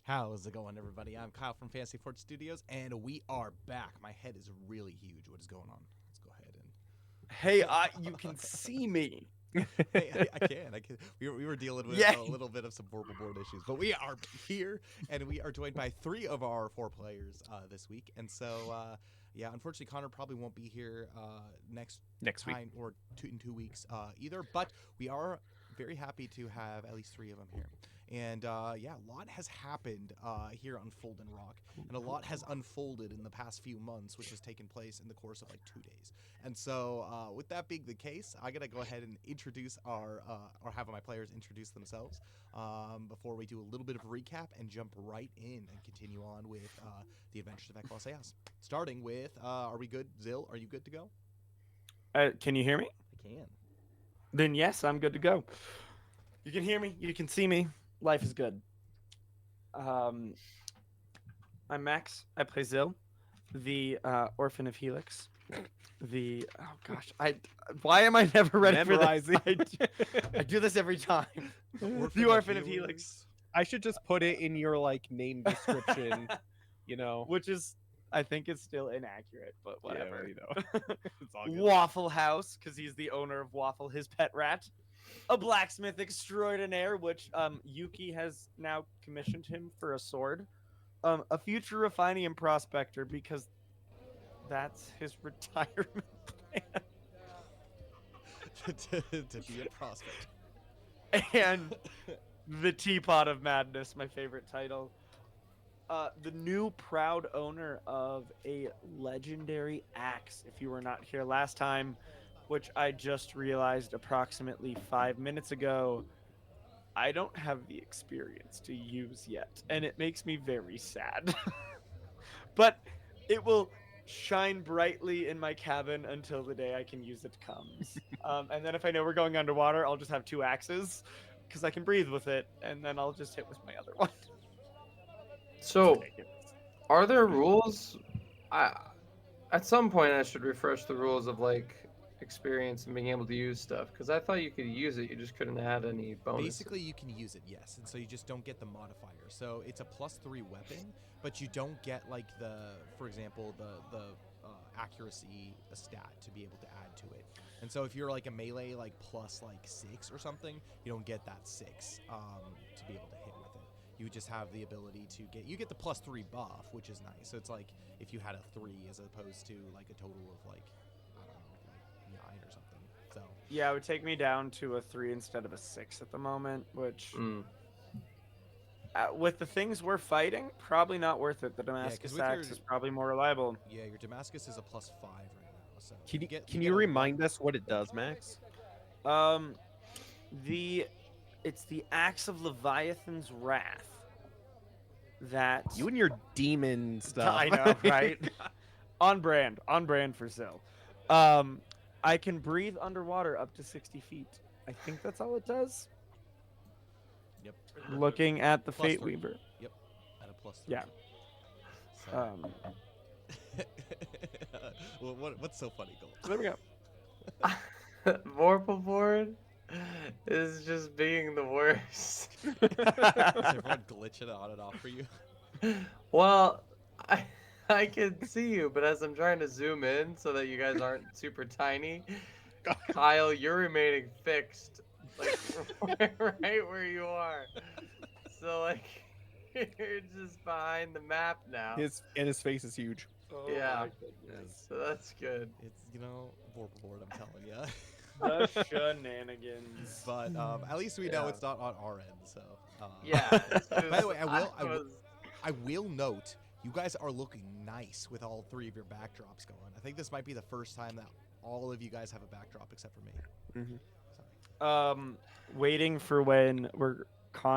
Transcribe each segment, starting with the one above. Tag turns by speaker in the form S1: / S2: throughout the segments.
S1: How's it going, everybody? I'm Kyle from Fantasy Fort Studios, and we are back. My head is really huge. What is going on? Let's go ahead
S2: Hey, you can see me.
S1: and. Hey, I can. We were dealing with
S2: Yay.
S1: a little bit of some verbal board issues, but we are here, and we are joined by 3 of our 4 players this week. And so, yeah, unfortunately, Connor probably won't be here next
S3: week.
S1: time or in 2 weeks either. But we are very happy to have at least 3 of them here. And yeah, a lot has happened here on Fold and Rock, and a lot has unfolded in the past few months, which has taken place in the course of like 2 days. And so, with that being the case, I gotta go ahead and introduce or have my players introduce themselves before we do a little bit of a recap and jump right in and continue on with the Adventures of Eclaas. Starting with, are we good? Zill, are you good to go?
S2: Can you hear me?
S1: I can.
S2: Then yes, I'm good to go. You can hear me. You can see me. Life is good. I'm Max. I play Zill, the orphan of Helix. Why am I never ready for this? I do this every time. The orphan of Helix.
S3: I should just put it in your name description,
S2: Which is, I think it's still inaccurate, but whatever.
S3: Yeah, it's all good.
S2: Waffle House, because he's the owner of Waffle, his pet rat. A blacksmith extraordinaire, which Yuki has now commissioned him for a sword. A future refining and prospector, because that's his retirement plan.
S1: to be a prospect.
S2: And the Teapot of Madness, my favorite title. The new proud owner of a legendary axe. If you were not here last time, which I just realized approximately 5 minutes ago, I don't have the experience to use yet, and it makes me very sad. But it will shine brightly in my cabin until the day I can use it comes. And then if I know we're going underwater, I'll just have 2 axes, because I can breathe with it, and then I'll just hit with my other one.
S4: So, are there rules? At some point I should refresh the rules of experience and being able to use stuff, because I thought you could use it, you just couldn't add any bonuses.
S1: Basically, you can use it, yes, and so you just don't get the modifier. So it's a +3 weapon, but you don't get for example, the accuracy stat to be able to add to it. And so if you're a melee plus 6 or something, you don't get that 6 to be able to hit with it. You just have the ability to get the +3 buff, which is nice. So it's if you had a 3 as opposed to a total of I don't know, 9 or something. So
S2: yeah, it would take me down to a 3 instead of a 6 at the moment, which with the things we're fighting, probably not worth it. The Damascus axe is probably more reliable.
S1: Yeah, your Damascus is a +5 right now. So
S3: can you remind us what it does, Max?
S2: It's the Axe of Leviathan's Wrath. That
S3: you and your demon stuff.
S2: I know, right? on brand for Zill. I can breathe underwater up to 60 feet. I think that's all it does.
S1: Yep.
S2: Looking at the Fate
S1: +3.
S2: Weaver.
S1: Yep. At a +3.
S2: Yeah.
S1: So. Well, what's so funny, Gold?
S2: There we go.
S4: Vorpal board is just being the worst.
S1: Is everyone glitching on and off for you?
S4: Well, I can see you, but as I'm trying to zoom in so that you guys aren't super tiny, Kyle, you're remaining fixed, right where you are. So you're just behind the map now.
S3: His face is huge.
S2: Oh,
S4: yeah.
S2: my goodness.
S4: So that's good.
S1: It's Vorpal board, I'm telling you.
S2: The shenanigans.
S1: But at least we know it's not on our end. So
S4: yeah.
S1: By the way, I will note you guys are looking nice with all 3 of your backdrops going. I think this might be the first time that all of you guys have a backdrop except for me.
S2: Mm-hmm. Waiting for when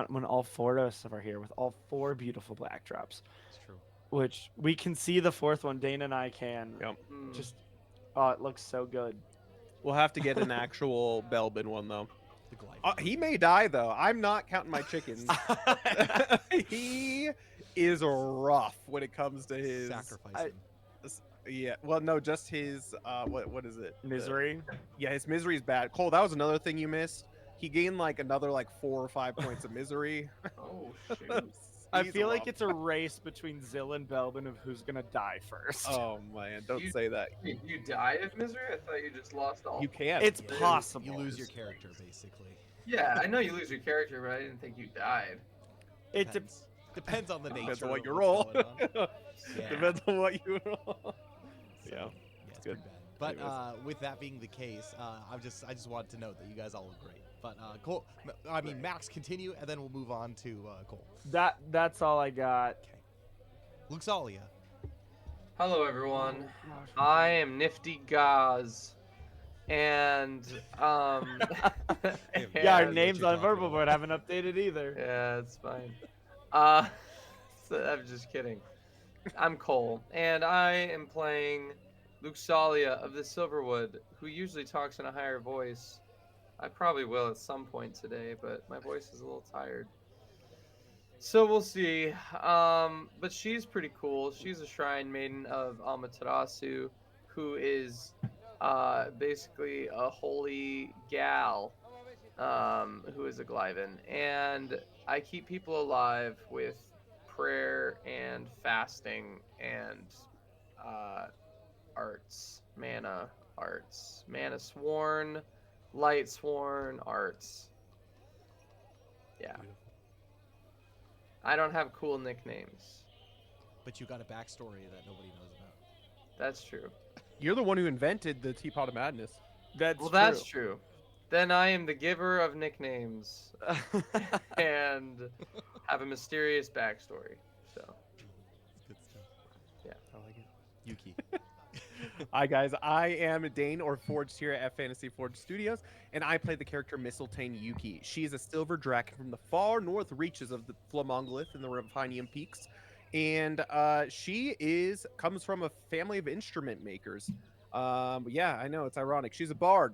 S2: when all 4 of us are here with all 4 beautiful backdrops.
S1: It's true.
S2: Which we can see the 4th one. Dane and I can.
S3: Yep.
S2: Just it looks so good.
S3: We'll have to get an actual Belbin one though.
S1: The glide.
S3: He may die though. I'm not counting my chickens. He is rough when it comes to his
S1: sacrificing.
S3: Yeah, well, no, just his what is it?
S2: Misery.
S3: Yeah, his misery is bad. Cole, that was another thing you missed. He gained another 4 or 5 points of misery.
S4: Oh shoot.
S2: I
S3: He's
S2: feel like
S3: rough.
S2: it's a race between Zill and Belbin of who's gonna die first.
S3: Oh man, don't
S4: You-
S3: say that.
S4: Wait, you die of misery? I thought you just lost all.
S3: You can't.
S2: It's
S1: Yeah,
S2: possible.
S1: You lose your character, basically.
S4: Yeah, I know you lose your character, but I didn't think you died.
S2: It
S1: Depends on the nature
S3: Depends on what
S1: of
S3: you
S1: what's
S3: roll.
S1: going on. Yeah.
S3: Depends on what you roll.
S1: So,
S3: Yeah.
S1: it's
S3: good.
S1: pretty bad. But
S3: Anyways.
S1: with that being the case, I just wanted to note that you guys all look great. But Cole, I mean Max, continue, and then we'll move on to Cole.
S2: that's all I got.
S1: Okay. Luxalia.
S4: Hello, everyone.
S2: Gosh.
S4: I am Nifty Gaz, and
S2: Yeah, our
S1: what
S2: names
S1: you're
S2: on
S1: talking
S2: Verbal
S1: about.
S2: Board haven't updated either.
S4: yeah, it's fine. I'm just kidding. I'm Cole, and I am playing Luxalia of the Silverwood, who usually talks in a higher voice. I probably will at some point today, but my voice is a little tired. So we'll see. But she's pretty cool. She's a shrine maiden of Amaterasu, who is basically a holy gal, who is a Glyven. And I keep people alive with prayer and fasting and mana sworn, light sworn arts. Yeah. I don't have cool nicknames.
S1: But you got a backstory that nobody knows about.
S4: That's true.
S3: You're the one who invented the Teapot of Madness.
S4: That's true. Then I am the giver of nicknames and have a mysterious backstory. So,
S1: Good stuff.
S4: yeah.
S3: I like it.
S1: Yuki.
S3: Hi guys, I am Dane or Forged here at Fantasy Forge Studios, and I play the character Mistletoe Yuki. She is a silver dragon from the far north reaches of the Flamongolith and the Ravinium Peaks, and she comes from a family of instrument makers. Yeah, I know it's ironic. She's a bard.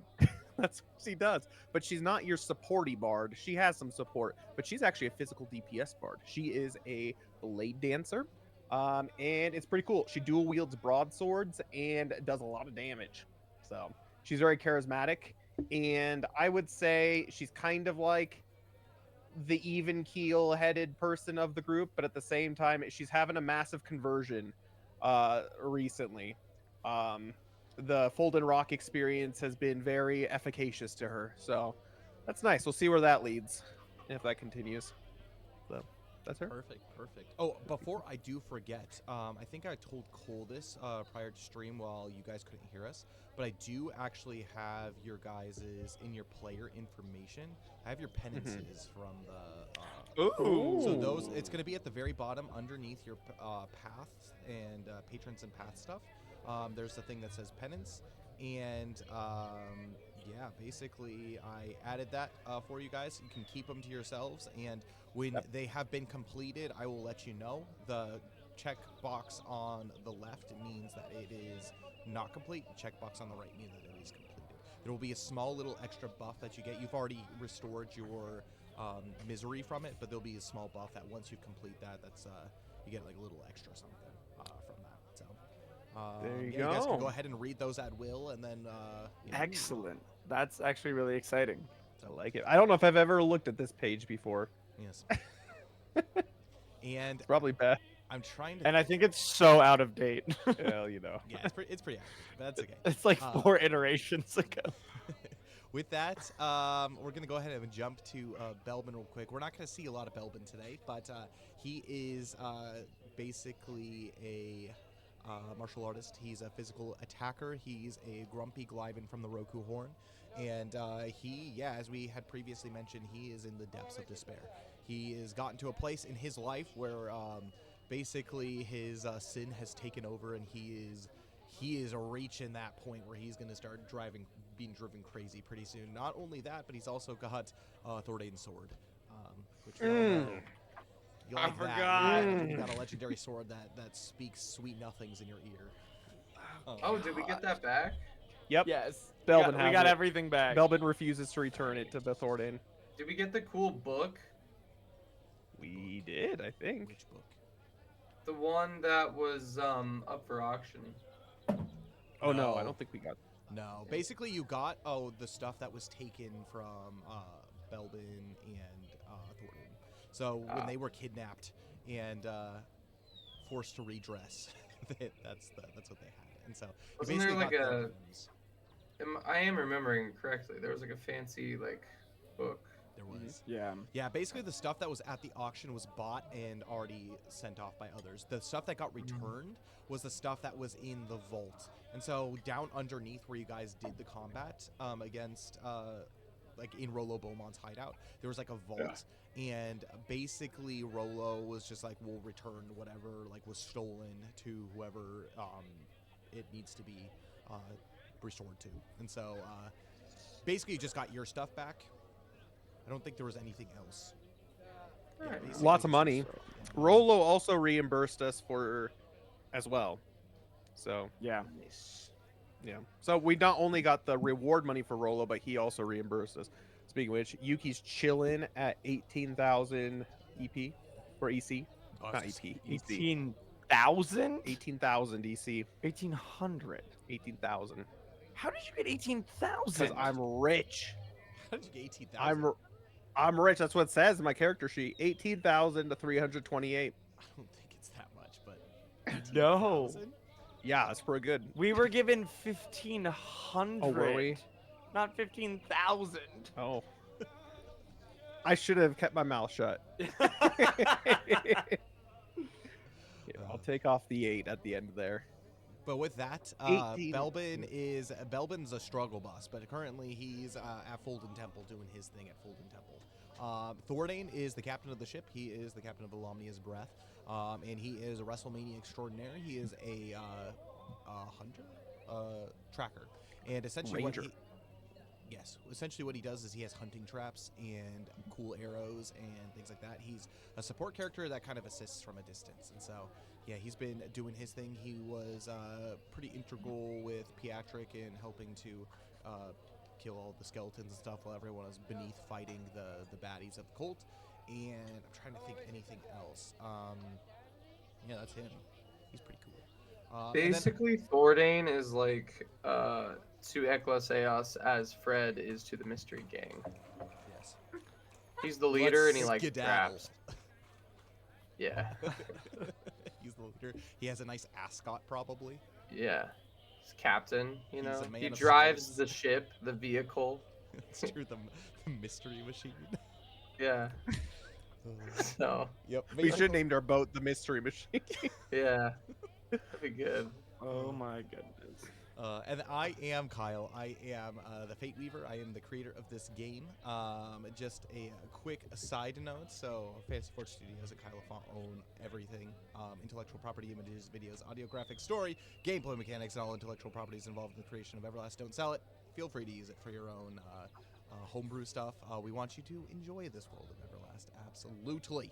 S3: That's what she does, but she's not your supporty bard. She has some support, but she's actually a physical DPS bard. She is a blade dancer. And it's pretty cool. She dual wields broadswords and does a lot of damage. So she's very charismatic. And I would say she's kind of like the even keel headed person of the group, but at the same time, she's having a massive conversion recently. The Fold and Rock experience has been very efficacious to her. So that's nice. We'll see where that leads if that continues. So that's her.
S1: Perfect. Oh, before I do forget, I think I told Cole this prior to stream while you guys couldn't hear us, but I do actually have your guys's in your player information. I have your penances from the.
S3: Ooh.
S1: So those, it's going to be at the very bottom underneath your paths and patrons and path stuff. There's a thing that says penance, and yeah, basically I added that for you guys. You can keep them to yourselves, and when they have been completed, I will let you know. The check box on the left means that it is not complete. The check box on the right means that it is completed. There will be a small little extra buff that you get. You've already restored your misery from it, but there'll be a small buff that once you complete that, that's you get like a little extra something from that. So
S3: There you
S1: yeah, you guys can
S3: go.
S1: go ahead and read those at will, and then yeah.
S2: Excellent. That's actually really exciting.
S3: I like it. I don't know if I've ever looked at this page before.
S1: Yes. And
S3: It's probably bad.
S1: I'm trying to.
S2: And I think it's so out of date.
S3: Well, you know.
S1: Yeah, it's pretty accurate, but that's okay.
S2: It's like
S1: Uh,
S2: 4 iterations ago.
S1: With that, we're going to go ahead and jump to Belbin real quick. We're not going to see a lot of Belbin today, but he is basically a martial artist. He's a physical attacker. He's a grumpy Glyven from the Roku Horn. And as we had previously mentioned, he is in the depths of despair. He has gotten to a place in his life where basically his sin has taken over, and he is reaching that point where he's going to start being driven crazy pretty soon. Not only that, but he's also got Thordain's sword, which we all know. You
S2: I
S1: like that.
S2: forgot.
S1: You got a legendary sword that speaks sweet nothings in your ear.
S4: Oh, did we get that back?
S3: Yep.
S2: Yes.
S3: Belbin
S2: we
S3: has
S2: got
S3: it.
S2: everything back.
S3: Belbin refuses to return it to the Thordain.
S4: Did we get the cool book?
S3: We did, I think.
S1: Which book?
S4: The one that was up for auction.
S3: Oh no,
S1: No.
S3: I don't think we got.
S1: No, basically you got the stuff that was taken from Belbin and Thordain. So when they were kidnapped and forced to redress, that's what they had. And so you
S4: Wasn't there
S1: basically
S4: like
S1: got their
S4: a?
S1: limbs.
S4: I am remembering correctly. There was like a fancy like book.
S1: There was.
S2: Yeah.
S1: Yeah, basically the stuff that was at the auction was bought and already sent off by others. The stuff that got returned was the stuff that was in the vault. And so down underneath where you guys did the combat against, like in Rolo Beaumont's hideout, there was like a vault. And basically Rolo was just like, we'll return whatever like was stolen to whoever it needs to be restored to. And so basically you just got your stuff back. I don't think there was anything else. Yeah, basically
S3: Lots of
S1: just
S3: money.
S1: restored.
S3: Rolo also reimbursed us for as well. So
S2: Yeah.
S3: yeah. So we not only got the reward money for Rolo, but he also reimbursed us. Speaking of which, Yuki's chilling at 18,000 EP or EC.
S1: Oh,
S3: Not
S1: it's
S3: EP.
S1: just
S3: EC.
S2: 18,000?
S3: 18,000 EC.
S2: 1,800.
S3: 18,000.
S2: How did you get 18,000?
S3: Because I'm rich.
S1: How did you get 18,000?
S3: I'm rich. That's what it says in my character sheet. 18,000 to 328.
S1: I don't think it's that much, but
S2: No.
S1: 18,000?
S3: Yeah, that's pretty good.
S2: We were given 1,500.
S3: Oh, were we?
S2: Not 15,000.
S3: Oh. I should have kept my mouth shut. Here, I'll take off the 8 at the end there.
S1: But with that,
S3: 18.
S1: Belbin's a struggle boss, but currently he's at Folden Temple doing his thing at Folden Temple. Thordane is the captain of the ship. He is the captain of Alamnia's Breath, and he is a WrestleMania extraordinaire. He is a hunter, tracker, and essentially
S3: Ranger.
S1: essentially what he does is he has hunting traps and cool arrows and things like that. He's a support character that kind of assists from a distance, and so yeah, he's been doing his thing. He was pretty integral with Pietric in helping to kill all the skeletons and stuff while everyone was beneath fighting the baddies of the cult. And I'm trying to think anything else. Yeah, that's him. He's pretty cool.
S4: Basically, Thordane is like to Eclaas as Fred is to the Mystery Gang.
S1: Yes.
S4: He's the leader,
S1: Let's
S4: and he like
S1: skedaddle.
S4: traps. Yeah,
S1: He's the leader. He has a nice ascot, probably.
S4: yeah. He's captain. You
S1: He's
S4: know,
S1: a man
S4: he
S1: of
S4: drives
S1: swords.
S4: the ship, the vehicle.
S1: It's true, the mystery machine.
S4: Yeah. So
S1: Yep.
S3: We should named our boat the Mystery Machine.
S4: yeah, that'd be good.
S2: Oh my goodness.
S1: And I am Kyle. I am the Fate Weaver. I am the creator of this game. Just a quick side note. So, Fantasy Forge Studios and Kyle LaFonte own everything. Intellectual property, images, videos, audio, graphics, story, gameplay mechanics, and all intellectual properties involved in the creation of Everlast. Don't sell it. Feel free to use it for your own homebrew stuff. We want you to enjoy this world of Everlast. Absolutely.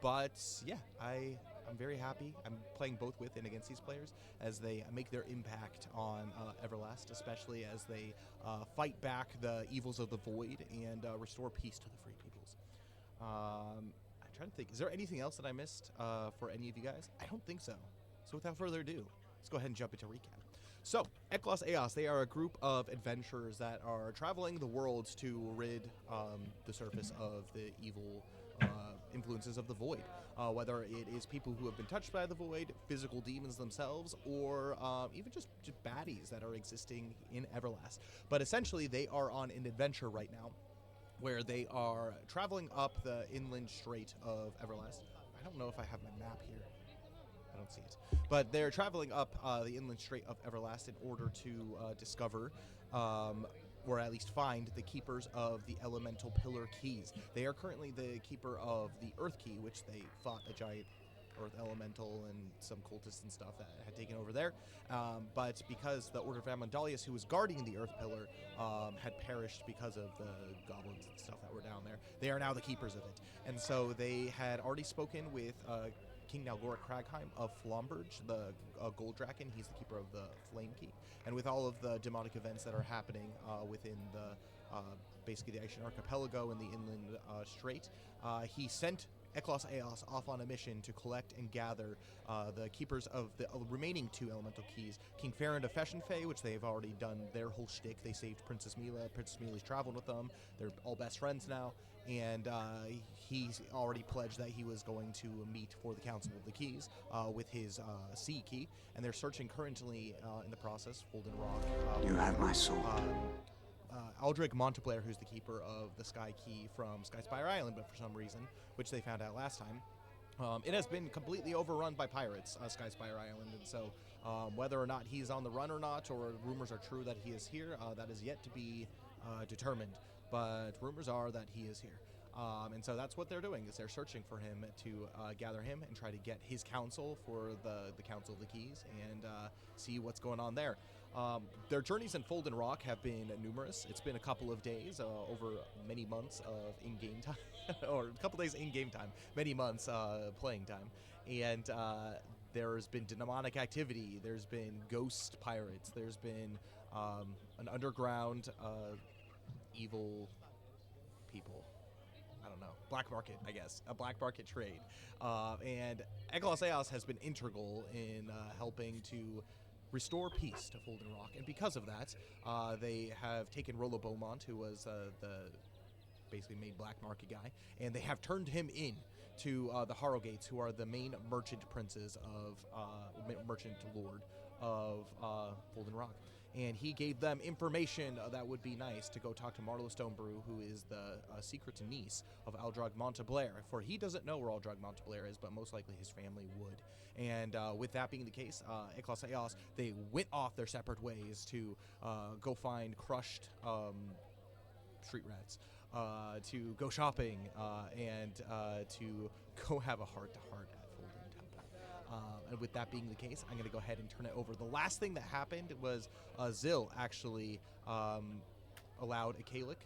S1: But, yeah, I'm very happy. I'm playing both with and against these players as they make their impact on Everlast, especially as they fight back the evils of the Void and restore peace to the Free Peoples. I'm trying to think. Is there anything else that I missed for any of you guys? I don't think so. So without further ado, let's go ahead and jump into recap. So, Eclaas Eeas, they are a group of adventurers that are traveling the world to rid the surface of the evil influences of the Void. Whether it is people who have been touched by the Void, physical demons themselves, or even just baddies that are existing in Everlast. But essentially, they are on an adventure right now where they are traveling up the inland strait of Everlast. I don't know if I have my map here. I don't see it. But they're traveling up the inland strait of Everlast in order to discover or at least find the keepers of the elemental pillar keys. They are currently the keeper of the Earth Key, which they fought a giant Earth elemental and some cultists and stuff that had taken over there. But because the Order of Amandalius, who was guarding the Earth Pillar, had perished because of the goblins and stuff that were down there, they are now the keepers of it. And so they had already spoken with King Nalgora Cragheim of Flomberge, the Gold Draken. He's the keeper of the Flame Key. And with all of the demonic events that are happening within the basically the Aishan Archipelago and the Inland Strait, he sent Eclaas Eeas off on a mission to collect and gather the keepers of the remaining 2 elemental keys, King Farron of Feshenfey, which they've already done their whole shtick. They saved Princess Mila. Princess Mila's traveled with them. They're all best friends now. and he's already pledged that he was going to meet for the Council of the Keys with his C key, and they're searching currently in the process, Folden Rock.
S5: You have my soul.
S1: Aldrich Monteblair, who's the keeper of the Sky Key from Sky Spire Island, but for some reason, which they found out last time, it has been completely overrun by pirates, Sky Spire Island, and so whether or not he's on the run or not, or rumors are true that he is here, that is yet to be determined, but rumors are that he is here. And so that's what they're doing, is they're searching for him to gather him and try to get his counsel for the Council of the Keys and see what's going on there. Their journeys in Folden Rock have been numerous. It's been a couple of days, over many months of in-game time, or a couple days in-game time, many months playing time. And there's been demonic activity, there's been ghost pirates, there's been an underground evil people. I don't know, black market, I guess, a black market trade. And Eclaas has been integral in helping to restore peace to Folden Rock, and because of that, they have taken Rollo Beaumont, who was the basically main black market guy, and they have turned him in to the Harrogates, who are the main merchant princes of merchant lord of Folden Rock. And he gave them information that would be nice to go talk to Marlo Stonebrew, who is the secret niece of Aldrich Monteblair, for he doesn't know where Aldrich Monteblair is, but most likely his family would. And with that being the case, Eclaas, they went off their separate ways to go find crushed street rats, to go shopping, and to go have a heart-to-heart at Folden Temple. And with that being the case, I'm going to go ahead and turn it over. The last thing that happened was Zill actually allowed Eclaas,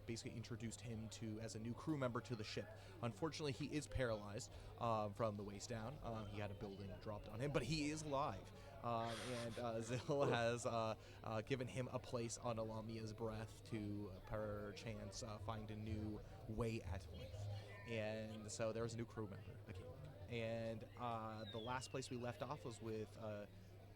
S1: basically introduced him as a new crew member to the ship. Unfortunately, he is paralyzed from the waist down. He had a building dropped on him, but he is alive. And Zill has given him a place on Alamia's breath to perchance find a new way at life. And so there was a new crew member, and the last place we left off was with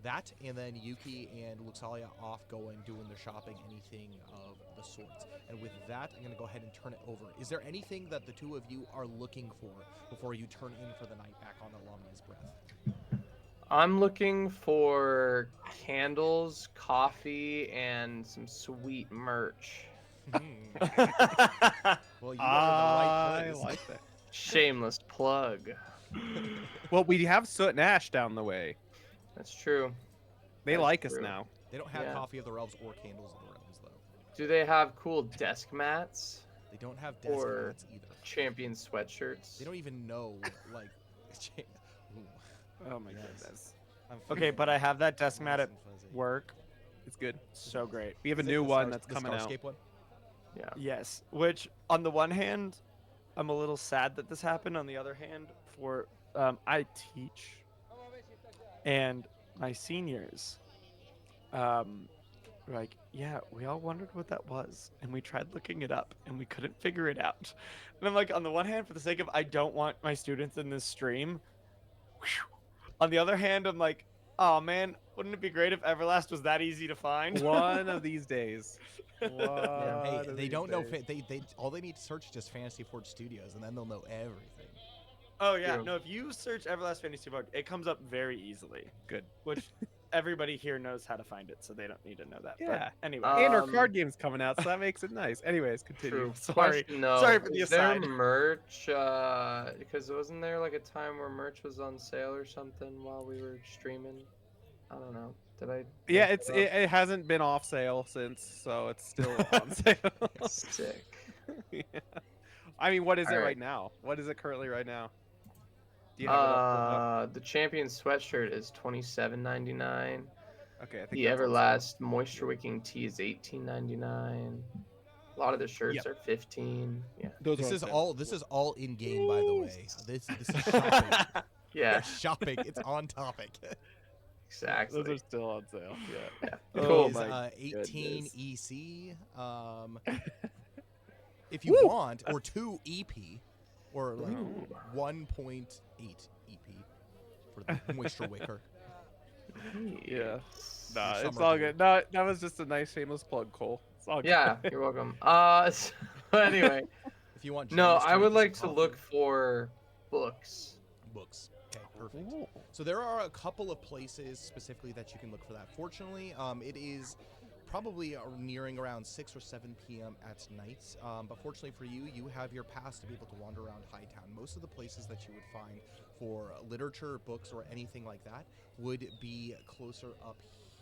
S1: that, and then Yuki and Luxalia off going, doing their shopping, anything of the sorts. And with that, I'm going to go ahead and turn it over. Is there anything that the two of you are looking for before you turn in for the night back on Alamia's breath?
S4: I'm looking for candles, coffee, and some sweet merch.
S1: Well, you are in the right
S3: I
S1: place.
S3: like that.
S4: Shameless plug.
S3: Well, we have Soot and Ash down the way.
S4: That's true.
S3: They
S4: That's
S3: like us
S4: true.
S3: now.
S1: They don't have
S4: Yeah.
S1: coffee of the realms or candles of the realms, though.
S4: Do they have cool desk mats?
S1: They don't have desk
S4: Or
S1: mats either.
S4: champion sweatshirts?
S1: They don't even know, like... Ooh.
S2: Oh my
S1: Yes.
S2: goodness.
S1: I'm
S2: Okay,
S1: feeling
S2: but I have that desk mat
S1: nice
S2: at
S1: and fuzzy.
S2: work.
S3: It's good.
S2: So great.
S3: We have a
S1: Is it
S3: new
S1: the
S3: one
S1: Star-
S3: that's
S1: the
S3: coming out.
S1: Starscape one?
S4: Yeah.
S2: Yes, which on the one hand, I'm a little sad that this happened. On the other hand, for I teach, and my seniors, were like, yeah, we all wondered what that was, and we tried looking it up, and we couldn't figure it out. And I'm like, on the one hand, for the sake of I don't want my students in this stream. Whew. On the other hand, I'm like, oh man, wouldn't it be great if Everlast was that easy to find?
S3: One of these days.
S1: Hey,
S3: One of
S1: they
S3: these
S1: don't know.
S3: days.
S1: They all they need to search is just Fantasy Forge Studios, and then they'll know everything.
S2: Oh yeah,
S4: True.
S2: no. If you search Everlast Fantasy Book, it comes up very easily.
S3: Good.
S2: Which everybody here knows how to find it, so they don't need to know that.
S3: Yeah.
S2: But anyway,
S3: And our
S4: Um,
S3: card game's coming out, so that makes it nice. Anyways, continue.
S4: True.
S2: Sorry.
S4: Question, though,
S2: Sorry for the
S4: is there
S2: aside.
S4: merch? Because wasn't there like a time where merch was on sale or something while we were streaming? I don't know. Did I?
S3: Yeah,
S4: look it
S3: it hasn't been off sale since, so it's still on sale.
S4: up? Sick.
S3: Yeah. I mean, what is it
S4: All
S3: right.
S4: right.
S3: now? What is it currently right now? Do you have it up?
S4: The champion sweatshirt is $27.99.
S3: Okay, I think
S4: The
S3: that's on sale.
S4: Everlast moisture wicking tee is $18.99. A lot of the shirts
S3: Yep.
S4: are $15. Yeah.
S3: Those
S1: This
S3: are on
S1: is
S3: sale.
S1: all. This is all in game, by the way. This is shopping.
S4: Yeah.
S1: Shopping. It's on topic.
S4: Exactly.
S3: Those are still on sale. Yeah.
S4: Yeah.
S1: It
S2: Oh
S1: is,
S2: my
S1: 18
S2: goodness.
S1: EC. If you want, or 2 EP, or like
S3: Ooh.
S1: 1.8 EP for the moisture wicker.
S3: Yeah. Nah,
S1: Your
S3: it's
S1: summer
S3: all
S1: dude.
S3: good. No, that was just a nice shameless plug, Cole. It's all good.
S4: Yeah, you're welcome. So anyway,
S1: If If you want
S4: No,
S1: James to
S4: I
S1: make
S4: would
S1: you some
S4: like to
S1: coffee.
S4: look for books.
S1: Books. Okay, perfect.
S3: Ooh.
S1: So there are a couple of places specifically that you can look for that. Fortunately, it is probably nearing around 6 or 7 p.m. at night. But fortunately for you, you have your pass to be able to wander around Hightown. Most of the places that you would find for literature, books, or anything like that would be closer up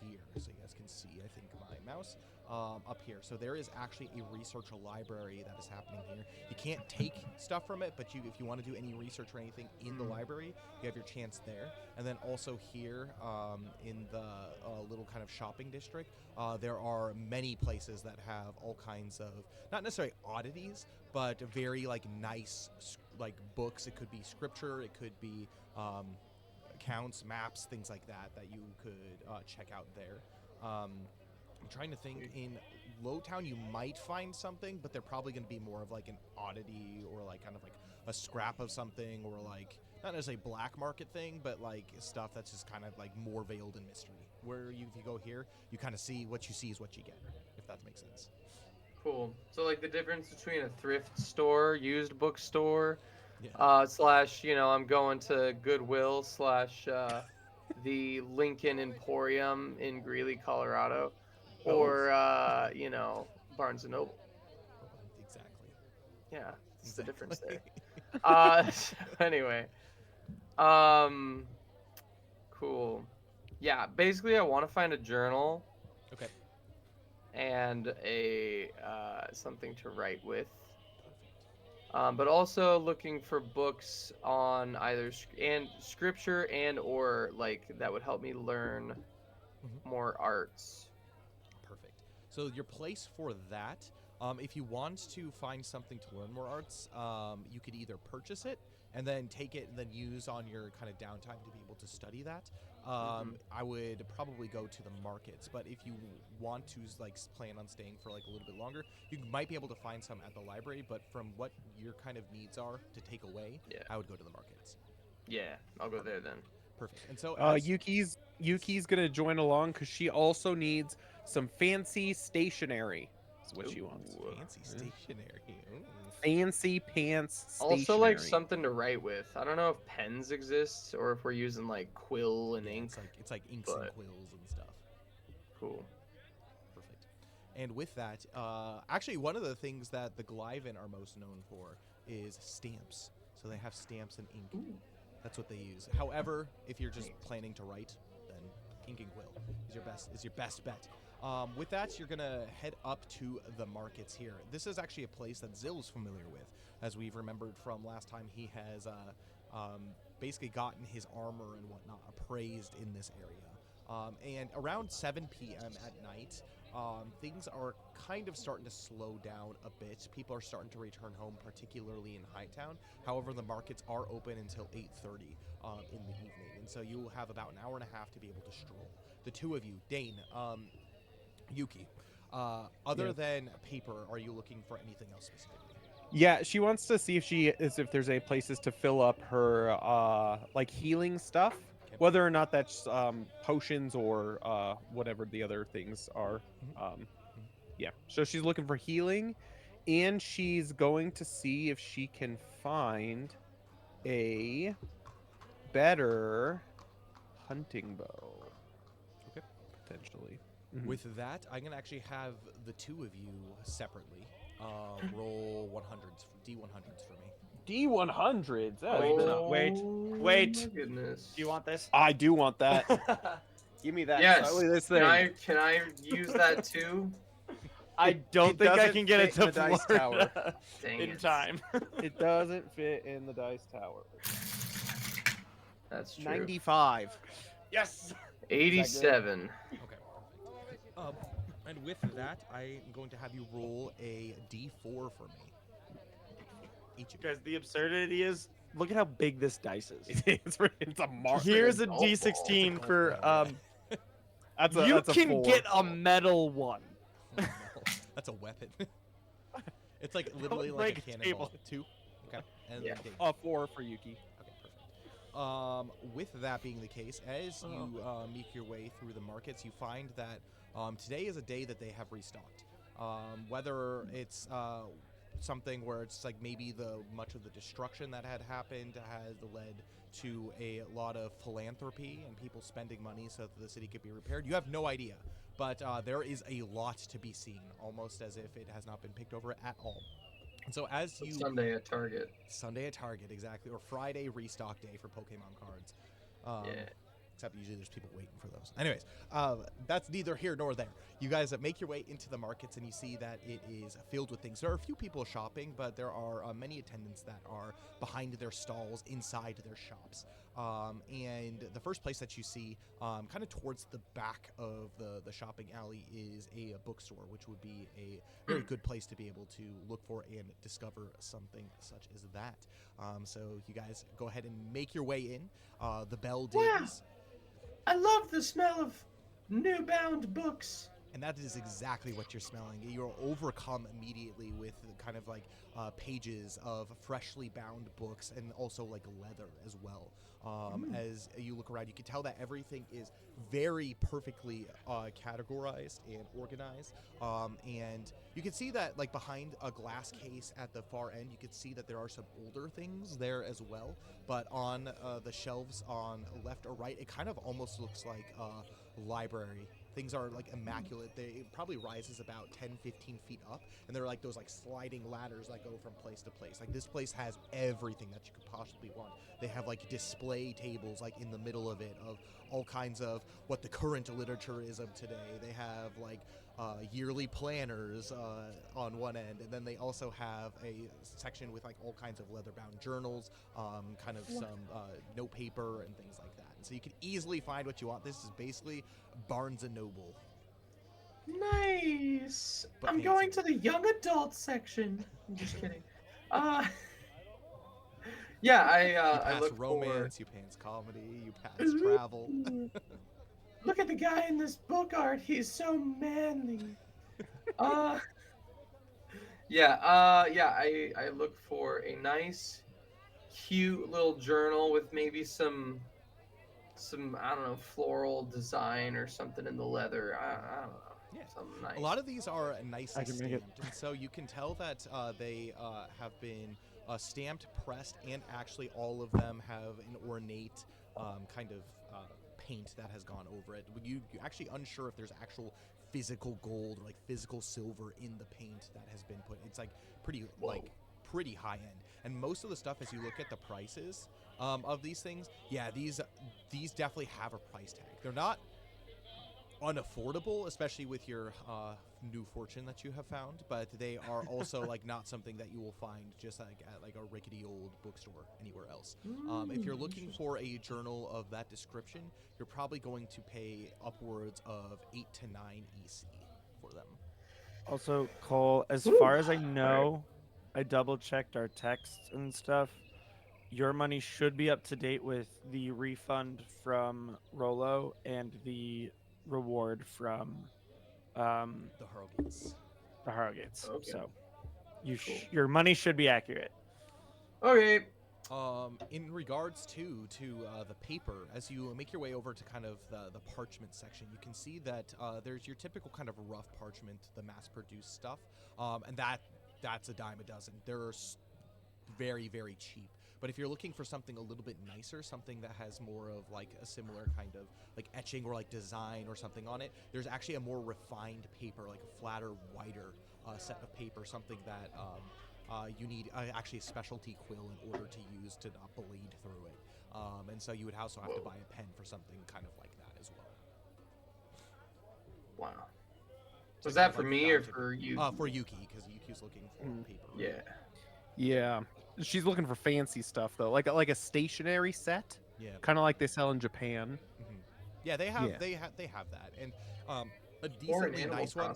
S1: here. So you guys can see, I think, my mouse up here. So there is actually a research library that is happening here. You can't take stuff from it, but if you want to do any research or anything in the library, you have your chance there. And then also here in the little kind of shopping district, there are many places that have all kinds of, not necessarily oddities, but very like nice like books. It could be scripture, it could be accounts, maps, things like that you could check out there. I'm trying to think, in Lowtown you might find something, but they're probably going to be more of like an oddity or like kind of like a scrap of something, or like not necessarily black market thing, but like stuff that's just kind of like more veiled in mystery. Where if you go here, you kind of see what you see is what you get, if that makes sense.
S4: Cool. So like the difference between a thrift store, used bookstore,
S1: Yeah.
S4: slash, I'm going to Goodwill slash the Lincoln Emporium in Greeley, Colorado, or Barnes and Noble.
S1: Exactly.
S4: Yeah, it's the difference
S1: Exactly.
S4: there. Anyway, um, cool. Yeah, basically, I want to find a journal
S1: Okay.
S4: and a something to write with. But also looking for books on either scripture and or like that would help me learn
S1: Mhm.
S4: more arts.
S1: Perfect. So your place for that, if you want to find something to learn more arts, you could either purchase it and then take it and then use on your kind of downtime to be able to study that. I would probably go to the markets, but if you want to like plan on staying for like a little bit longer, you might be able to find some at the library. But from what your kind of needs are to take away,
S4: Yeah.
S1: I would go to the markets.
S4: Yeah, I'll go there then.
S1: Perfect. And so as
S3: Yuki's gonna join along because she also needs some fancy stationery. Is what she wants.
S4: Ooh.
S1: fancy stationery. Ooh.
S3: Fancy pants stationery.
S4: Also like something to write with. I don't know if pens exist or if we're using like quill and
S1: Yeah,
S4: ink.
S1: it's like inks and
S4: but-
S1: quills and stuff.
S4: Cool.
S1: Perfect. And with that, actually, one of the things that the Glyven are most known for is stamps. So they have stamps and ink.
S4: Ooh.
S1: That's what they use. However, if you're just planning to write, then ink and quill is your best bet. With that, you're gonna head up to the markets here. This is actually a place that Zill's familiar with, as we've remembered from last time. He has basically gotten his armor and whatnot appraised in this area. And around 7 p.m. at night, things are kind of starting to slow down a bit. People are starting to return home, particularly in Hightown. However, the markets are open until 8:30 in the evening, and so you will have about an hour and a half to be able to stroll. The two of you, Dane, Yuki, other than paper, are you looking for anything else specifically?
S3: Yeah, she wants to see if there's any places to fill up her like healing stuff,
S1: Okay.
S3: whether or not that's potions or whatever the other things are. Yeah, so she's looking for healing, and she's going to see if she can find a better hunting bow.
S1: Okay.
S3: Potentially.
S1: With that, I'm gonna actually have the two of you separately roll 100s, D100s for me.
S3: D100s.
S2: Wait.
S4: My goodness.
S2: Do you want this?
S3: I do want that. Give me that.
S4: Yes.
S3: Look at this
S4: Can
S3: thing.
S4: can I use that too?
S2: I don't
S3: It
S2: think I
S3: doesn't
S2: can get it
S3: fit in
S2: to
S3: the dice
S2: Florida
S4: Dang
S2: in
S4: it.
S2: time.
S3: It doesn't fit in the dice tower.
S4: That's true.
S3: 95.
S2: Yes.
S4: 87.
S1: Okay, perfect. And with that, I'm going to have you roll a D4 for me. Each of you.
S2: Guys, the absurdity is, look at how big this dice is.
S3: It's a mark.
S2: Here's a
S4: golf ball.
S2: D16
S1: It's a
S2: for
S1: golf ball, yeah.
S2: you
S3: that's a
S2: can
S3: 4.
S2: get a metal one.
S1: Oh, no. That's a weapon. It's like literally
S2: Don't
S1: like a
S2: break a
S1: cannonball.
S2: table.
S1: 2. Okay. And
S4: Yeah.
S1: then Dave.
S3: A 4 for Yuki.
S1: Okay, perfect. With that being the case, as you make your way through the markets, you find that today is a day that they have restocked. Whether it's something where it's like maybe much of the destruction that had happened has led to a lot of philanthropy and people spending money so that the city could be repaired. You have no idea, but there is a lot to be seen, almost as if it has not been picked over at all. And so as you
S4: Sunday at Target.
S1: Sunday at Target, exactly, or Friday restock day for Pokemon cards.
S4: Yeah.
S1: Except usually there's people waiting for those. Anyways, that's neither here nor there. You guys make your way into the markets and you see that it is filled with things. There are a few people shopping, but there are many attendants that are behind their stalls inside their shops. And the first place that you see, kind of towards the back of the shopping alley, is a bookstore, which would be a very good place to be able to look for and discover something such as that. So you guys go ahead and make your way in. The bell dings.
S4: I love the smell of new bound books.
S1: And that is exactly what you're smelling. You're overcome immediately with kind of like pages of freshly bound books and also like leather as well. As you look around, you can tell that everything is very perfectly categorized and organized. And you can see that like behind a glass case at the far end, you can see that there are some older things there as well. But on the shelves on left or right, it kind of almost looks like a library. Things are like immaculate. It probably rises about 10, 15 feet up, and they're like those like sliding ladders that go from place to place. Like this place has everything that you could possibly want. They have like display tables like in the middle of it of all kinds of what the current literature is of today. They have like yearly planners on one end, and then they also have a section with like all kinds of leather-bound journals, kind of some note paper and things like that. And so you can easily find what you want. This is basically Barnes and Noble.
S4: Nice.
S1: But
S4: I'm
S1: fancy.
S4: going to the young adult section. I'm just kidding. Yeah,
S1: You
S4: I
S1: pass
S4: look
S1: romance, you pass comedy, you pass travel.
S4: Look at the guy in this book art. He's so manly. Yeah, I look for a nice, cute little journal with maybe some I don't know, floral design or something in the leather. I don't know.
S1: Yeah.
S4: Something nice.
S1: A lot of these are nicely
S2: I can make it.
S1: stamped, and so you can tell that they have been stamped, pressed, and actually all of them have an ornate kind of paint that has gone over it. You're actually unsure if there's actual physical gold or like physical silver in the paint that has been put. It's like pretty pretty high end, and most of the stuff, as you look at the prices of these things, yeah, these definitely have a price tag. They're not unaffordable, especially with your new fortune that you have found, but they are also like not something that you will find just like at like a rickety old bookstore anywhere else. If you're looking for a journal of that description, you're probably going to pay upwards of 8 to 9 EC for them.
S2: Also, Cole, as far as I know, I double checked our texts and stuff. Your money should be up to date with the refund from Rolo and the reward from
S1: The Harrogates.
S2: the Harrogates.
S4: Okay.
S2: So
S4: Cool.
S2: your money should be accurate.
S4: Okay.
S1: In regards to the paper, as you make your way over to kind of the parchment section, you can see that there's your typical kind of rough parchment, the mass-produced stuff, and that's a dime a dozen. They're very, very cheap. But if you're looking for something a little bit nicer, something that has more of like a similar kind of like etching or like design or something on it, there's actually a more refined paper, like a flatter, wider set of paper, something that you need actually a specialty quill in order to use to not bleed through it. And so you would also have to buy a pen for something kind of like that as well.
S4: Wow. Was that for me or for you?
S1: For Yuki, because Yuki's looking for paper.
S4: Yeah.
S3: Yeah. She's looking for fancy stuff though, like a stationery set,
S1: Yeah.
S3: kind of like they sell in Japan.
S1: Mm-hmm. Yeah, they have that, and a decently nice one.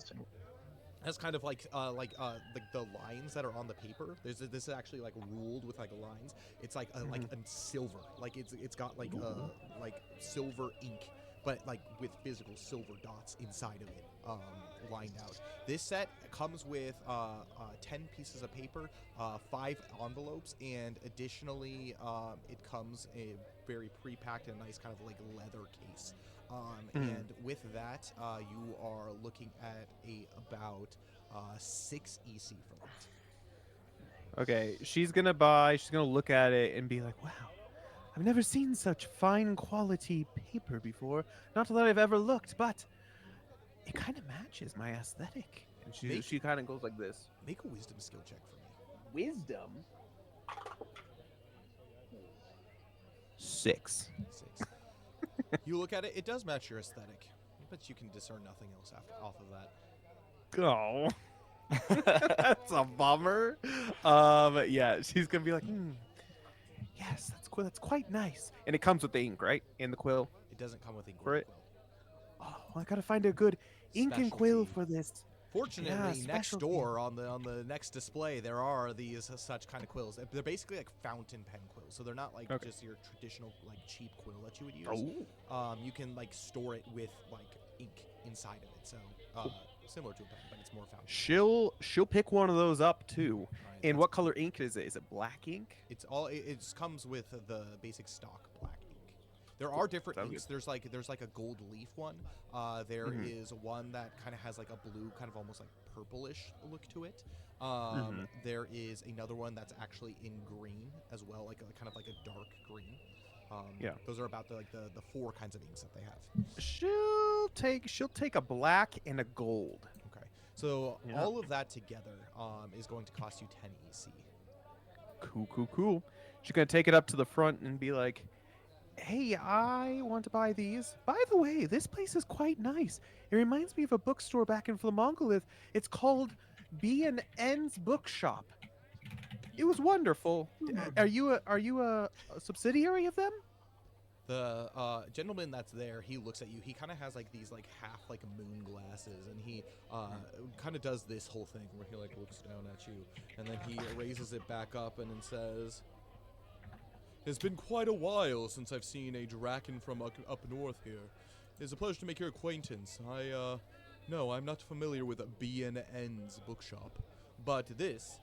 S1: Has kind of like the lines that are on the paper. This is actually like ruled with like lines. It's like like a silver, like it's got like silver ink, but like with physical silver dots inside of it, lined out. This set comes with 10 pieces of paper, 5 envelopes, and additionally it comes a very pre-packed and nice kind of like leather case. And with that, you are looking at about 6 EC from it.
S3: Okay, she's gonna look at it and be like, wow, I've never seen such fine quality paper before. Not that I've ever looked, but it kind of matches my aesthetic. And she kind of goes like this.
S1: Make a wisdom skill check for me.
S3: Wisdom. 6.
S1: 6. You look at it, it does match your aesthetic, but you can discern nothing else off of that.
S3: Oh. That's a bummer. Yeah, she's gonna be like, yes, that's cool. That's quite nice. And it comes with the ink, right? And the quill.
S1: It doesn't come with ink
S3: For
S1: or
S3: it?
S1: quill.
S3: Oh, well, I gotta find a good ink and quill
S1: Specialty.
S3: for this.
S1: Fortunately,
S3: Yeah,
S1: next
S3: specialty.
S1: door on the next display, there are these such kind of quills. They're basically like fountain pen quills, so they're not like
S3: Okay.
S1: just your traditional like cheap quill that you would use.
S3: Oh.
S1: You can like store it with like ink inside of it, so similar to a pen, but it's more fountain.
S3: She'll pick one of those up too.
S1: Alright,
S3: And
S1: that's-
S3: what color ink is it? Is it black ink?
S1: It's all. It just comes with the basic stock black ink. There are different
S3: Sounds
S1: inks. There's like a gold leaf one. There is one that kind of has like a blue, kind of almost like purplish look to it. There is another one that's actually in green as well, like kind of like a dark green.
S3: Yeah.
S1: Those are about the 4 kinds of inks that they have.
S3: She'll take a black and a gold.
S1: Okay, so
S3: Yeah.
S1: all of that together is going to cost you 10 EC.
S3: Cool. She's gonna take it up to the front and be like, hey, I want to buy these. By the way, this place is quite nice. It reminds me of a bookstore back in Flamongolith. It's called B&N's Bookshop. It was wonderful. Are you a subsidiary of them?
S1: The gentleman that's there, he looks at you. He kind of has like these like half like moon glasses, and he kind of does this whole thing where he like looks down at you, and then he raises it back up and then says, "It's been quite a while since I've seen a Draken from up north here. It's a pleasure to make your acquaintance. No, I'm not familiar with B&N's bookshop, but this,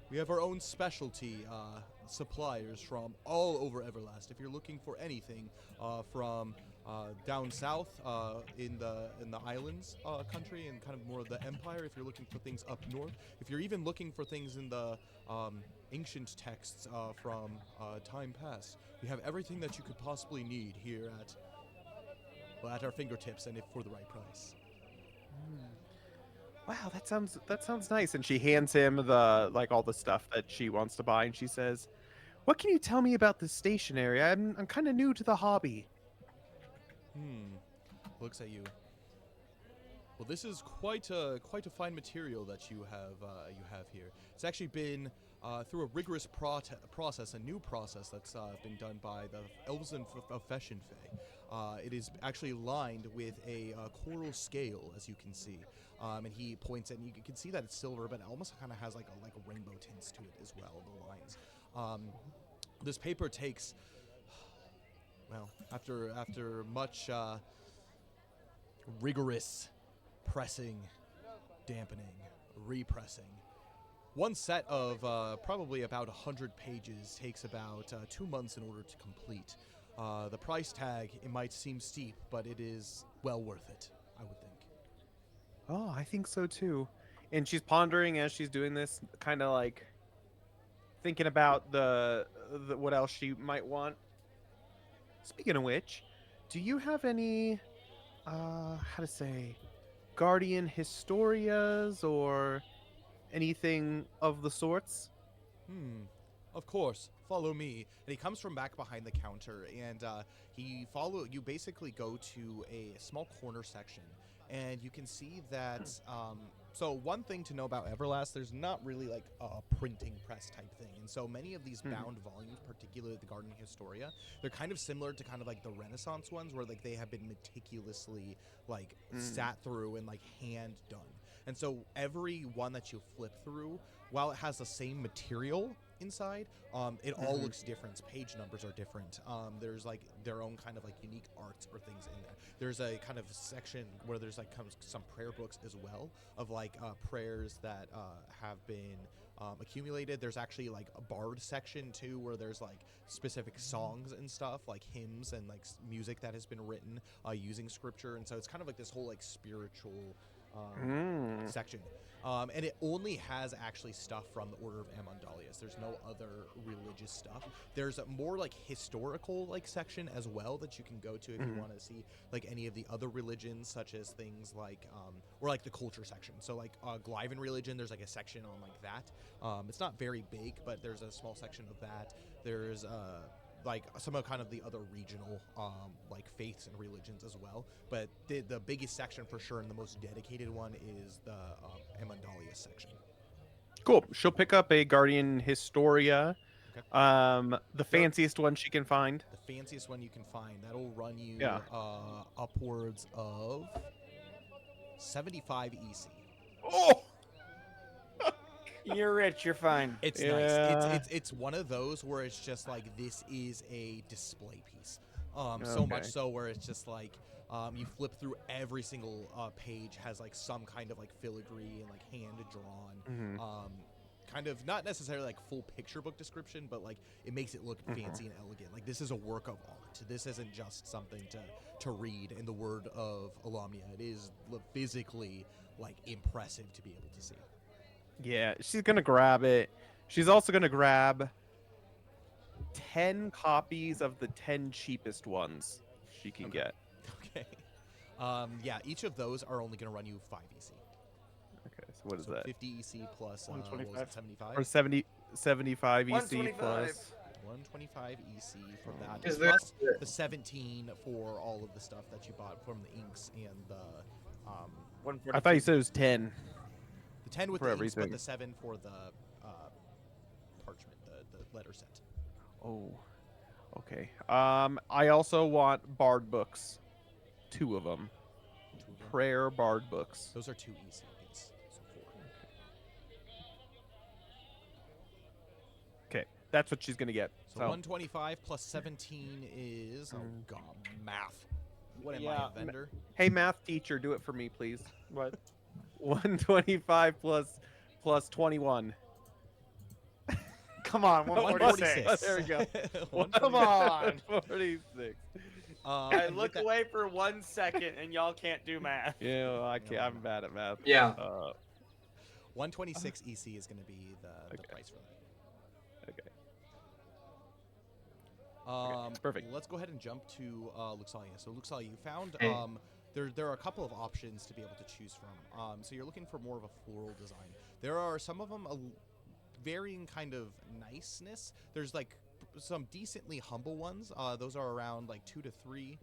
S1: we have our own specialty suppliers from all over Everlast. If you're looking for anything from down south in the islands country and kind of more of the empire, if you're looking for things up north, if you're even looking for things in the ancient texts from time past, we have everything that you could possibly need here at our fingertips, and if for the right price."
S3: Wow, that sounds nice. And she hands him the all the stuff that she wants to buy, and she says, "What can you tell me about this stationery? I'm kind of new to the hobby."
S1: Looks at you. Well, this is quite a fine material that you have here. It's actually been through a rigorous process, a new process that's been done by the elves of Feshenfe. It is actually lined with a coral scale, as you can see. And he points at it, and you can see that it's silver, but it almost kind of has like a rainbow tints to it as well, the lines. This paper takes, well, after much rigorous pressing, dampening, repressing, one set of probably about 100 pages takes about 2 months in order to complete. The price tag, it might seem steep, but it is well worth it, I would think.
S3: Oh, I think so too. And she's pondering as she's doing this, kind of like thinking about the what else she might want. Speaking of which, do you have any how to say guardian historias or anything of the sorts?
S1: Of course, follow me. And he comes from back behind the counter, and you basically go to a small corner section, and you can see that, so one thing to know about Everlast, there's not really like a printing press type thing. And so many of these bound volumes, particularly the Guardian Historia, they're kind of similar to kind of like the Renaissance ones, where like they have been meticulously like sat through and like hand done. And so every one that you flip through, while it has the same material inside, it all looks different. Page numbers are different. There's like their own kind of like unique arts or things in there. There's a kind of section where there's like some prayer books as well of like prayers that have been accumulated. There's actually like a bard section too, where there's like specific songs and stuff, like hymns and like music that has been written using scripture. And so it's kind of like this whole like spiritual section. And it only has actually stuff from the Order of Amandalius. There's no other religious stuff. There's a more like historical like section as well that you can go to if you want to see like any of the other religions, such as things like or like the culture section. So like Glyvan religion, there's like a section on like that. It's not very big, but there's a small section of that. There's like some of kind of the other regional like faiths and religions as well, but the biggest section for sure and the most dedicated one is the Amandalius section.
S3: Cool. She'll pick up a Guardian Historia,
S1: Okay.
S3: the fanciest one she can find.
S1: The fanciest one you can find. That'll run you
S3: Yeah.
S1: upwards of 75 EC.
S3: Oh,
S2: You're rich. You're fine.
S1: It's
S3: Yeah.
S1: nice. It's one of those where it's just like this is a display piece. So much
S3: Okay.
S1: so where it's just like you flip through every single page has like some kind of like filigree and like hand drawn. Kind of not necessarily like full picture book description, but like it makes it look fancy and elegant. Like this is a work of art. This isn't just something to read in the word of Alamia. It is physically like impressive to be able to see.
S3: yeah. She's gonna grab it. She's also gonna grab 10 copies of the 10 cheapest ones she can get.
S1: Okay. Yeah, each of those are only going to run you 5 EC.
S3: Okay, so what is
S1: So
S3: that?
S1: 50 EC plus
S2: 125.
S1: 75?
S3: Or 75 EC
S2: 125.
S3: plus.
S1: 125 EC for that.
S4: Is there-
S1: Plus the 17 for all of the stuff that you bought from the inks and the
S3: I thought you said it was 10.
S1: 10 with
S3: For
S1: the inks, but
S3: everything.
S1: the 7 for the parchment, the letter set.
S3: Oh. Okay. I also want bard books. 2 of them.
S1: Two of them.
S3: Prayer bard books.
S1: Those are 2 EC apiece, so 4.
S3: Okay, that's what she's gonna get.
S1: So 125 plus 17 is god, math. What am I,
S2: Yeah,
S1: a vendor?
S3: Hey, math teacher, do it for me, please.
S2: What?
S3: 125 plus 21.
S2: Come on, 146.
S3: There we go.
S2: Come on.
S3: 46.
S2: I
S1: And with
S2: look
S1: that-
S2: away for 1 second, and y'all can't do math.
S3: Yeah, I can't, I'm bad at math.
S4: Yeah.
S1: 126 EC is going to be the
S3: Okay.
S1: price for that.
S3: Okay. Perfect.
S1: Let's go ahead and jump to Luxalia. So Luxalia, you found
S4: Hey.
S1: there are a couple of options to be able to choose from. So you're looking for more of a floral design. There are some of them varying kind of niceness. There's like some decently humble ones. Those are around like 2 to 3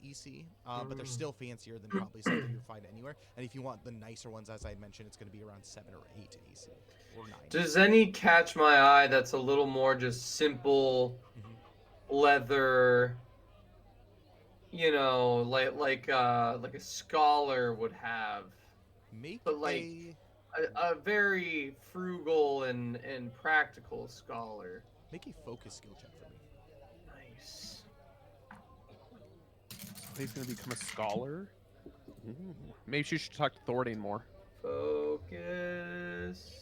S1: EC, but they're still fancier than probably something you'll find anywhere. And if you want the nicer ones, as I had mentioned, it's going to be around 7 or 8 EC or 9.
S4: Does any catch my eye that's a little more just simple leather, you know, like a scholar would have,
S1: Make
S4: but like a very frugal and practical scholar.
S1: make a focus skill check for me.
S4: Nice.
S3: He's gonna become a scholar. Ooh. Maybe she should talk to Thordain more.
S4: Focus.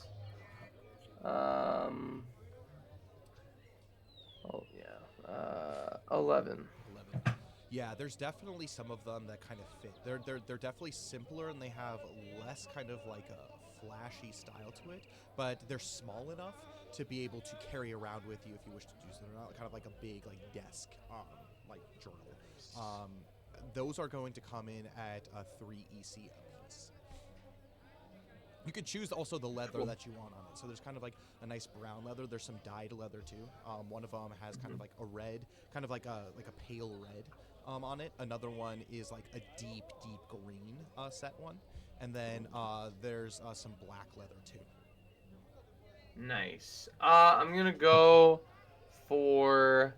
S4: Oh yeah. 11.
S1: 11. Yeah, there's definitely some of them that kind of fit. They're definitely simpler and they have less kind of like a flashy style to it, but they're small enough to be able to carry around with you if you wish to do so. They're not kind of like a big like desk like journal. Those are going to come in at 3 EC a piece. You could choose also the leather that you want on it. So there's kind of like a nice brown leather. There's some dyed leather too. One of them has kind of like a red, kind of like a pale red on it. Another one is like a deep green set one. And then there's some black leather too.
S4: Nice. I'm gonna go for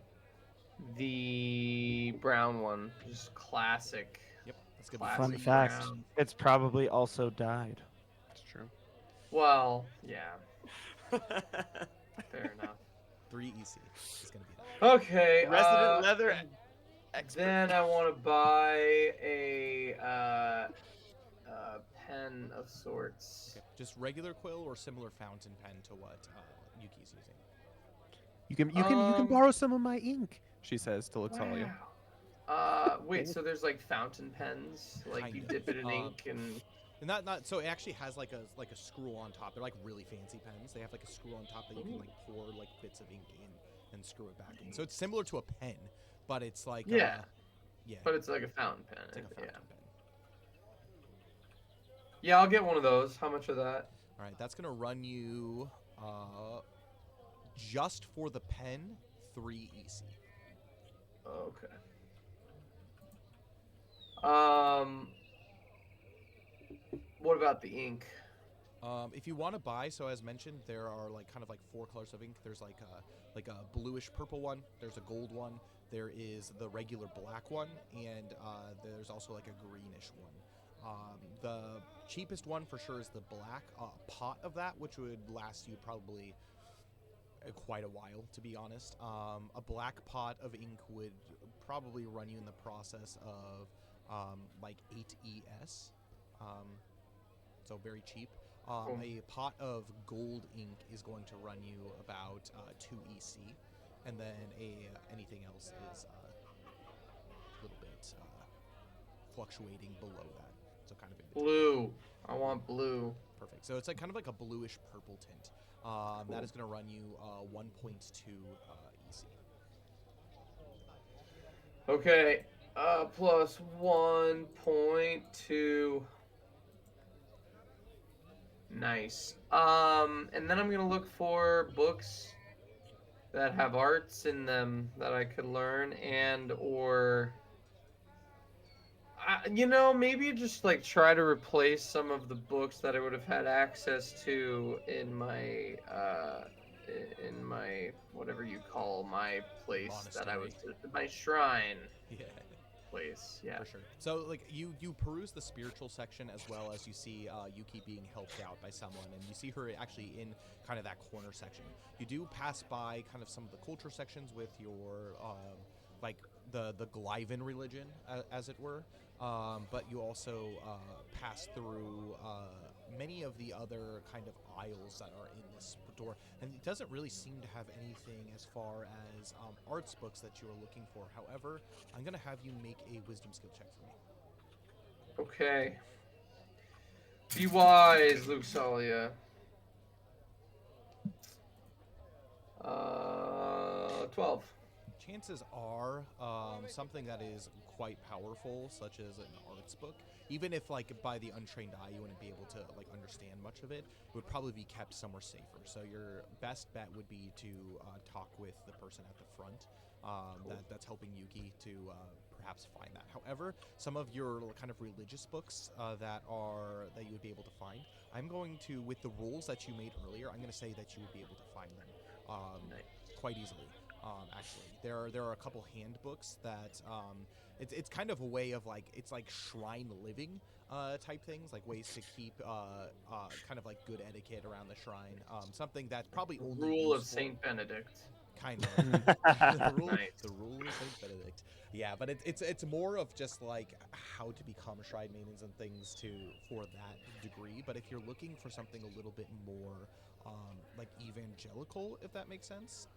S4: the brown one. Just classic.
S1: Yep, that's good.
S4: Classic
S2: Fun fact,
S4: brown.
S2: it's probably also dyed.
S3: That's true.
S4: Well, yeah. Fair enough.
S1: 3 EC is going to be that.
S4: Okay.
S2: Resident leather expert.
S4: Then I want to buy a pen of sorts.
S1: Okay. Just regular quill or similar fountain pen to what Yuki's using.
S3: You can borrow some of my ink, she says to Luxalia.
S4: Wait, so there's like fountain pens, like you
S1: Kind
S4: dip
S1: of.
S4: it in ink and
S1: Not so it actually has like a screw on top. They're like really fancy pens. They have like a screw on top that you can like pour like bits of ink in and screw it back in. So it's similar to a pen, but it's like
S4: Yeah.
S1: yeah,
S4: But it's like a fountain pen.
S1: it's like a
S4: yeah.
S1: fountain pen.
S4: Yeah, I'll get one of those. How much of that?
S1: All right, that's gonna run you just for the pen 3 EC.
S4: Okay. Um, what about the ink?
S1: If you want to buy, so as mentioned, there are like kind of like 4 colors of ink. There's like a bluish purple one. There's a gold one. There is the regular black one, and there's also like a greenish one. The cheapest one for sure is the black pot of that, which would last you probably quite a while, to be honest. A black pot of ink would probably run you in the process of like 8 ES, so very cheap.
S4: Cool.
S1: A pot of gold ink is going to run you about 2 EC, and then anything else is a little bit fluctuating below that. So kind of in between.
S4: Blue. I want blue.
S1: Perfect. So it's like kind of like a bluish purple tint.
S4: Cool.
S1: That is going to run you 1.2 EC.
S4: Okay. Plus 1.2. Nice. And then I'm gonna look for books that have arts in them that I could learn, and or maybe just like try to replace some of the books that I would have had access to in my whatever you call my place that I was my shrine
S1: Yeah.
S4: place. Yeah.
S1: For sure. So like you peruse the spiritual section as well as you see Yuki being helped out by someone, and you see her actually in kind of that corner section. You do pass by kind of some of the culture sections with your like the Glyvan religion, as it were, but you also pass through many of the other kind of aisles that are in this door, and it doesn't really seem to have anything as far as arts books that you are looking for. However, I'm gonna have you make a wisdom skill check for me.
S4: Okay. Be wise, Luxalia. 12.
S1: Chances are something that is quite powerful, such as an arts book, even if like by the untrained eye you wouldn't be able to like understand much of it, would probably be kept somewhere safer. So your best bet would be to talk with the person at the front that's helping Yuki to perhaps find that. However, some of your kind of religious books that you would be able to find, I'm going to, with the rules that you made earlier, I'm going to say that you would be able to find them quite easily. Actually, there are a couple handbooks that it's kind of a way of like, it's like shrine living type things, like ways to keep kind of like good etiquette around the shrine. Something that's probably only
S4: Rule of
S1: useful,
S4: Saint Benedict.
S1: kind of the rule
S4: Nice.
S1: the rule of Saint Benedict. Yeah, but it's more of just like how to become shrine maidens and things for that degree. But if you're looking for something a little bit more like evangelical, if that makes sense,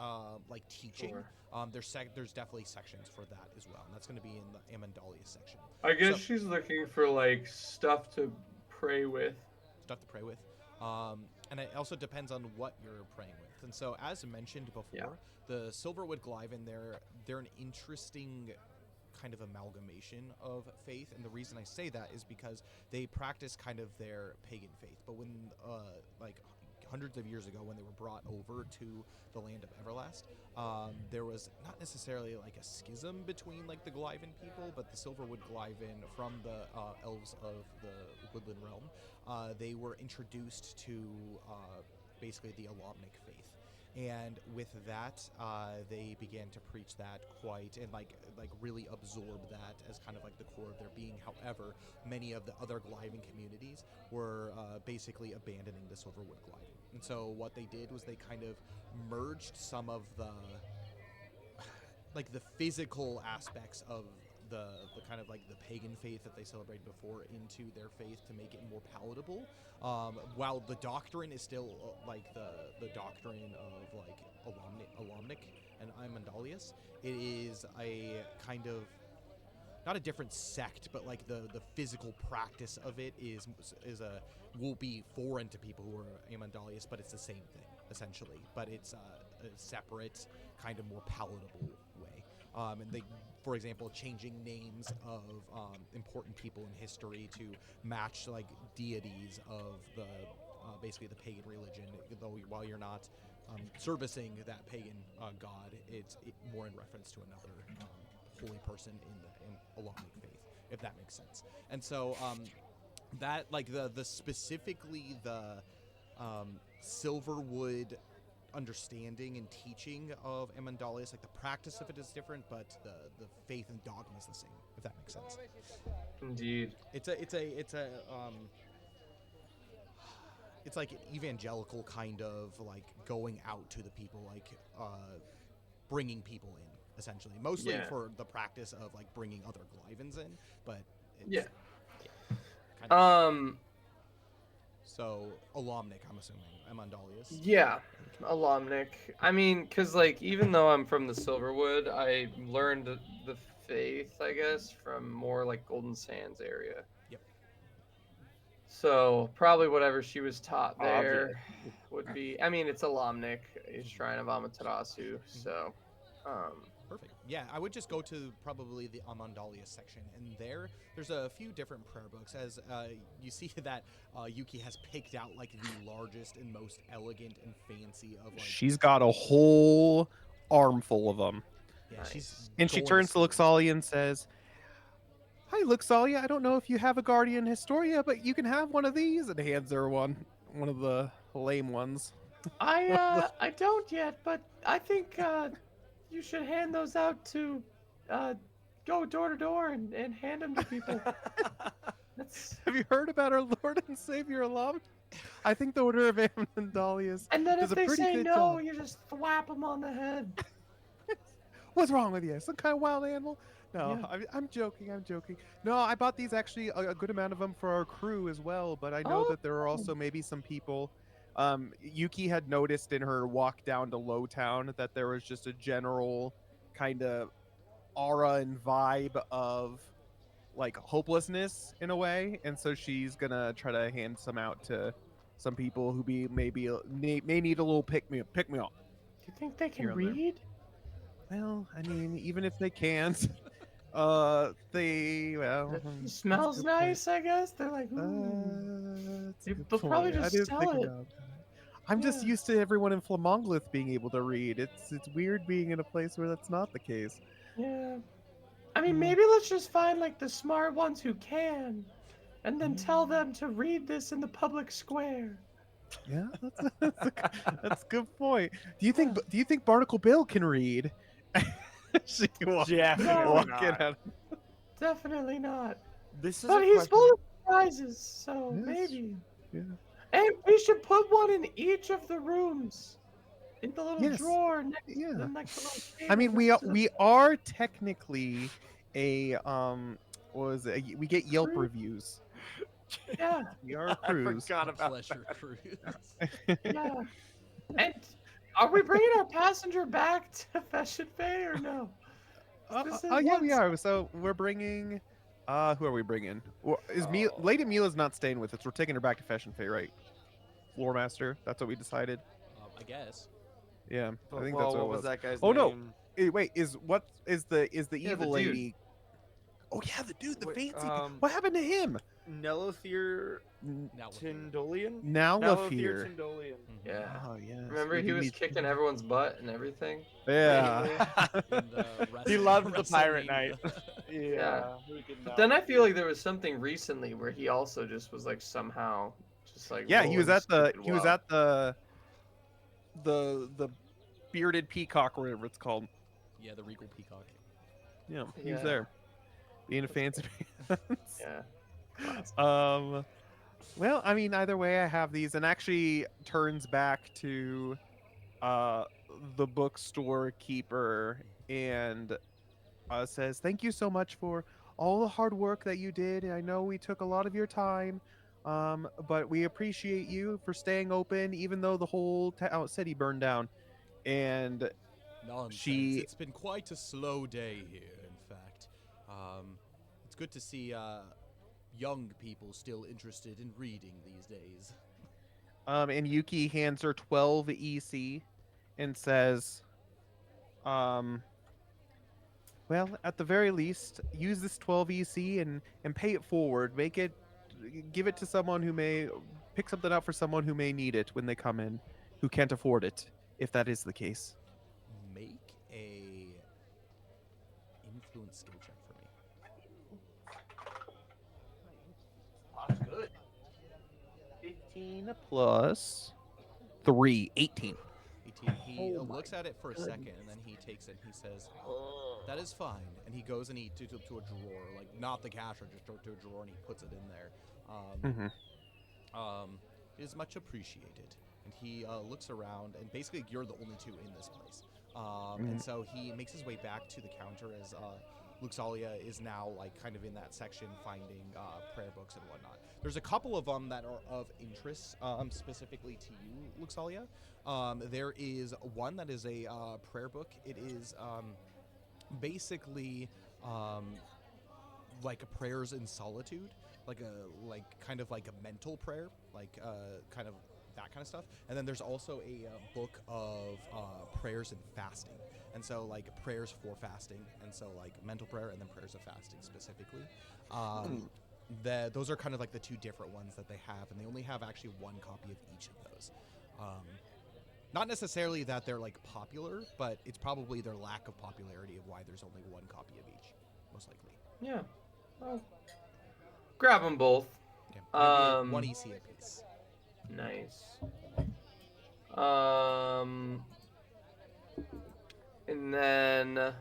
S1: like teaching,
S4: Sure.
S1: There's definitely sections for that as well, and that's going to be in the Amandalia section.
S4: I guess
S1: So-
S4: she's looking for like stuff to pray with.
S1: Stuff to pray with, and it also depends on what you're praying with. And so, as mentioned before, the Silverwood Glyvan, they're an interesting kind of amalgamation of faith, and the reason I say that is because they practice kind of their pagan faith, but when like hundreds of years ago, when they were brought over to the land of Everlast, there was not necessarily like a schism between like the Glyvan people, but the Silverwood Glyvan from the elves of the Woodland Realm, they were introduced to basically the Alomnic faith. And with that, they began to preach that quite, and like really absorb that as kind of like the core of their being. However, many of the other Glyvan communities were basically abandoning the Silverwood Glyvan. And so what they did was they kind of merged some of the like the physical aspects of the kind of like the pagan faith that they celebrated before into their faith to make it more palatable, while the doctrine is still like the doctrine of like Alomnic and Imandalius. It is a kind of not a different sect, but like the physical practice of it will be foreign to people who are Amandalius, but it's the same thing essentially. But it's a separate, kind of more palatable way. And they, for example, changing names of important people in history to match like deities of the basically the pagan religion. Though while you're not servicing that pagan god, it's more in reference to another holy person in Islamic faith, if that makes sense. And so that like the specifically the Silverwood understanding and teaching of Amandalius, like the practice of it is different, but the faith and dogma is the same, if that makes sense.
S4: Indeed.
S1: It's like an evangelical kind of like going out to the people, like bringing people in, essentially, mostly for the practice of like bringing other Glyvans in, but it's, kind of. So Alomnic, I'm assuming Amandalius.
S4: Yeah, Alomnic. I mean, because like even though I'm from the Silverwood, I learned the faith, I guess, from more like Golden Sands area.
S1: Yep.
S4: So probably whatever she was taught there would be. I mean, it's Alomnic, a shrine of Amaterasu. So,
S1: Perfect. Yeah, I would just go to probably the Amandalius section, and there's a few different prayer books. As you see that Yuki has picked out like the largest and most elegant and fancy of like.
S3: She's got a whole armful of them.
S1: Yeah,
S4: nice.
S3: And she
S1: going
S3: turns to
S1: sleep.
S3: Luxalia and says, "Hi, Luxalia. I don't know if you have a Guardian Historia, but you can have one of these." And hands her one of the lame ones.
S4: I don't yet, but I think you should hand those out to go door to door and hand them to people. That's...
S3: Have you heard about our Lord and Savior Alam? I think the Order of Amandalius
S4: And then
S3: does
S4: if
S3: a
S4: they
S3: pretty
S4: say
S3: good
S4: no,
S3: job.
S4: you just thwap them on the head.
S3: What's wrong with you? Some kind of wild animal? No,
S4: Yeah.
S3: I'm joking. I'm joking. No, I bought these actually a good amount of them for our crew as well. But I know that there are also maybe some people. Yuki had noticed in her walk down to Lowtown that there was just a general kind of aura and vibe of like hopelessness in a way, and so she's gonna try to hand some out to some people who may need a little pick me up.
S4: Do you think they
S3: Here
S4: can
S3: and there.
S4: read?
S3: Well, I mean, even if they can't, they
S4: It smells nice, I guess. They're like, they'll probably
S3: I
S4: just
S3: didn't
S4: sell
S3: think
S4: it.
S3: about that. I'm just
S4: Yeah.
S3: used to everyone in Flamonglith being able to read. It's weird being in a place where that's not the case.
S4: Yeah. I mean, maybe let's just find like the smart ones who can, and then tell them to read this in the public square.
S3: Yeah, that's a good point. Do you think Barnacle Bill can read? She
S2: Definitely
S3: walking
S2: not.
S3: out.
S4: Definitely not.
S2: This is
S4: But
S2: a
S4: he's
S2: question.
S4: full of surprises, so
S3: Yes.
S4: maybe.
S3: Yeah.
S4: And we should put one in each of the rooms, in the little
S3: Yes.
S4: drawer next,
S3: Yeah.
S4: in like the little
S3: I
S4: table
S3: mean,
S4: next to the
S3: we are technically a what was it? We get Yelp
S4: Cruise?
S3: reviews.
S4: Yeah,
S3: We are a
S2: I
S3: cruise.
S2: forgot
S1: A
S2: about
S1: pleasure cruise.
S4: yeah. And are we bringing our passenger back to Fashion Bay or no? This is
S3: Yeah, we
S4: once-
S3: are. So we're bringing. Who are we bringing? Is Lady Mila's not staying with us? We're taking her back to Fashion Fair, right? Floor Master. That's what we decided.
S1: I guess.
S3: Yeah, I think
S2: Well,
S3: that's what it
S2: was
S3: was.
S2: that guy's
S3: Oh no!
S2: name?
S3: Wait, is the evil
S4: dude.
S3: lady? Oh yeah, the dude, the
S2: Wait,
S3: fancy. What happened to him?
S2: Nelothier
S1: Now
S2: Tindolian?
S3: Now
S2: Nelothier
S3: Lafir.
S2: Tindolian.
S4: Yeah.
S3: Oh yeah.
S4: Remember he was kicking everyone's butt and everything?
S3: Yeah.
S2: He loved the Pirate
S1: WrestleMania.
S2: Knight.
S4: Yeah.
S2: Who did
S4: But
S2: not?
S4: then I feel like there was something recently where he also just was like somehow just like
S3: Yeah, he was
S4: rolling
S3: at the
S4: stupid
S3: he was
S4: wild.
S3: at the bearded peacock or whatever it's called.
S1: Yeah, the Regal Peacock.
S3: Yeah, he was
S4: Yeah.
S3: there, being a fancy pants.
S4: Yeah.
S3: Well, I mean, either way, I have these, and actually turns back to the bookstore keeper and says, "Thank you so much for all the hard work that you did. I know we took a lot of your time, but we appreciate you for staying open, even though the whole city burned down." And
S1: Nonsense.
S3: She-
S1: It's been quite a slow day here, in fact. good to see young people still interested in reading these days.
S3: And Yuki hands her 12 EC and says, well, at the very least, use this 12 EC and pay it forward. Give it to someone who may pick something up for someone who may need it when they come in, who can't afford it, if that is the case.
S1: Make a influence skill check for me.
S3: That's good. 15 plus 3, 18.
S1: 18. He
S2: Oh my
S1: looks at it for a second, and then he takes it and he says, "That is fine." And he goes and to a drawer, like not the cash register, to a drawer, and he puts it in there. It is much appreciated. And he looks around, and basically you're the only two in this place. And so he makes his way back to the counter as Luxalia is now like kind of in that section finding prayer books and whatnot. There's a couple of them that are of interest specifically to you, Luxalia. There is one that is a prayer book. It is basically like a prayers in solitude, like kind of like a mental prayer, like kind of that kind of stuff. And then there's also a book of prayers and fasting, and so like prayers for fasting, and so like mental prayer and then prayers of fasting specifically. Those are kind of like the two different ones that they have, and they only have actually one copy of each of those. Not necessarily that they're like popular, but it's probably their lack of popularity of why there's only one copy of each, most likely.
S4: Yeah. Well, grab them both.
S1: Yeah, one EC a piece.
S4: Nice. And then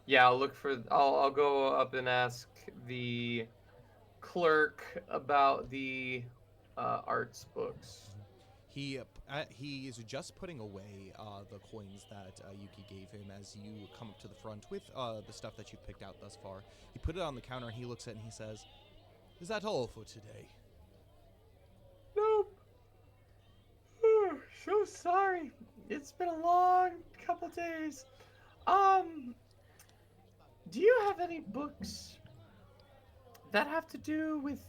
S4: yeah, I'll go up and ask the clerk about the arts books.
S1: He is just putting away the coins that Yuki gave him as you come up to the front with the stuff that you've picked out thus far. He put it on the counter and he looks at it and he says, "Is that all for today?"
S4: Nope. So sorry. It's been a long couple days. Do you have any books that have to do with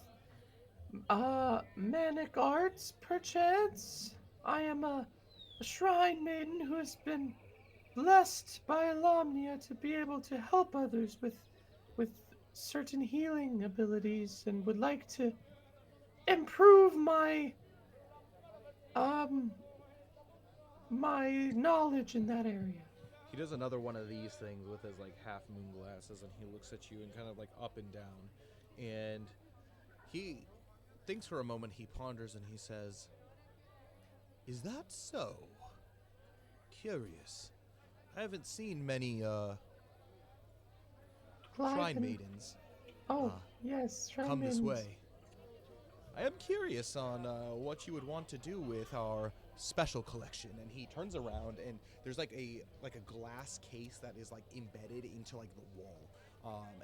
S4: manic arts, perchance? I am a shrine maiden who has been blessed by Alamnia to be able to help others with certain healing abilities and would like to improve my knowledge in that area.
S1: He does another one of these things with his like half moon glasses, and he looks at you and kind of like up and down, and he thinks for a moment. He ponders and he says, "Is that so? Curious. I haven't seen many shrine maidens
S4: Yes, shrine
S1: come this
S4: maidens.
S1: way. I am curious on what you would want to do with our special collection." And he turns around, and there's like a glass case that is like embedded into like the wall.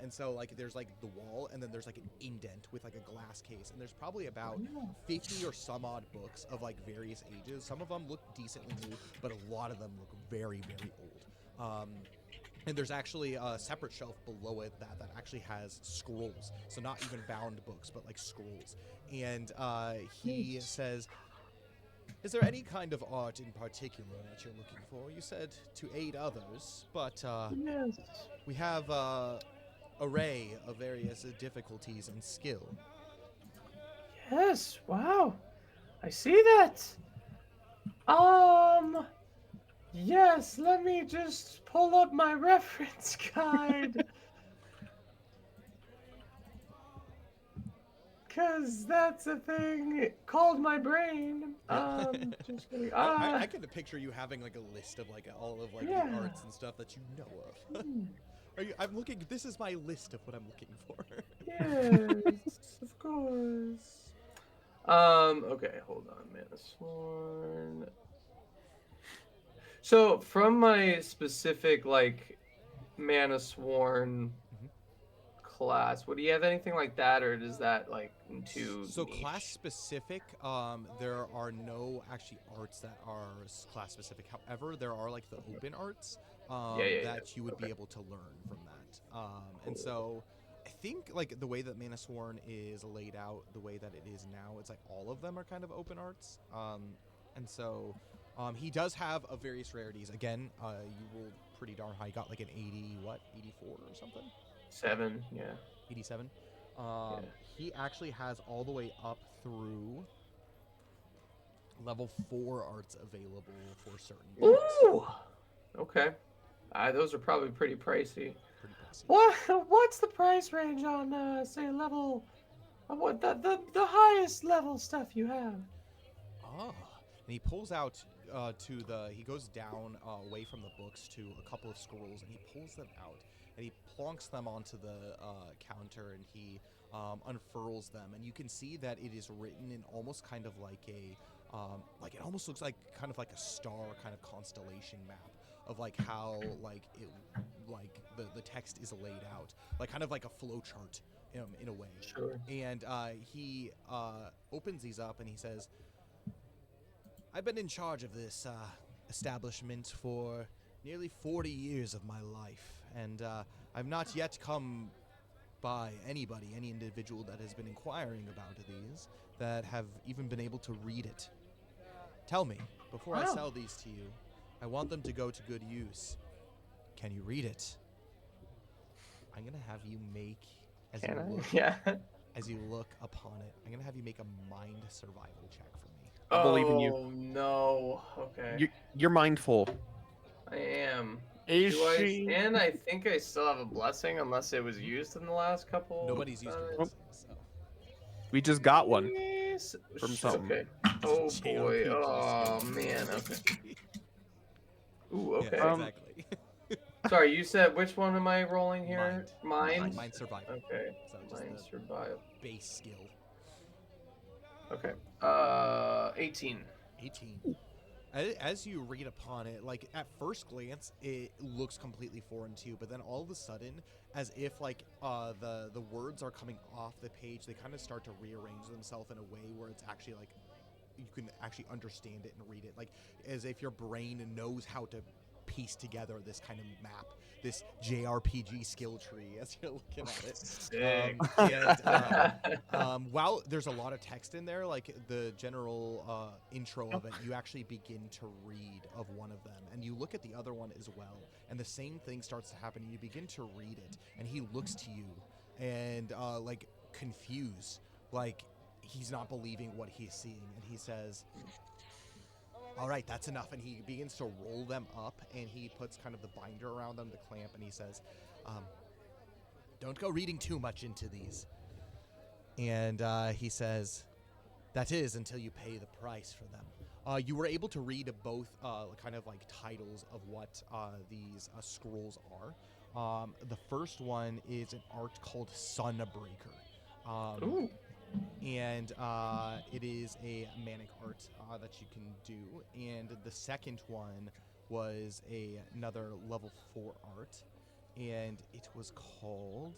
S1: And so like there's like the wall, and then there's like an indent with like a glass case, and there's probably about 50 or some odd books of like various ages. Some of them look decently new, but a lot of them look very, very old. And there's actually a separate shelf below it that actually has scrolls. So not even bound books, but like scrolls. And he says, "Is there any kind of art in particular that you're looking for? You said to aid others, but
S4: Yes.
S1: we have array of various difficulties and skill."
S4: Yes, wow. I see that. Yes, let me just pull up my reference guide. Cause that's a thing called my brain. Just kidding.
S1: I can picture you having like a list of like all of like
S4: Yeah.
S1: the arts and stuff that you know of. I'm looking. This is my list of what I'm looking for.
S4: Yes, of course. Okay, hold on, Mana Sworn. So from my specific like Mana Sworn class, would you have anything like that, or is that like too
S1: So
S4: niche?
S1: class specific, there are no actually arts that are class specific. However, there are like the open arts
S4: Yeah.
S1: that you would be able to learn from that. And so I think like the way that Mana Sworn is laid out, the way that it is now, it's like all of them are kind of open arts. And so he does have various rarities. Again, you rolled pretty darn high. You got like an 84 or something?
S4: 7, yeah.
S1: 87.
S4: Yeah.
S1: He actually has all the way up through level 4 arts available for certain things.
S4: Ooh! Okay. Those are probably pretty pricey.
S1: Pretty pricey.
S4: What's the price range on, say, level... What the highest level stuff you have?
S1: Ah, and he pulls out he goes down away from the books to a couple of scrolls, and he pulls them out, and he plonks them onto the counter, and he unfurls them, and you can see that it is written in almost kind of like a, like it almost looks like kind of like a star kind of constellation map of like how like it, like the text is laid out, like kind of like a flow chart in a way.
S4: Sure.
S1: And he opens these up, and he says, I've been in charge of this establishment for nearly 40 years of my life, and I've not yet come by any individual that has been inquiring about these that have even been able to read it. Tell me, before I sell these to you, I want them to go to good use. Can you read it? I'm going to have you make,
S4: Yeah.
S1: as you look upon it, I'm going to have you make a mind survival check for me.
S3: I believe in you.
S4: Oh, no. Okay.
S3: You're mindful.
S4: I am.
S2: Is
S4: Do I,
S2: she?
S4: and I think I still have a blessing unless it was used in the last couple.
S1: Nobody's used your blessings, so.
S3: We just got one.
S4: Yes.
S3: From something.
S4: Okay. Oh boy.
S1: JRPG
S4: Oh
S1: skill.
S4: man. Okay. Ooh. Okay.
S1: Yeah, exactly.
S4: Sorry, you said which one am I rolling here? Mind.
S1: Mind survival.
S4: Okay.
S1: So just
S4: Mind
S1: the
S4: survival.
S1: base skill.
S4: Okay. 18.
S1: 18. As you read upon it, like at first glance, it looks completely foreign to you, but then all of a sudden, as if like the words are coming off the page, they kind of start to rearrange themselves in a way where it's actually like you can actually understand it and read it, like as if your brain knows how to piece together this kind of map, this JRPG skill tree as you're looking at it.
S4: Sick.
S1: While there's a lot of text in there, like the general intro of it, you actually begin to read of one of them, and you look at the other one as well, and the same thing starts to happen, and you begin to read it, and he looks to you and like confused, like he's not believing what he's seeing, and he says, all right, that's enough. And he begins to roll them up, and he puts kind of the binder around them, the clamp, and he says, don't go reading too much into these. And he says, that is until you pay the price for them. You were able to read both kind of like titles of what these scrolls are. The first one is an art called Sunbreaker.
S4: Ooh.
S1: And it is a manic art that you can do. And the second one was another level 4 art, and it was called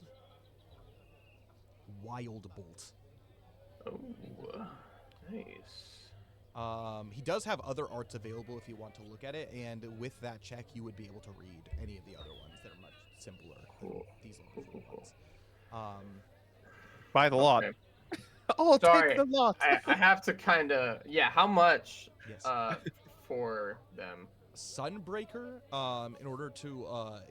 S1: Wild Bolt.
S4: Oh, nice.
S1: He does have other arts available if you want to look at it, and with that check, you would be able to read any of the other ones that are much simpler than these level 4 ones.
S3: Buy the lot.
S4: Okay.
S3: Oh,
S4: Sorry,
S3: take the lot.
S4: I have to kind of, how much
S1: Yes.
S4: for them?
S1: Sunbreaker, in order to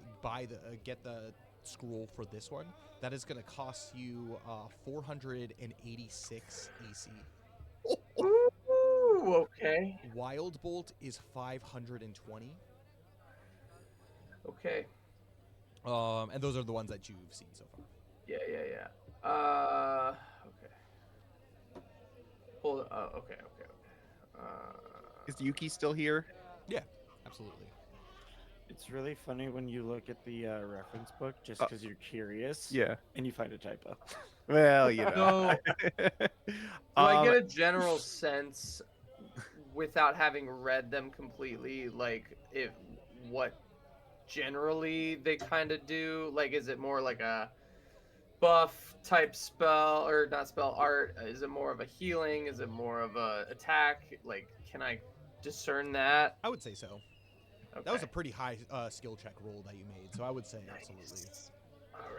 S1: get the scroll for this one, that is going to cost you 486 EC.
S4: Ooh, okay.
S1: Wild Bolt is 520.
S4: Okay.
S1: And those are the ones that you've seen so far.
S4: Yeah. Okay. Hold. Okay.
S3: Is Yuki still here?
S1: Yeah, absolutely.
S2: It's really funny when you look at the reference book just because you're curious.
S3: Yeah.
S2: And you find a typo.
S3: Well, you know.
S4: So, do I get a general sense, without having read them completely, like what generally they kind of do? Like, is it more like a buff type spell, or not spell art? Is it more of a healing? Is it more of a attack? Like, can I discern that?
S1: I would say so.
S4: Okay.
S1: That was a pretty high skill check roll that you made, so I would say absolutely.
S4: All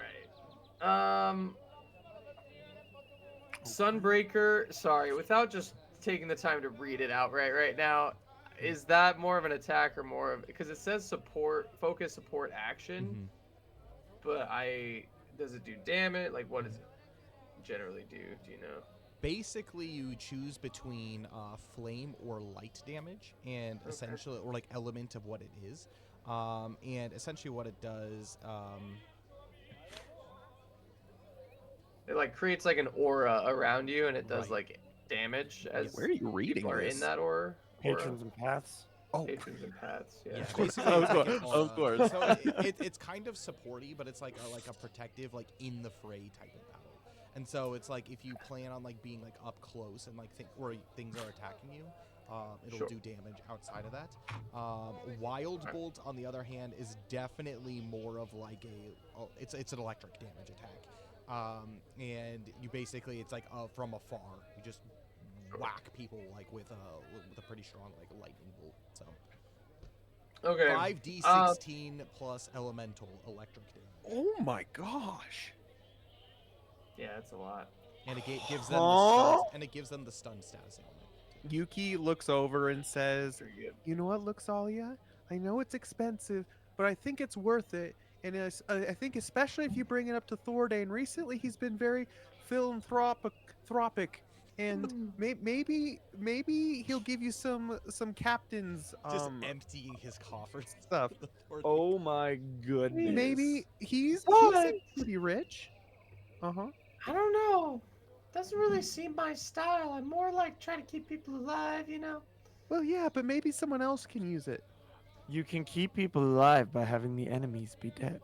S4: Sunbreaker. Sorry, without just taking the time to read it outright right now, is that more of an attack or more of, because it says support, focus, support, action,
S1: Mhm.
S4: but does it do damage? Like, what does it generally do? Do you know?
S1: Basically, you choose between flame or light damage, and
S4: Okay.
S1: essentially, or like element of what it is. And essentially, what it does.
S4: It like creates like an aura around you, and it does
S1: Right.
S4: like damage as
S3: Where are you reading
S4: people are in
S3: this?
S4: that aura.
S2: Patrons and paths.
S1: Oh,
S4: Patrons and paths. Yeah.
S1: yeah.
S3: Of course.
S1: Basically, it's like an
S3: Of
S1: aura.
S3: course.
S1: So it's kind of supporty, but it's like a protective, like in the fray type of battle. And so it's like if you plan on like being like up close and like where things are attacking you, it'll
S4: Sure.
S1: do damage outside of that. Wild Bolt, on the other hand, is definitely more of like it's an electric damage attack. And you basically, it's like from afar, you just whack people like with a pretty strong like lightning bolt. So
S4: Okay.
S1: 5d16 plus elemental electric damage,
S3: Oh my gosh.
S4: Yeah, that's a lot.
S1: and it gives them the stun,
S2: Huh?
S1: and it gives them the stun status element.
S3: Yuki looks over and says,
S4: Pretty good.
S3: "You know what, Luxalia? I know it's expensive, but I think it's worth it. And I think especially if you bring it up to Thordane. Recently, he's been very philanthropic, and maybe he'll give you some captain's
S1: Just emptying his coffers.
S3: stuff.
S2: Oh my goodness.
S3: Maybe he's
S4: What?
S3: pretty rich. Uh-huh.
S4: I don't know. Doesn't really seem my style. I'm more like trying to keep people alive, you know?
S3: Well, yeah, but maybe someone else can use it.
S2: You can keep people alive by having the enemies be dead.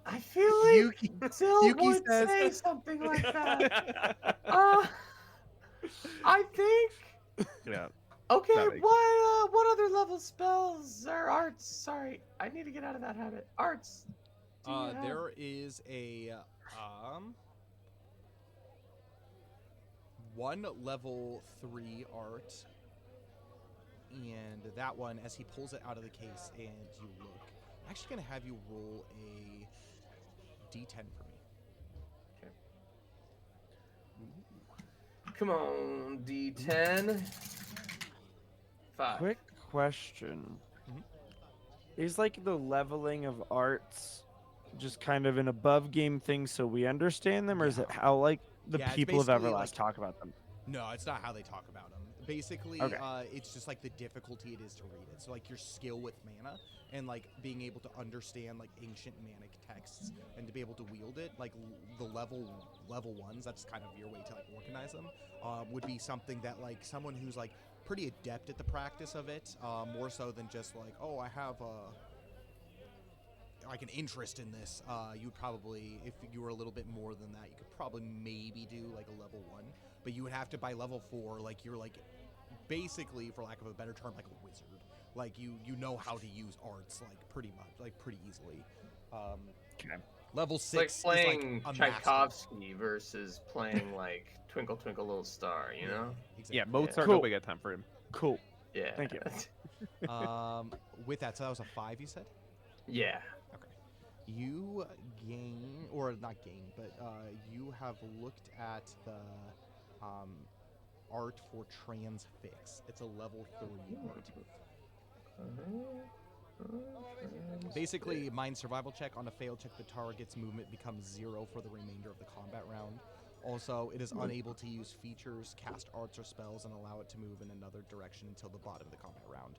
S4: I feel like
S3: Yuki-
S4: Dill
S3: Yuki
S4: would
S3: says-
S4: say something like that. I think.
S3: Yeah.
S4: Okay,
S3: That makes-
S4: what other level spells or arts? Sorry, I need to get out of that habit. Arts. Do you have?
S1: There is one level 3 art, and that one, as he pulls it out of the case and you look, I'm actually gonna have you roll a d10 for me.
S4: Come on, D10. 5.
S2: Quick question.
S1: Mhm.
S2: Is like the leveling of arts just kind of an above game thing so we understand them, or is it how like the
S1: Yeah, it's
S2: people of
S1: basically,
S2: Everlast
S1: like-
S2: talk about them?
S1: No, it's not how they talk about them. Basically,
S2: Okay.
S1: it's just like the difficulty it is to read it. So like your skill with mana and like being able to understand like ancient manic texts and to be able to wield it, like the level ones. That's kind of your way to like organize them. Would be something that like someone who's like pretty adept at the practice of it, more so than just like, oh, I have like an interest in this. You'd probably, if you were a little bit more than that, you could probably maybe do like a level 1. But you would have to, by level 4, like you're like basically, for lack of a better term, like a wizard. Like you know how to use arts like pretty much, like pretty easily.
S2: Okay.
S1: Level
S4: It's like
S1: 6
S4: playing
S1: is like a master.
S4: Tchaikovsky versus playing like Twinkle Twinkle Little Star, you know?
S1: Exactly.
S3: Yeah, Mozart.
S2: Cool.
S3: Nobody got time for him.
S2: Cool.
S4: Yeah.
S2: Thank you.
S1: With that, so that was a 5, you said?
S4: Yeah.
S1: Okay. You gain, or not gain, but you have looked at the art for Transfix. It's a level 3 art. Basically, mind survival check. On a failed check, the target's movement becomes 0 for the remainder of the combat round. Also, it is unable to use features, cast arts or spells, and allow it to move in another direction until the bottom of the combat round.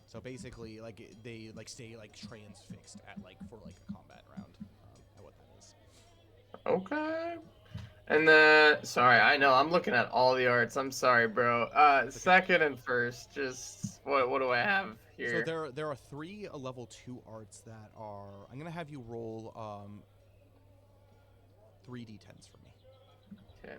S1: So basically, like they like stay like transfixed at like for like a combat round. At what that is.
S4: Okay. And then, sorry, I know I'm looking at all the arts. I'm sorry, bro. Second and first, just what do I have here?
S1: So there are 3 level 2 arts that are. I'm gonna have you roll 3 d10s for me.
S4: Okay.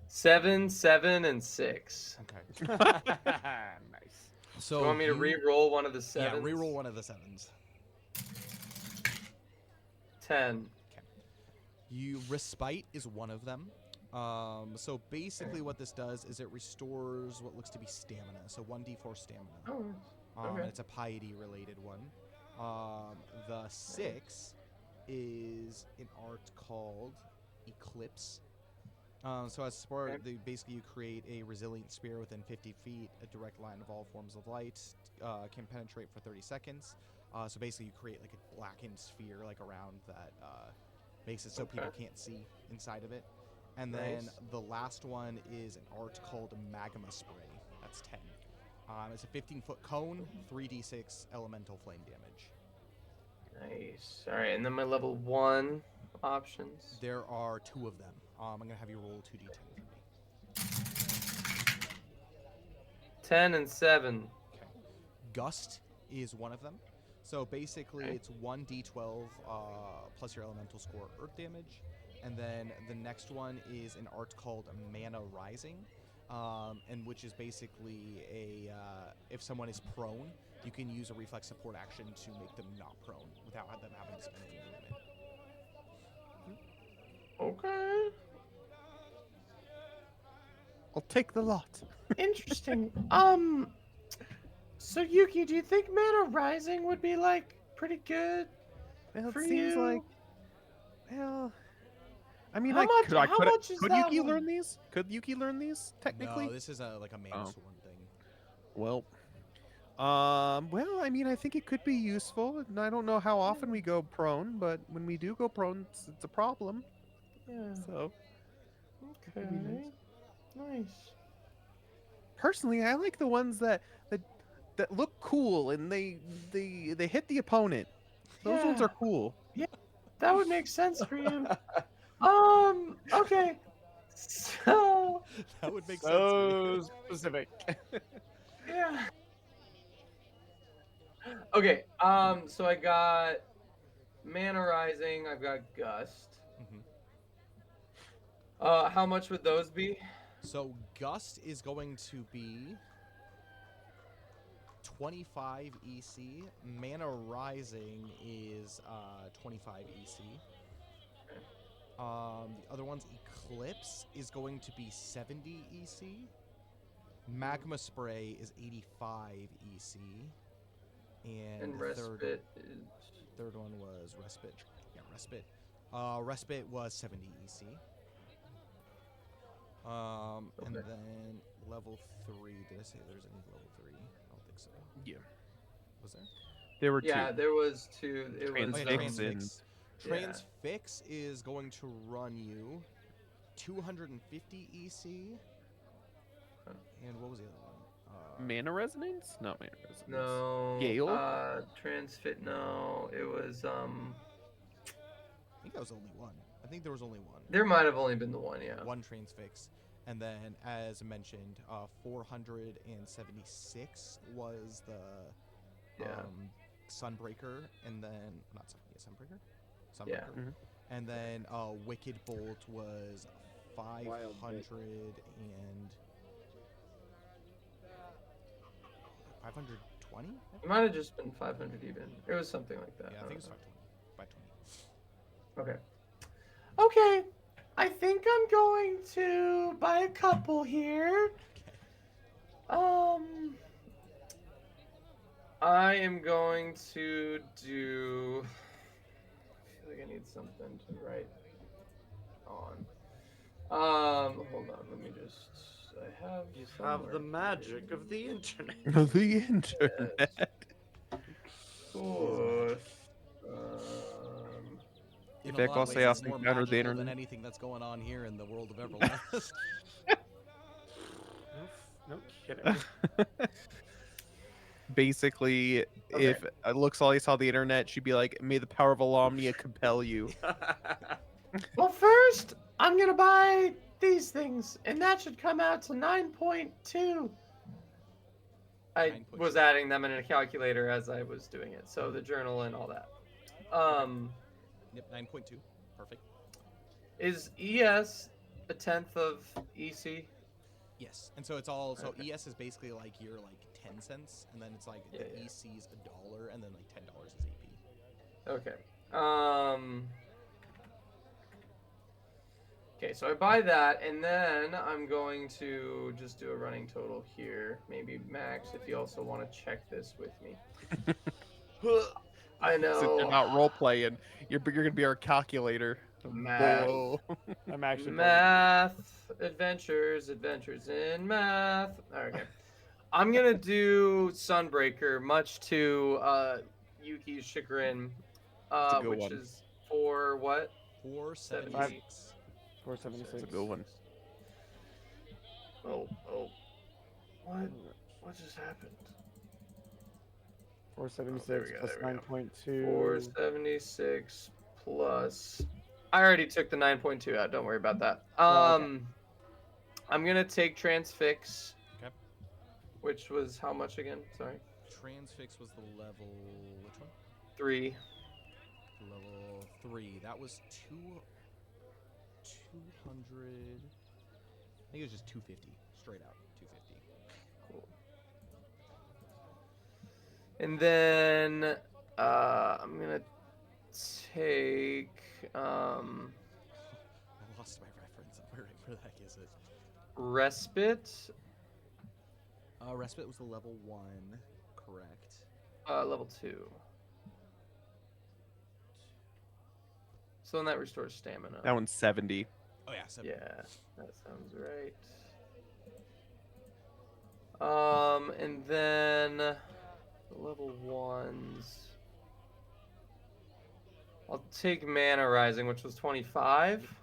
S4: Seven, and 6.
S1: Okay.
S2: Nice.
S1: So
S4: You want me to re-roll one of the
S1: Yeah,
S4: sevens?
S1: re-roll one of the 7s.
S4: 10.
S1: You respite is one of them. So basically, what this does is it restores what looks to be stamina. So 1d4 stamina.
S4: Oh,
S1: And
S4: okay.
S1: it's a piety related one. The 6 is an art called Eclipse. So as support,
S4: Okay.
S1: basically you create a resilient sphere within 50 feet, a direct line of all forms of light, can penetrate for 30 seconds. So basically you create like a blackened sphere like around that makes it so people can't see inside of it. And then
S4: Nice.
S1: the last one is an art called Magma Spray. That's 10. It's a 15-foot cone, 3d6 elemental flame damage.
S4: Nice. All right, and then my level 1 options.
S1: There are 2 of them. I'm going to have you roll 2d10 for me.
S4: 10 and 7.
S1: Okay. Gust is one of them. So basically,
S4: Okay.
S1: it's 1d12 plus your elemental score earth damage. And then the next one is an art called Mana Rising, and which is basically a if someone is prone, you can use a reflex support action to make them not prone without them having to spend any limit.
S4: Okay.
S3: I'll take the lot.
S4: Interesting. So Yuki, do you think Mana Rising would be like pretty good
S3: Well, it
S4: for
S3: seems
S4: you?
S3: like, well, I mean,
S4: How much? How
S3: could
S4: much is
S3: could
S4: that
S3: Yuki
S4: one?
S3: learn these? Could Yuki learn these technically?
S1: No, this is like a mana
S3: Oh.
S1: sword thing.
S3: Well, well, I mean, I think it could be useful, and I don't know how often we go prone, but when we do go prone, it's a problem.
S4: Yeah.
S3: So,
S4: Okay.
S3: could be nice.
S4: Nice.
S3: Personally, I like the ones that look cool and they hit the opponent. Those ones are cool.
S4: That would make sense for you. Okay. So,
S1: That would make sense.
S2: So specific.
S4: yeah. Okay. So I got Mana Rising. I've got Gust.
S1: Mm-hmm.
S4: How much would those be?
S1: So Gust is going to be 25 EC. Mana Rising is 25 EC. The other one's Eclipse is going to be 70 EC. Magma Spray is 85 EC. And the
S4: Respite
S1: third one was Respite. Yeah, Respite. Respite was 70 EC. And then level 3. Did I say there's any level 3? I don't think so.
S3: Yeah.
S1: Was there?
S3: There were two.
S4: Yeah, there was 2. It was
S3: Transfix and
S4: yeah.
S1: Transfix is going to run you 250 EC. And what was the other one?
S3: Mana Resonance? Not Mana Resonance.
S4: No.
S3: Gale?
S4: Transfit. No, it was
S1: I think that was only one. I think there was only one.
S4: There might have only been the one. Yeah.
S1: One Transfix. And then, as mentioned, 476 was the Sunbreaker, and then Sunbreaker.
S4: Yeah.
S3: Mhm.
S1: And then Wicked Bolt was 500 and 520.
S4: It might have just been 500 even. It was something like that.
S1: Yeah, I think it was 520.
S4: Okay. Okay. I think I'm going to buy a couple here. I am going to do. I feel like I need something to write on. Hold on. Let me just. I have.
S2: You have the
S4: somewhere
S2: magic
S4: here.
S2: of the internet.
S3: The internet.
S4: Good.
S1: In
S3: If
S1: a
S3: I
S1: lot of
S3: say
S1: ways,
S3: I'll
S1: it's more
S3: encounter the
S1: magical than
S3: internet.
S1: anything that's going on here in the world of Everlast.
S2: No kidding.
S3: Basically, if Luxali saw the internet, she'd be like, "May the power of Alomnia compel you."
S4: Well, first, I'm gonna buy these things, and that should come out to 9.2. I
S1: 9.2.
S4: was adding them in a calculator as I was doing it, so the journal and all that.
S1: Yep, 9.2. Perfect.
S4: Is ES a tenth of EC?
S1: Yes, and so it's all
S4: Okay.
S1: ES is basically like your 10 cents, and then it's like the
S4: Yeah.
S1: EC is $1, and then like $10 is AP.
S4: Okay. Okay, so I buy that, and then I'm going to just do a running total here. Maybe Max, if you also want to check this with me. I
S3: Since you're
S4: know.
S3: not role playing, you're gonna be our calculator.
S4: Math.
S3: Whoa.
S2: I'm actually
S4: Math. Adventures in math. Okay. I'm gonna do Sunbreaker, much to Yuki's chagrin,
S3: It's a good
S4: which
S3: one.
S4: is for what?
S1: 476.
S2: 476.
S3: It's a good one.
S4: Oh, what just happened?
S2: 476
S4: go,
S2: plus
S4: there we go.
S2: 9.2.
S4: 476 plus. I already took the 9.2 out. Don't worry about that.
S2: Oh, okay.
S4: I'm gonna take Transfix.
S1: Okay.
S4: Which was how much again? Sorry.
S1: Transfix was the level. Which one?
S4: 3.
S1: Level 3. That was 200. I think it was just 250. Straight out 250.
S4: Cool. And then I'm gonna take
S1: I lost my reference. Where the heck is it?
S4: Respite.
S1: Respite was the level 1. Correct.
S4: Level 2. So then that restores stamina.
S3: That one's 70.
S1: Oh yeah, 7.
S4: Yeah, that sounds right. And then the level 1s. I'll take Mana Rising, which was 25,
S1: 25.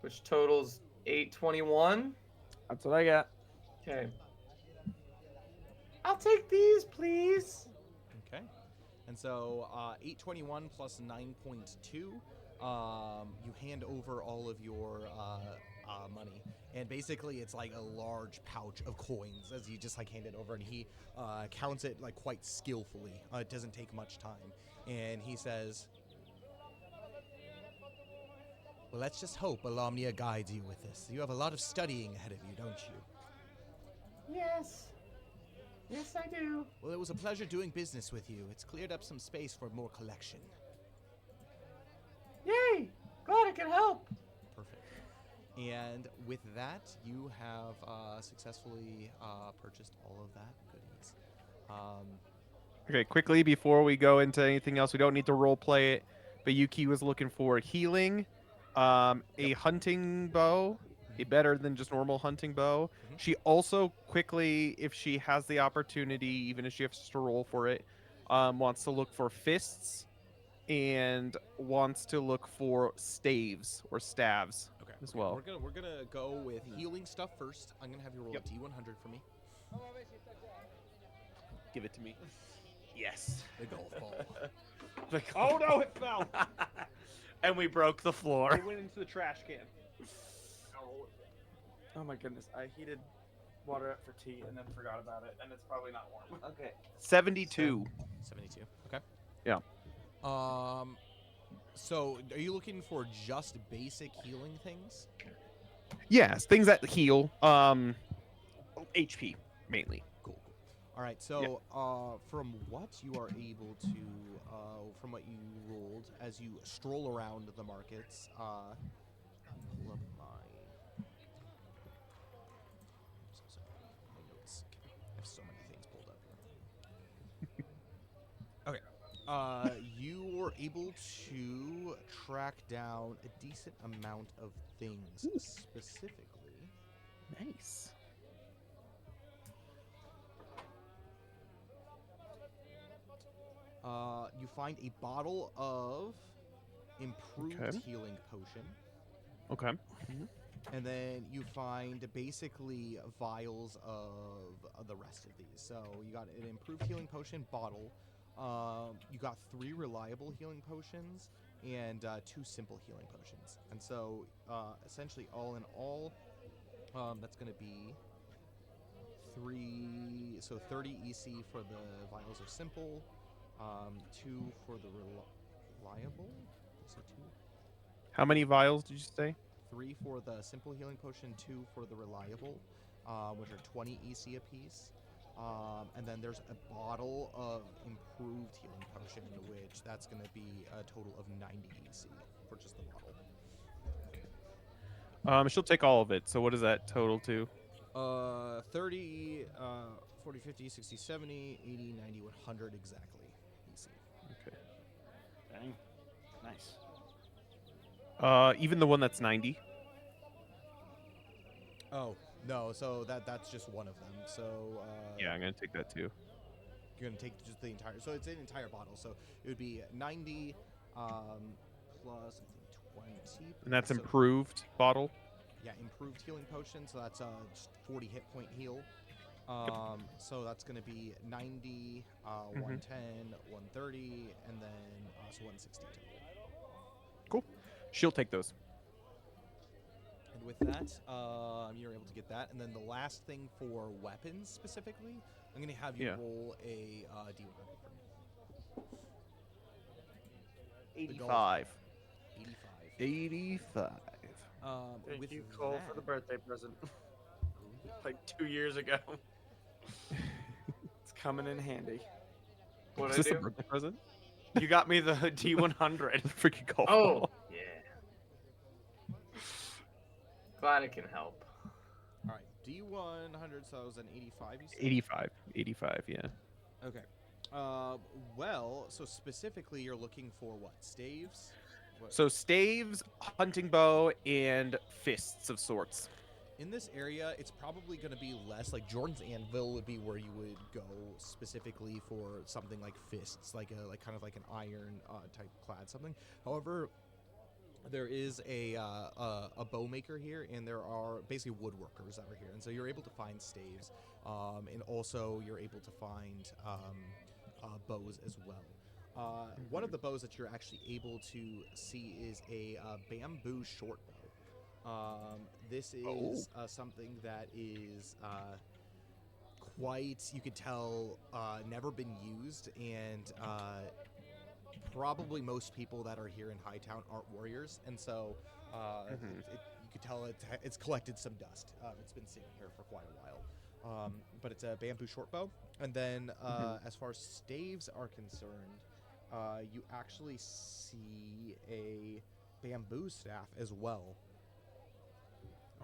S4: which totals 821.
S2: That's what I got.
S4: Okay. I'll take these, please.
S1: Okay. And so 821 plus 9.2, you hand over all of your money. And basically it's like a large pouch of coins as you just like hand it over, and he counts it like quite skillfully. It doesn't take much time. And he says, well, let's just hope Alamnia guides you with this. You have a lot of studying ahead of you, don't you?
S4: Yes. Yes, I do.
S1: Well, it was a pleasure doing business with you. It's cleared up some space for more collection.
S4: Yay! Glad I could help.
S1: Perfect. And with that, you have successfully purchased all of that goodies.
S3: Okay, quickly before we go into anything else, we don't need to role play it, but Yuki was looking for healing, a hunting bow, a better than just normal hunting bow.
S1: Mhm.
S3: She also quickly, if she has the opportunity, even if she has to roll for it, wants to look for fists and wants to look for staves or staves
S1: Okay.
S3: as well.
S1: We're gonna go with healing stuff first. I'm gonna have you roll
S3: Yep.
S1: a D100 for me.
S3: Give it to me. Yes.
S1: The golf ball.
S3: Oh no, it fell.
S2: And we broke the floor.
S3: It went into the trash can.
S2: Oh my goodness. I heated water up for tea and then forgot about it, and it's probably not warm. Okay.
S3: 72.
S1: 72. Okay.
S3: Yeah.
S1: So are you looking for just basic healing things?
S3: Yes, things that heal. HP mainly.
S1: Cool. All right. So, from what you are able to, from what you rolled as you stroll around the markets, pull up my notes. I have so many things pulled up here. Okay. You were able to track down a decent amount of things, specifically.
S3: Nice.
S1: You find a bottle of improved
S3: Okay.
S1: healing potion,
S3: Okay.
S1: and then you find basically vials of the rest of these. So you got an improved healing potion bottle. You got 3 reliable healing potions and 2 simple healing potions. And so essentially, all in all, that's going to be 30 EC for the vials of simple. 2 for the reliable. So 2.
S3: How many vials did you say?
S1: 3 for the simple healing potion, 2 for the reliable, which are 20 EC apiece. And then there's a bottle of improved healing potion, which that's going to be a total of 90 EC for just the bottle.
S3: She'll take all of it. So what does that total to?
S1: 30, 40, 50, 60, 70, 80, 90, 100 exactly. EC.
S3: Okay.
S2: Dang. Nice.
S3: Even the one that's 90.
S1: Oh, no, so that's just one of them. So
S3: Yeah, I'm gonna take that too.
S1: you're going to take just the entire, so it's an entire bottle. So it would be 90 plus, I think, 20.
S3: And that's
S1: so,
S3: improved bottle.
S1: Yeah, improved healing potion, so that's just 40 hit point heal. So that's going to be 90, 110, 130, and then so 160 total.
S3: Cool. She'll take those.
S1: And with that, you're able to get that. And then the last thing for weapons specifically, I'm going to have you roll a D100 for me.
S3: 85.
S1: 85.
S3: 85.
S2: Thank
S1: With
S2: you, Cole,
S1: that,
S2: for the birthday present. Like 2 years ago. It's coming in handy.
S4: What
S3: Is
S4: I
S3: this a
S4: do?
S3: birthday present?
S2: You got me the D100.
S3: Freaking golf
S4: Oh,
S3: ball.
S4: yeah. Glad it can help.
S1: all right, D100, so that was an 85, you said?
S3: 85. 85, yeah.
S1: Okay. Well, so specifically you're looking for what? Staves? What?
S3: So staves, hunting bow, and fists of sorts.
S1: In this area, it's probably going to be less like Jordan's Anvil would be where you would go specifically for something like fists, like kind of like an iron type clad something. However, there is a bow maker here, and there are basically woodworkers that are here, and so you're able to find staves, and also you're able to find bows as well. One of the bows that you're actually able to see is a bamboo short bow. This is something that is quite, you could tell, never been used, and probably most people that are here in Hightown aren't warriors, and so you could tell it's collected some dust. It's been sitting here for quite a while. But it's a bamboo short bow. And then as far as staves are concerned, you actually see a bamboo staff as well.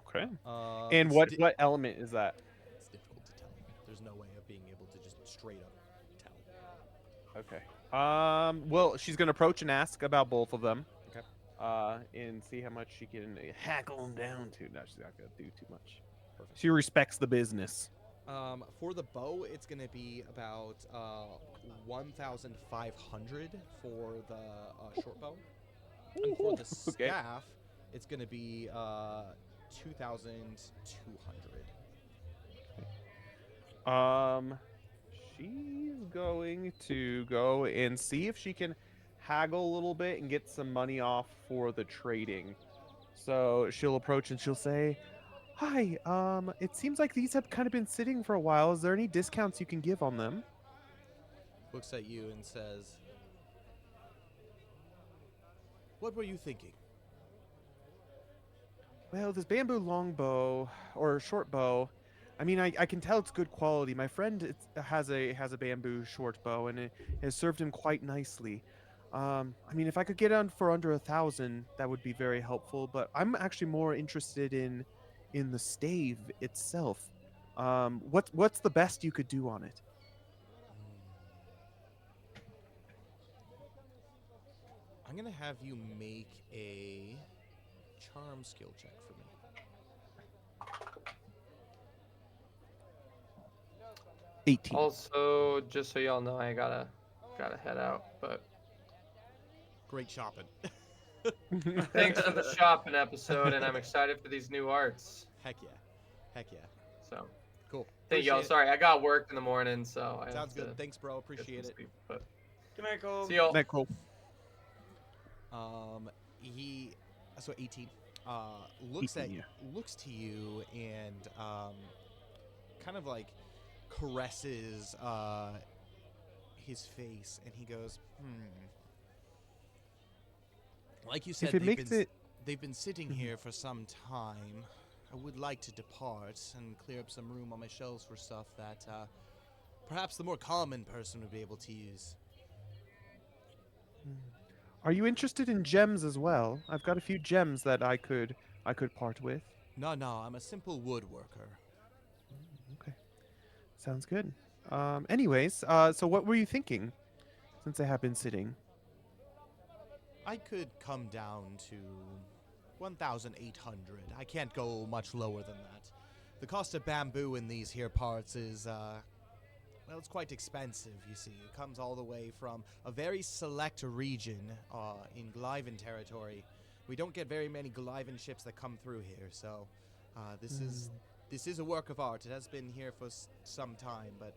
S3: Okay. And what element is that?
S1: It's difficult to tell. There's no way of being able to just straight up tell.
S3: Okay. Well, she's gonna approach and ask about both of them.
S1: Okay.
S3: And see how much she can hackle them down to. No, she's not gonna do too much.
S1: Perfect.
S3: She respects the business.
S1: For the bow, it's going to be about 1,500 for the short bow. And for the staff, it's going to be 2,200.
S3: She's going to go and see if she can haggle a little bit and get some money off for the trading. So she'll approach and she'll say, "Hi, it seems like these have kind of been sitting for a while. Is there any discounts you can give on them?"
S1: Looks at you and says, "What were you thinking?"
S3: Well, this bamboo longbow or short bow, I mean, I can tell it's good quality. My friend has a bamboo short bow, and it has served him quite nicely. I mean, if I could get on for under 1,000, that would be very helpful. But I'm actually more interested in the stave itself. What's the best you could do on it?
S1: I'm going to have you make a charm skill check for me.
S3: 18.
S4: Also, just so y'all know, I gotta head out. But
S1: Great shopping.
S4: thanks for the shopping episode, and I'm excited for these new arts.
S1: Heck yeah. Heck yeah.
S4: So
S1: Cool.
S4: thank y'all.
S1: Appreciate it.
S4: Sorry, I got work in the morning, so I
S1: Sounds
S4: have
S1: good.
S4: to
S1: Thanks, bro.
S4: get some
S1: Appreciate it.
S4: sleep, but
S2: Good night, Cole.
S4: see y'all.
S3: That cool.
S1: He so 18 looks
S3: 18,
S1: looks to you and kind of like caresses his face, and he goes, like you said,
S3: If it makes it.
S1: they've been sitting here for some time. I would like to depart and clear up some room on my shelves for stuff that perhaps the more common person would be able to use.
S3: Are you interested in gems as well? I've got a few gems that I could part with.
S1: No, I'm a simple woodworker.
S3: Okay, sounds good. Anyways, so what were you thinking? Since I have been sitting.
S1: I could come down to 1,800. I can't go much lower than that. The cost of bamboo in these here parts is, well, it's quite expensive, you see. It comes all the way from a very select region in Glyven territory. We don't get very many Glyven ships that come through here, so this is a work of art. It has been here for some time, but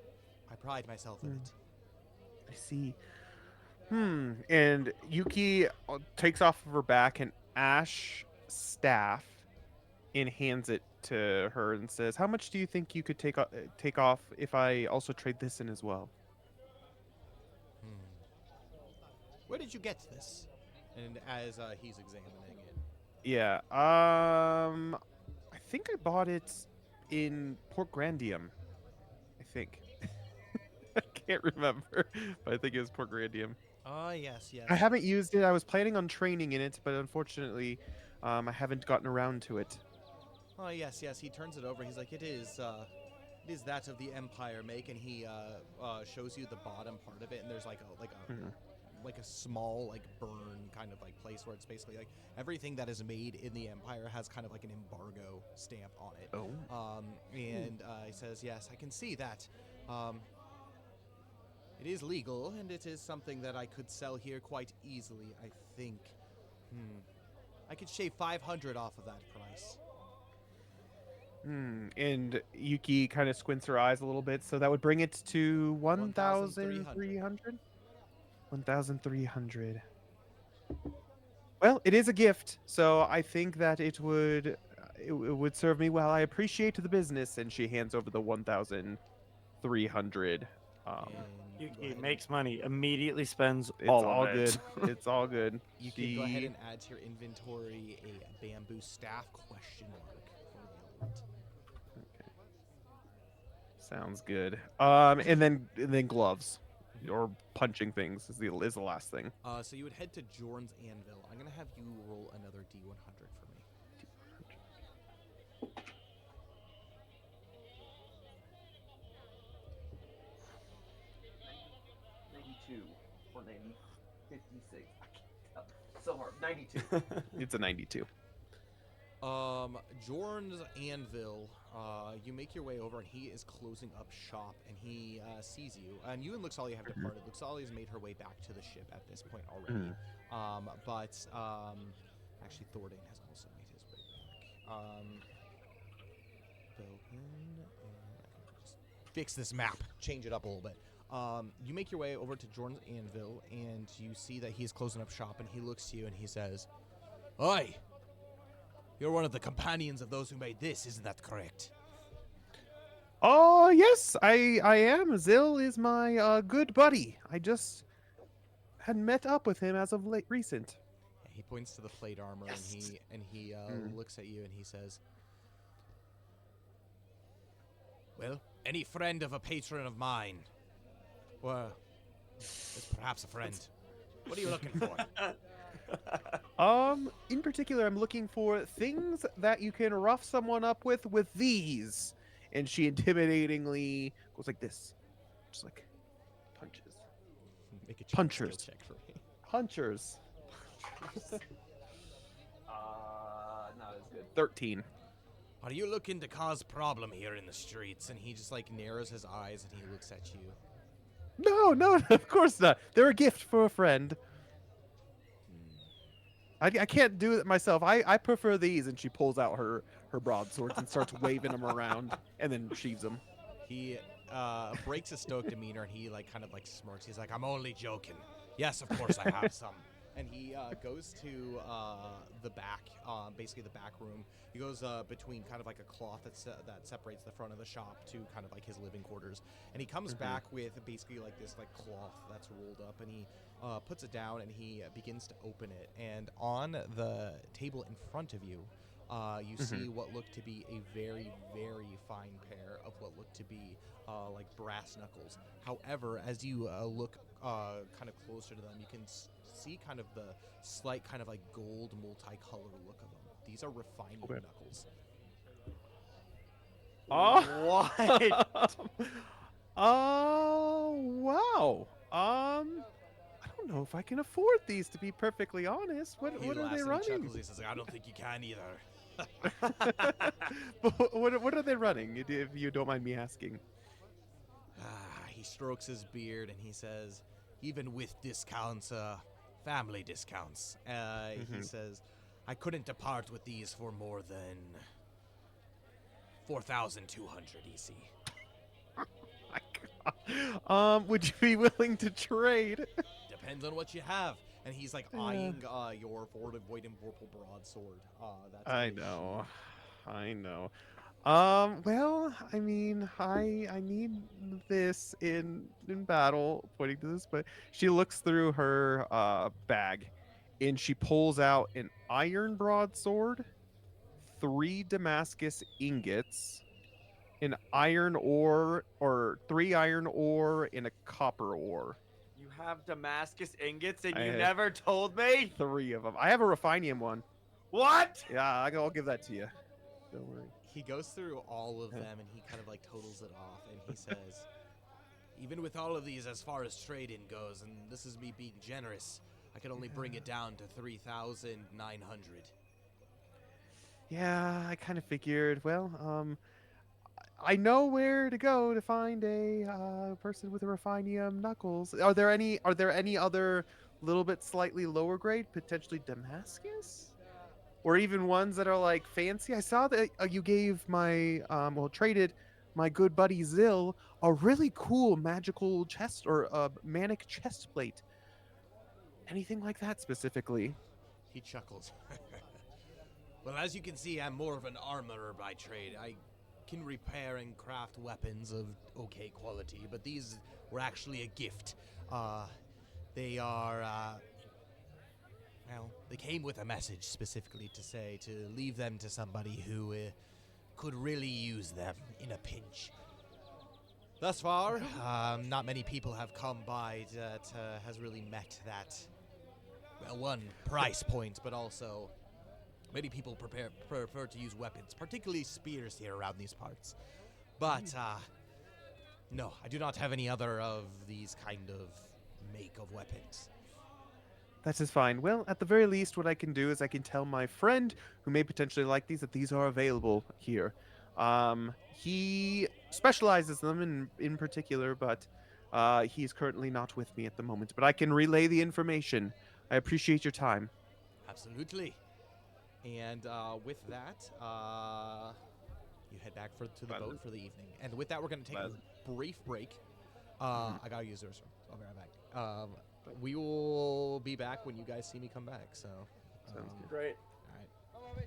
S1: I pride myself in it.
S3: I see. And Yuki takes off of her back an ash staff and hands it to her and says, "How much do you think you could take off if I also trade this in as well?"
S1: Where did you get this? And as he's examining it.
S3: Yeah. I think I bought it in Port Grandium. I think. I can't remember, but I think it was Port Grandium.
S1: Ah, yes.
S3: I haven't used it. I was planning on training in it, but unfortunately, I haven't gotten around to it.
S1: Oh, yes. He turns it over. He's like, it is that of the Empire make, and he shows you the bottom part of it, and there's like a small like burn kind of like place where it's basically like everything that is made in the Empire has kind of like an embargo stamp on it.
S3: Oh.
S1: And he says, yes, I can see that. It is legal, and it is something that I could sell here quite easily, I think. I could shave 500 off of that price.
S3: And Yuki kind of squints her eyes a little bit, so that would bring it to 1,300. 1,300. Well, it is a gift, so I think that it would serve me well. I appreciate the business, and she hands over the 1,300.
S2: Yuki makes money, immediately spends
S3: It's
S2: all
S3: all
S2: of
S3: good.
S2: it.
S3: It's all good.
S1: You can go ahead and add to your inventory a bamboo staff question mark for the element.
S3: Okay. Sounds good. And then gloves or punching things is the last thing.
S1: So you would head to Jorn's Anvil. I'm gonna have you roll another D100 for me.
S3: 92 or 56. I can't tell. So hard. 92. It's a 92.
S1: Jorn's Anvil, you make your way over, and he is closing up shop, and he sees you. And you and Luxalia have departed. Luxalia has made her way back to the ship at this point already. Actually, Thordain has also made his way back. Belvin, and I can just fix this map, change it up a little bit. You make your way over to Jorn's Anvil, and you see that he's closing up shop, and he looks to you, and he says, "Oi! You're one of the companions of those who made this, isn't that correct?"
S3: Oh, yes, I am. Zill is my good buddy. I just had met up with him as of recent.
S1: He points to the plate armor,
S3: Yes.
S1: and he looks at you, and he says, "Well, any friend of a patron of mine, or is perhaps a friend. What are you looking for?"
S3: In particular, I'm looking for things that you can rough someone up with these. And she intimidatingly goes like this. Just like punches.
S1: Make a
S3: Punchers.
S1: skill check for me.
S3: Punchers. Not as good. 13.
S1: Are you looking to cause problem here in the streets? And he just like narrows his eyes, and he looks at you.
S3: No, of course not. They're a gift for a friend. I can't do it myself. I prefer these. And she pulls out her broadswords and starts waving them around and then sheaves them.
S1: He breaks his stoic demeanor, and he like kind of like smirks. He's like, "I'm only joking. Yes, of course I have some." And he goes to the back, basically the back room. He goes between kind of like a cloth that separates the front of the shop to kind of like his living quarters. And he comes back with basically like this like cloth that's rolled up, and he puts it down, and he begins to open it. And on the table in front of you You
S3: Mhm.
S1: see what look to be a very, very fine pair of what look to be like brass knuckles. However, as you look kind of closer to them, you can see kind of the slight kind of like gold multicolor look of them. These are refining
S3: Okay.
S1: knuckles.
S3: Oh.
S2: What?
S3: Oh, wow. I don't know if I can afford these, to be perfectly honest. What
S1: He
S3: are they
S1: laughs and he
S3: running?
S1: chuckles. He says, "I don't think you can either."
S3: But what are they running, if you don't mind me asking?
S1: He strokes his beard and he says, "Even with discounts, family discounts," he
S3: Mhm.
S1: says, "I couldn't depart with these for more than 4,200 EC."
S3: My God. Would you be willing to trade?
S1: Depends on what you have. And he's like
S3: Yeah.
S1: eyeing your void and vorpal broadsword. That's
S3: I
S1: a
S3: know.
S1: huge.
S3: I know. Well, I mean, I need this in battle, pointing to this, but she looks through her bag and she pulls out an iron broadsword, 3 Damascus ingots, an iron ore, or 3 iron ore, and a copper ore.
S2: You have Damascus ingots and
S3: I
S2: you
S3: had
S2: never told me?
S3: 3 of them. I have a refinium one.
S2: What?
S3: Yeah, I'll give that to you. Don't worry.
S1: He goes through all of
S3: Yeah.
S1: them and he kind of like totals it off and he says, "Even with all of these as far as trade-in goes, and this is me being generous, I could only bring it down to 3,900.
S3: Yeah, I kind of figured. Well, I know where to go to find a person with a refinium knuckles. Are there any other little bit slightly lower grade, potentially Damascus, or even ones that are like fancy? I saw that you gave my traded my good buddy Zill a really cool magical chest or manic chest plate. Anything like that specifically?
S1: He chuckles. "Well, as you can see, I'm more of an armorer by trade. I can repair and craft weapons of okay quality, but these were actually a gift. They are, well, they came with a message specifically to say to leave them to somebody who could really use them in a pinch. Thus far, not many people have come by that has really met that, well, one, price point, but also many people prefer to use weapons, particularly spears here around these parts. But, no, I do not have any other of these kind of make of weapons."
S3: That is fine. Well, at the very least, what I can do is I can tell my friend who may potentially like these that these are available here. He specializes them in particular, but he's currently not with me at the moment. But I can relay the information. I appreciate your time.
S1: Absolutely. And with that, you head back to the boat for the evening. And with that, we're going to take a brief break. I got to use the restroom. So I'll be right back. We will be back when you guys see me come back. So,
S3: Sounds good.
S2: Great.
S1: all right.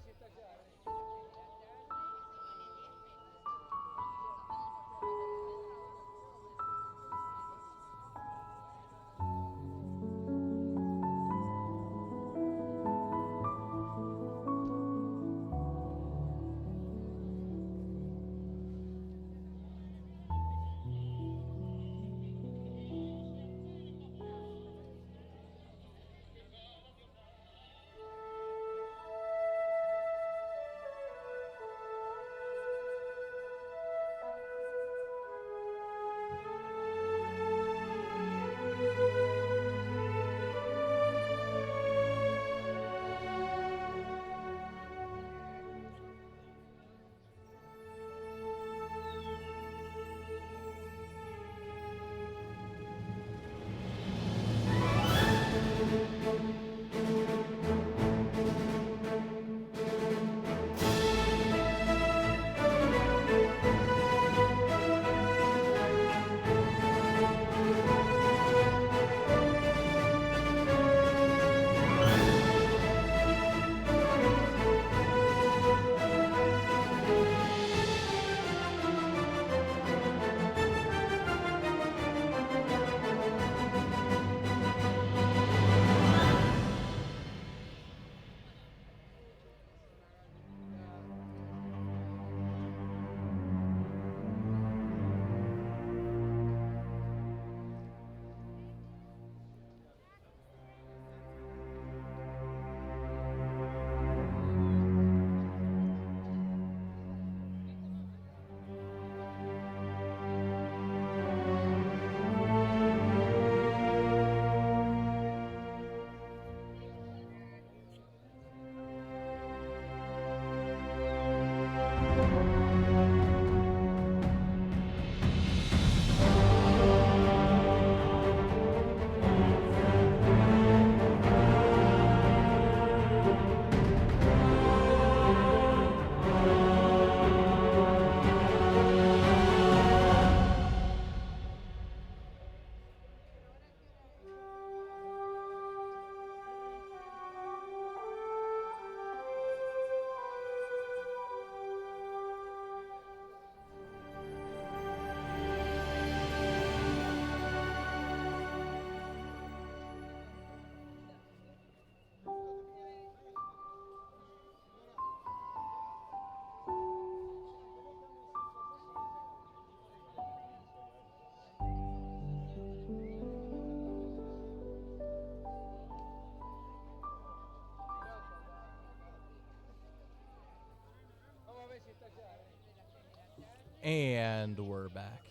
S1: And we're back.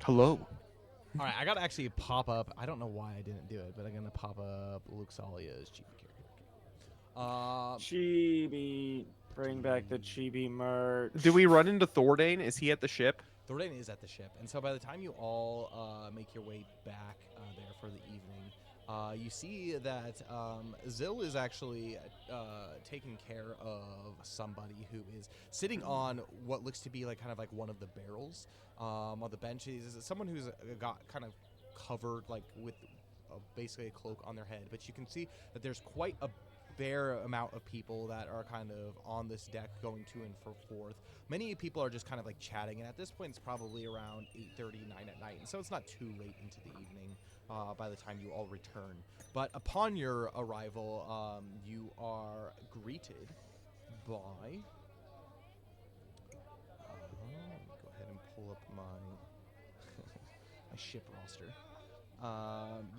S3: Hello.
S1: All right, I gotta actually pop up. I don't know why I didn't do it, but I'm gonna pop up Luke Salia's chibi character.
S2: Chibi. Bring back the chibi merch.
S3: Do we run into Thordane? Is he at the ship?
S1: Thordain is at the ship, and so by the time you all make your way back there for the evening, you see that Zill is actually taking care of somebody who is sitting on what looks to be like kind of like one of the barrels on the bench. Is someone who's got kind of covered like with basically a cloak on their head, but you can see that there's quite a fair amount of people that are kind of on this deck going to and forth. Many people are just kind of like chatting, and at this point it's probably around 8:30, 9 at night, and so it's not too late into the evening by the time you all return. But upon your arrival, you are greeted by let me go ahead and pull up my my ship roster.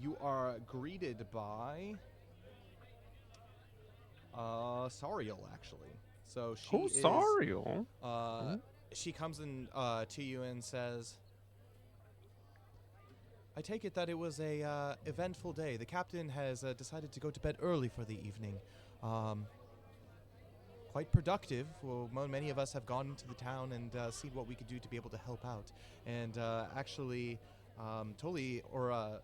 S1: You are greeted by Sariel, actually. So she is
S3: Sariel.
S1: she comes in to you and says, I take it that it was a eventful day. The captain has decided to go to bed early for the evening. Quite productive. Well, many of us have gone into the town and seen what we could do to be able to help out. And actually, Toli or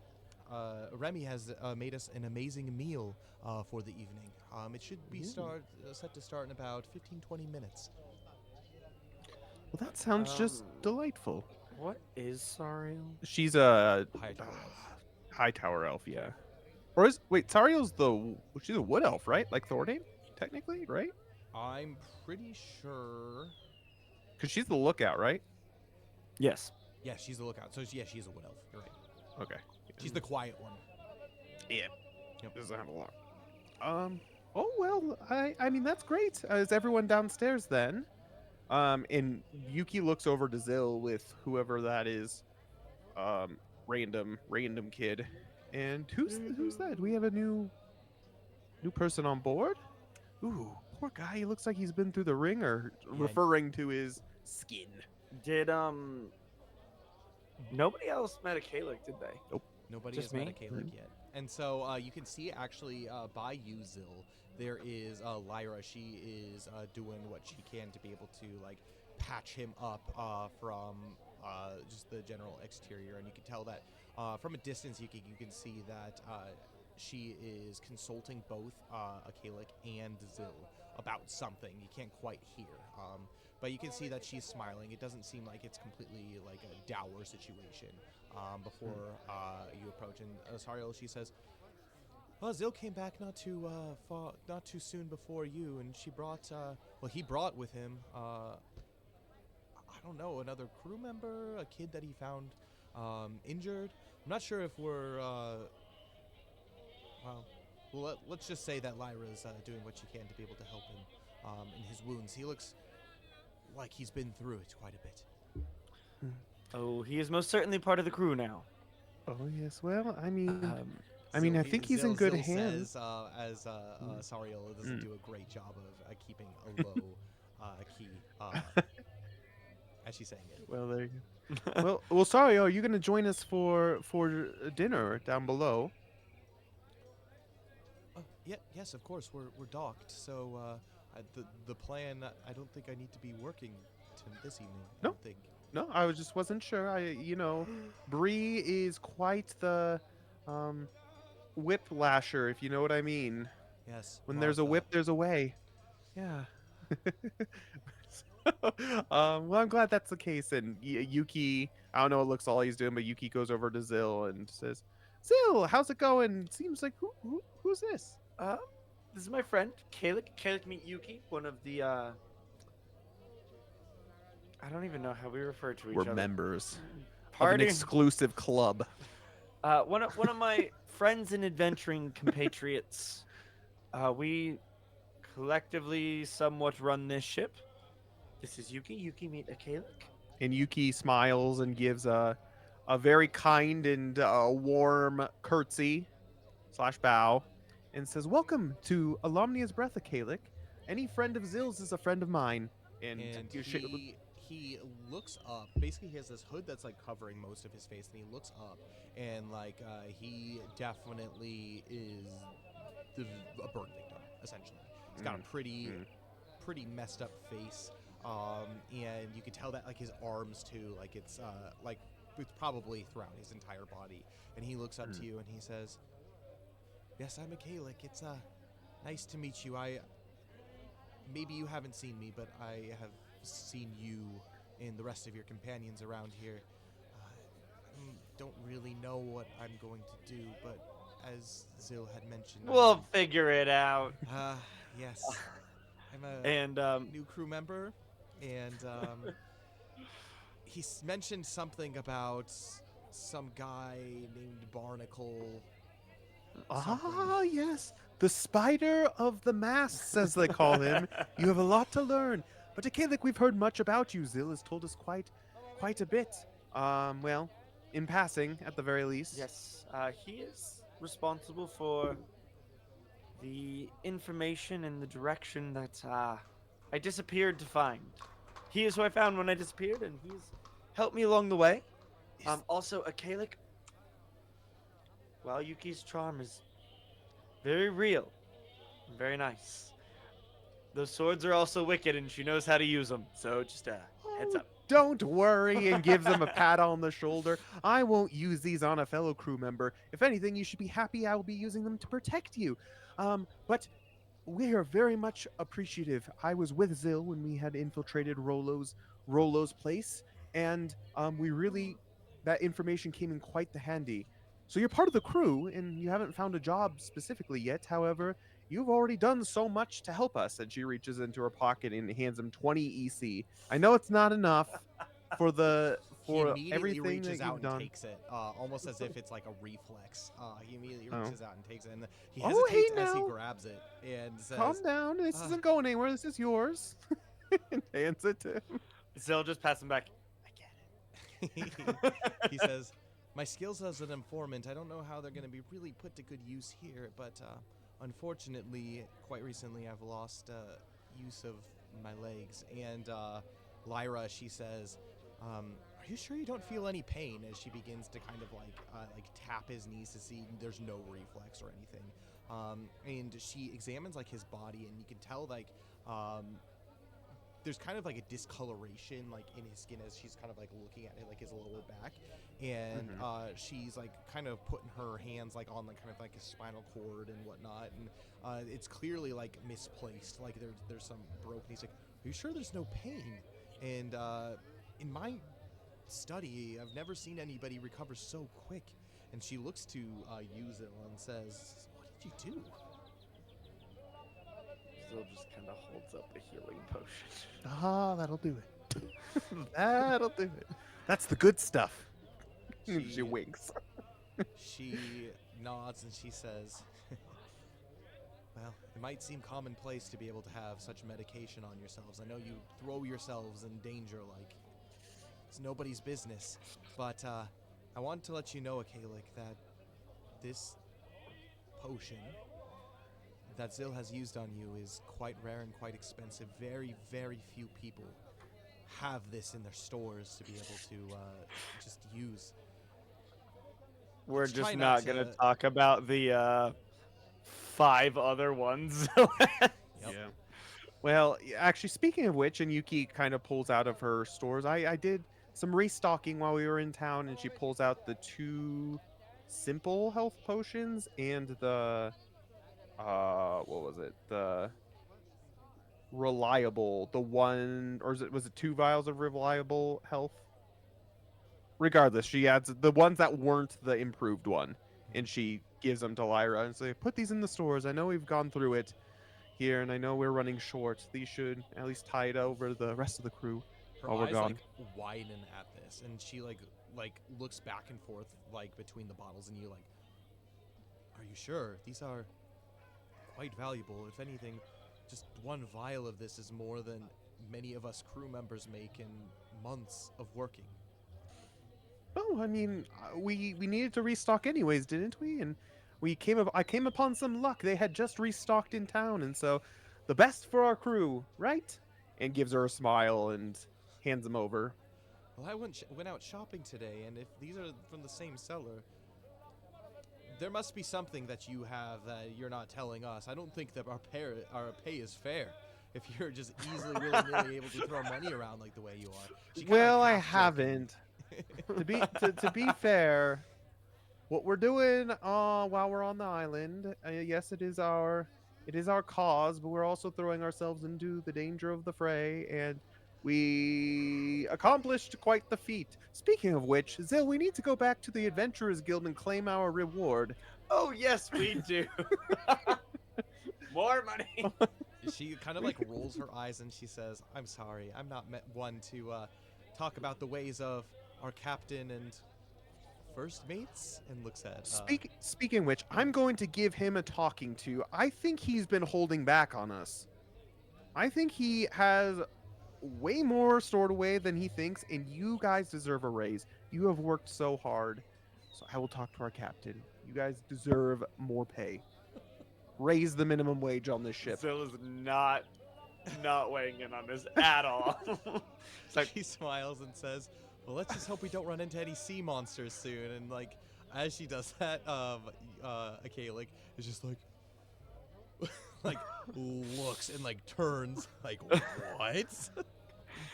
S1: Remy has made us an amazing meal for the evening. It should be set to start in about 15-20 minutes.
S3: Well, that sounds just delightful.
S2: What is Sariel?
S3: She's a
S1: High tower elf.
S3: high tower elf, yeah. Or wait, Sariel's she's a wood elf, right? Like Thordane, technically, right?
S1: I'm pretty sure.
S3: Because she's the lookout, right?
S2: Yes.
S1: Yeah, she's the lookout. So yeah, she's a wood elf. You're right.
S3: Okay.
S1: She's the quiet one.
S3: Yeah.
S1: Yep.
S3: Doesn't have a lot. Oh well, I mean that's great. Is everyone downstairs then? And Yuki looks over to Zill with whoever that is. Random kid. And who's that? Do we have a new person on board? Ooh, poor guy. He looks like he's been through the ringer, referring to his skin.
S2: Did nobody else met a Kalik, did they?
S3: Nope.
S1: Nobody
S2: Just
S1: has met a
S2: me?
S1: Kalik yet. And so you can see actually by you, Zill, there is Lyra. She is doing what she can to be able to like patch him up from just the general exterior. And you can tell that from a distance you can see that she is consulting both Akalik and Zill about something. You can't quite hear. But you can see that she's smiling. It doesn't seem like it's completely like a dour situation before you approach. And Sariel, she says, Zill came back not too soon before you, and she brought, he brought with him, I don't know, another crew member, a kid that he found injured. I'm not sure if we're, let's just say that Lyra's doing what she can to be able to help him in his wounds. He looks like he's been through it quite a bit.
S2: Oh, he is most certainly part of the crew now.
S3: Oh yes. Well, I mean, I
S1: Zill-
S3: think he's in good
S1: Zill
S3: hands.
S1: Says, Sariel doesn't do a great job of keeping a low key as she's saying it.
S3: Well, there you go. well, sorry. Are you going to join us for dinner down below?
S1: Yes, of course. We're docked, so the plan. I don't think I need to be working this evening. I don't think.
S3: No, I wasn't sure. Bree is quite the whip lasher, if you know what I mean.
S1: Yes.
S3: When there's a whip, there's a way. Yeah. Well, I'm glad that's the case. And Yuki, I don't know what looks all he's doing, but Yuki goes over to Zill and says, "Zill, how's it going? Seems like who's this?"
S2: This is my friend Kalik. Kalik, meet Yuki, one of the I don't even know how we refer to each
S3: We're
S2: other.
S3: members of an
S2: Party.
S3: exclusive club.
S2: One of my friends and adventuring compatriots. We collectively somewhat run this ship. This is Yuki. Yuki, meet Akalik.
S3: And Yuki smiles and gives a very kind and warm curtsy / bow and says, "Welcome to Alomnia's Breath, Akalik. Any friend of Zill's is a friend of mine." And
S1: he he looks up. Basically, he has this hood that's like covering most of his face, and he looks up, and like he definitely is a burn victim. Essentially, he's got a pretty messed up face, and you can tell that like his arms too, like it's probably throughout his entire body. And he looks up to you and he says, "Yes, I'm Akalik. It's nice to meet you. Maybe you haven't seen me, but I have seen you and the rest of your companions around here. Don't really know what I'm going to do, but as Zil had mentioned,
S2: We'll figure it out.
S1: yes, I'm a
S2: And
S1: new crew member, and mentioned something about some guy named Barnacle.
S3: Ah, yes. The Spider of the Masts, as they call him. You have a lot to learn. But Akalik, we've heard much about you. Zil has told us quite a bit. Well, in passing, at the very least.
S2: yes, he is responsible for the information and the direction that I disappeared to find. He is who I found when I disappeared, and he's helped me along the way. Also, Akalik, well, Yuki's charm is very real and very nice. Those swords are also wicked, and she knows how to use them. So just heads up.
S3: Don't worry, and gives him a pat on the shoulder. I won't use these on a fellow crew member. If anything, you should be happy I will be using them to protect you. But we are very much appreciative. I was with Zil when we had infiltrated Rolo's place, and that information came in quite the handy. So you're part of the crew, and you haven't found a job specifically yet. However, you've already done so much to help us. And she reaches into her pocket and hands him 20 EC. I know it's not enough for
S1: He immediately
S3: everything
S1: reaches
S3: that
S1: out
S3: you've
S1: and
S3: done.
S1: takes it, almost as if it's like a reflex. He immediately
S3: Oh.
S1: reaches out and takes it, and he
S3: Oh, hey
S1: hesitates as he
S3: now.
S1: grabs it and says,
S3: Calm down. This
S1: uh,
S3: isn't going anywhere. This is yours. And hands it to him.
S2: Zil just pass him back. I get it.
S1: he says, "My skills as an informant, I don't know how they're going to be really put to good use here, but unfortunately, quite recently I've lost use of my legs." And Lyra, she says, "Are you sure you don't feel any pain?" As she begins to kind of like tap his knees to see there's no reflex or anything. And she examines like his body, and you can tell like there's kind of like a discoloration like in his skin as she's kind of like looking at it, like his lower back, and she's like kind of putting her hands like on like kind of like his spinal cord and whatnot, and it's clearly like misplaced, like there's some broken. He's like, "Are you sure there's no pain?" And in my study, I've never seen anybody recover so quick. And she looks to Yuzil and says, "What did you do?"
S2: Zil just kind of holds up a healing potion.
S3: Ah, that'll do it. That'll do it. That's the good stuff. She winks.
S1: She nods and she says, "Well, it might seem commonplace to be able to have such medication on yourselves. I know you throw yourselves in danger like it's nobody's business. But I want to let you know, Akalik, that this potion that Zil has used on you is quite rare and quite expensive. Very, very few people have this in their stores to be able to just use."
S2: We're
S1: Let's try
S2: just
S1: not
S2: not going to
S1: to-
S2: talk about the 5 other ones.
S1: Yep.
S3: Yeah. Well, actually, speaking of which, and Yuki kind of pulls out of her stores, I did some restocking while we were in town, and she pulls out the 2 simple health potions and the what was it? The reliable, the one, or was it 2 vials of reliable health? Regardless, she adds the ones that weren't the improved one, and she gives them to Lyra and say, "Put these in the stores. I know we've gone through it here, and I know we're running short. These should at least tide over the rest of the crew
S1: Her
S3: while we're
S1: eyes
S3: gone."
S1: like widen at this, and she like looks back and forth like between the bottles, and you like, "Are you sure? These are quite valuable. If anything, just one vial of this is more than many of us crew members make in months of working."
S3: Oh, I mean, we needed to restock anyways, didn't we? And I came upon some luck. They had just restocked in town, and so the best for our crew, right? And gives her a smile and hands them over.
S1: Well, I went out shopping today, and if these are from the same seller, there must be something that you have that you're not telling us. I don't think that our pay is fair. If you're just easily willy-nilly able to throw money around like the way you are. She kinda,
S3: Well,
S1: like,
S3: I
S1: half-joking.
S3: haven't. To be fair, what we're doing while we're on the island, yes, it is our cause, but we're also throwing ourselves into the danger of the fray, and we accomplished quite the feat. Speaking of which, Zil, we need to go back to the Adventurers Guild and claim our reward.
S2: Oh yes, we do. More money.
S1: She kind of like rolls her eyes and she says, "I'm sorry, I'm not one to talk about the ways of our captain and first mates." And looks at
S3: Speaking which, I'm going to give him a talking to. I think he's been holding back on us. I think he has way more stored away than he thinks, and you guys deserve a raise. You have worked so hard. So I will talk to our captain. You guys deserve more pay. Raise the minimum wage on this ship.
S2: Zill is not weighing in on this at all. It's like,
S1: she smiles and says, "Well, let's just hope we don't run into any sea monsters soon." And like, as she does that, Akalik is just like, like looks and like turns, like, what?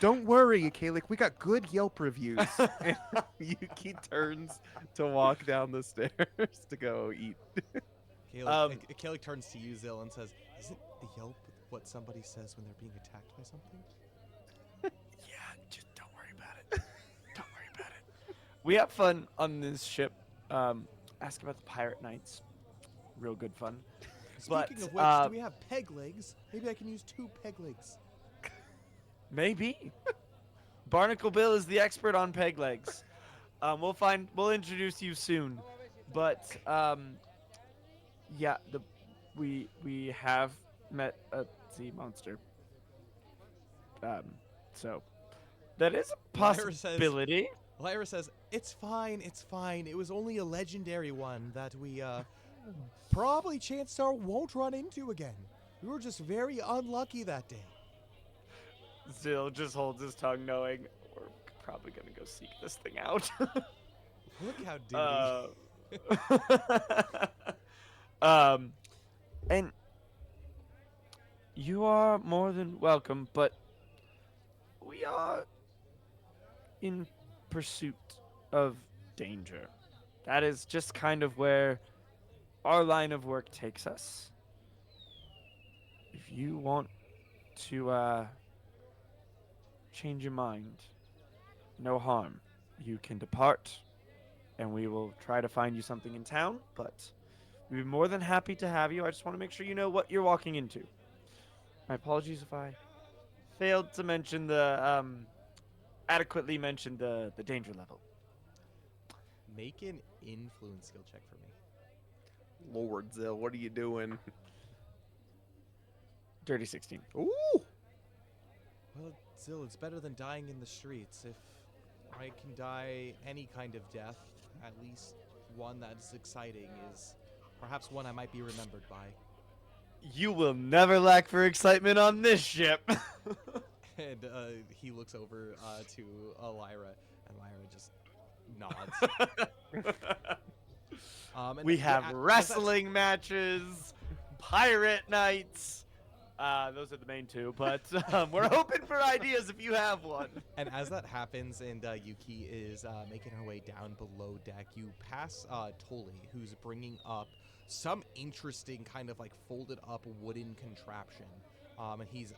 S3: Don't worry, Akalik. We got good Yelp reviews. And Yuki turns to walk down the stairs to go eat.
S1: Akalik turns to you, Zill, and says, "Isn't the Yelp what somebody says when they're being attacked by something?"
S2: yeah, just don't worry about it. Don't worry about it. We have fun on this ship. Ask about the pirate nights. Real good fun.
S1: Speaking of which, do we have peg legs? Maybe I can use 2 peg legs.
S2: Maybe. Barnacle Bill is the expert on peg legs. We'll introduce you soon. But yeah, we have met a sea monster. So that is a possibility.
S1: Lyra says, it's fine. It was only a legendary one that we probably chances are won't run into again. We were just very unlucky that day."
S2: Zill just holds his tongue, knowing we're probably gonna go seek this thing out.
S1: Look how
S2: dirty. And you are more than welcome, but we are in pursuit of danger. That is just kind of where our line of work takes us. If you want to change your mind, no harm. You can depart, and we will try to find you something in town, but we'd be more than happy to have you. I just want to make sure you know what you're walking into. My apologies if I failed to mention adequately mention the danger level.
S1: Make an influence skill check for me.
S3: Lord Zill, what are you doing?
S2: Dirty 16.
S3: Ooh!
S1: Well, Zill, it's better than dying in the streets. If I can die any kind of death, at least one that's exciting is perhaps one I might be remembered by.
S2: You will never lack for excitement on this ship.
S1: And he looks over to Lyra, and Lyra just nods. And
S2: we have wrestling matches, pirate nights. Those are the main 2, but we're open for ideas if you have one.
S1: And as that happens and Yuki is making her way down below deck, you pass Toli, who's bringing up some interesting kind of like folded up wooden contraption. And he's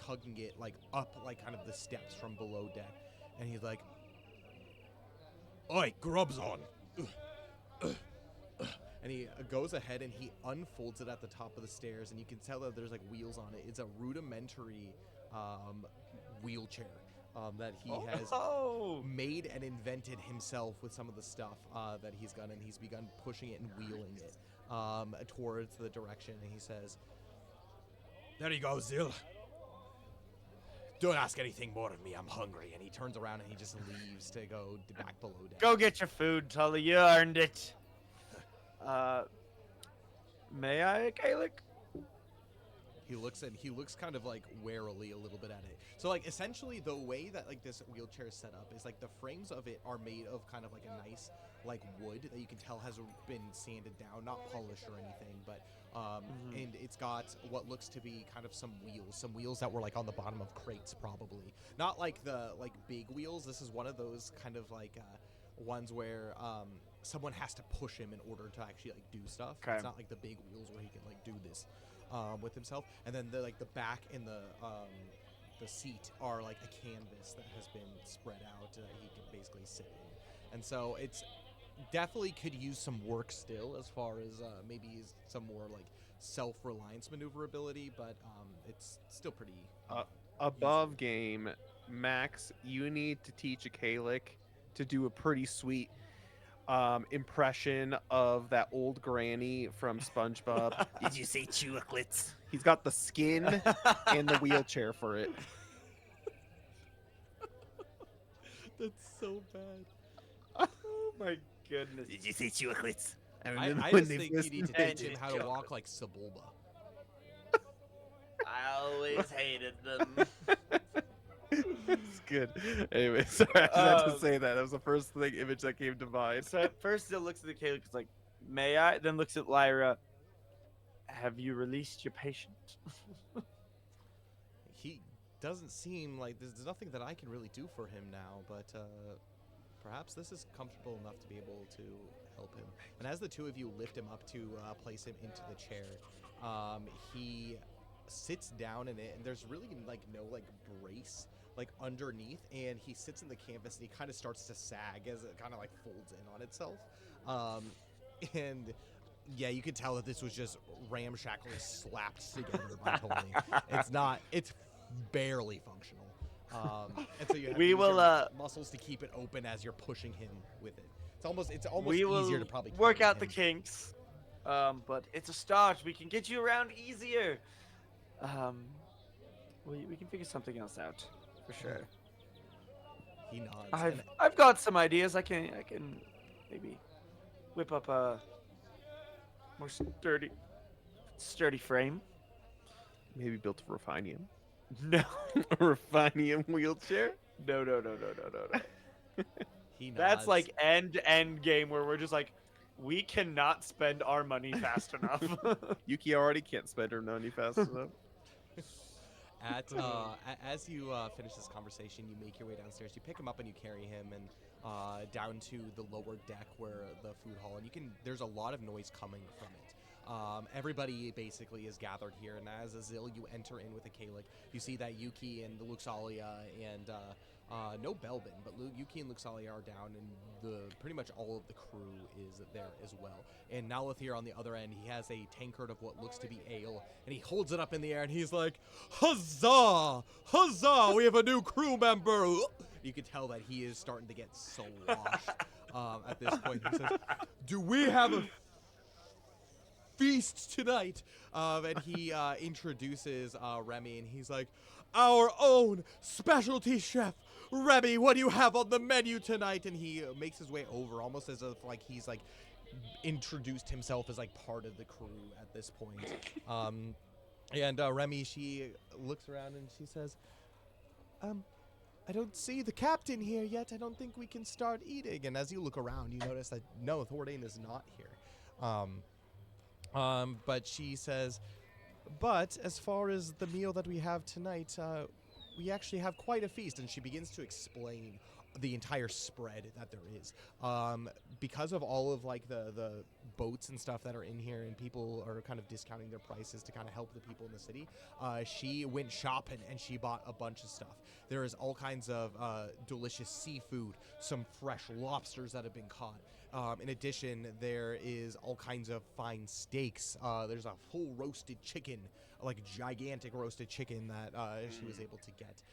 S1: tugging it like up like kind of the steps from below deck. And he's like, "Oi, grubs on." And he goes ahead and he unfolds it at the top of the stairs, and you can tell that there's like wheels on it. It's a rudimentary wheelchair that he has made and invented himself with some of the stuff that he's done, and he's begun pushing it and wheeling it towards the direction. And he says, "There you go, Zill. Don't ask anything more of me. I'm hungry." And he turns around and he just leaves to go back below deck.
S2: Go get your food, Tully. You earned it. May I, Gaelic?
S1: He looks kind of like warily a little bit at it. So like essentially the way that like this wheelchair is set up is like the frames of it are made of kind of like a nice like wood that you can tell has been sanded down, not polished or anything, but and it's got what looks to be kind of some wheels that were like on the bottom of crates probably. Not like the like big wheels. This is one of those kind of like ones where someone has to push him in order to actually like do stuff.
S2: Okay.
S1: It's not like the big wheels where he can like do this with himself. And then the like the back and the seat are like a canvas that has been spread out that he can basically sit in. And so it's definitely could use some work still as far as maybe some more like self-reliance maneuverability, but it's still pretty
S3: Above game, Max, you need to teach a Kalik to do a pretty sweet impression of that old granny from SpongeBob.
S5: Did you say chocolates?
S3: He's got the skin and the wheelchair for it.
S1: That's so bad.
S2: Oh my goodness.
S5: Did you say chocolates?
S1: I
S3: remember
S1: just
S3: when they
S1: think you
S3: first
S1: need to
S2: invented
S1: teach him how to walk like Sebulba.
S5: I always hated them.
S3: It's good. Anyway, sorry, I just had to say that. That was the first image that came to mind.
S2: So at first it looks at the Caleb, it's like, may I? Then looks at Lyra. Have you released your patient?
S1: He doesn't seem like there's nothing that I can really do for him now, but perhaps this is comfortable enough to be able to help him. And as the two of you lift him up to place him into the chair, he sits down in it, and there's really like no like brace like underneath, and he sits in the canvas and he kind of starts to sag as it kind of like folds in on itself. And yeah, you can tell that this was just ramshackly slapped together by Tony. It's barely functional. And so you have to use your muscles to keep it open as you're pushing him with it. It's almost
S2: We will
S1: easier to probably
S2: work
S1: carry
S2: out the
S1: him.
S2: kinks. But it's a start. We can get you around easier. We can figure something else out for sure.
S1: He nods.
S2: I've got some ideas. I can maybe whip up a more sturdy frame.
S3: Maybe built a Refinium.
S2: No.
S3: A Refinium wheelchair?
S2: No.
S1: He nods.
S2: That's like end game where we're just like, we cannot spend our money fast enough.
S3: Yuki already can't spend her money fast enough.
S1: As you finish this conversation, you make your way downstairs. You pick him up and you carry him and down to the lower deck where the food hall. And there's a lot of noise coming from it. Everybody basically is gathered here, and as Azil, you enter in with a Kalik. You see that Yuki and Luxalia and no Belbin, but Yuki and Luxalia are down, and pretty much all of the crew is there as well. And Nalith here on the other end, he has a tankard of what looks to be ale, and he holds it up in the air, and he's like, "Huzzah! Huzzah! We have a new crew member!" You can tell that he is starting to get so washed at this point. He says, "Do we have a feast tonight?" And he introduces Remy, and he's like, "Our own specialty chef, Remy, what do you have on the menu tonight?" And he makes his way over, almost as if like he's like introduced himself as like part of the crew at this point. And Remy, she looks around and she says, "I don't see the captain here yet. I don't think we can start eating." And as you look around, you notice that no, Thordain is not here. But she says, "But as far as the meal that we have tonight, we actually have quite a feast." And she begins to explain the entire spread that there is. Because of all of like the boats and stuff that are in here, and people are kind of discounting their prices to kind of help the people in the city, she went shopping and she bought a bunch of stuff. There is all kinds of delicious seafood, some fresh lobsters that have been caught. In addition, there is all kinds of fine steaks. There's a full roasted chicken, like gigantic roasted chicken that she was able to get.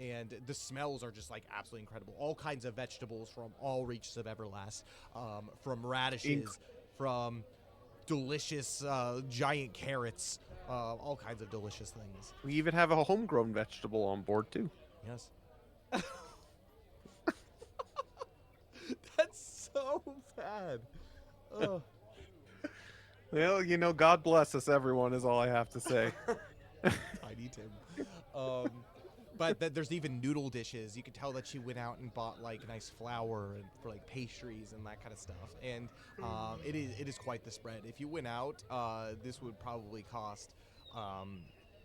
S1: And the smells are just like absolutely incredible. All kinds of vegetables from all reaches of Everlast, from radishes, from delicious giant carrots, all kinds of delicious things.
S3: We even have a homegrown vegetable on board, too.
S1: Yes. That's so bad. Ugh.
S3: Well, God bless us, everyone, is all I have to say.
S1: Tiny Tim. But there's even noodle dishes. You can tell that she went out and bought like nice flour and for like pastries and that kind of stuff. And it is quite the spread. If you went out, this would probably cost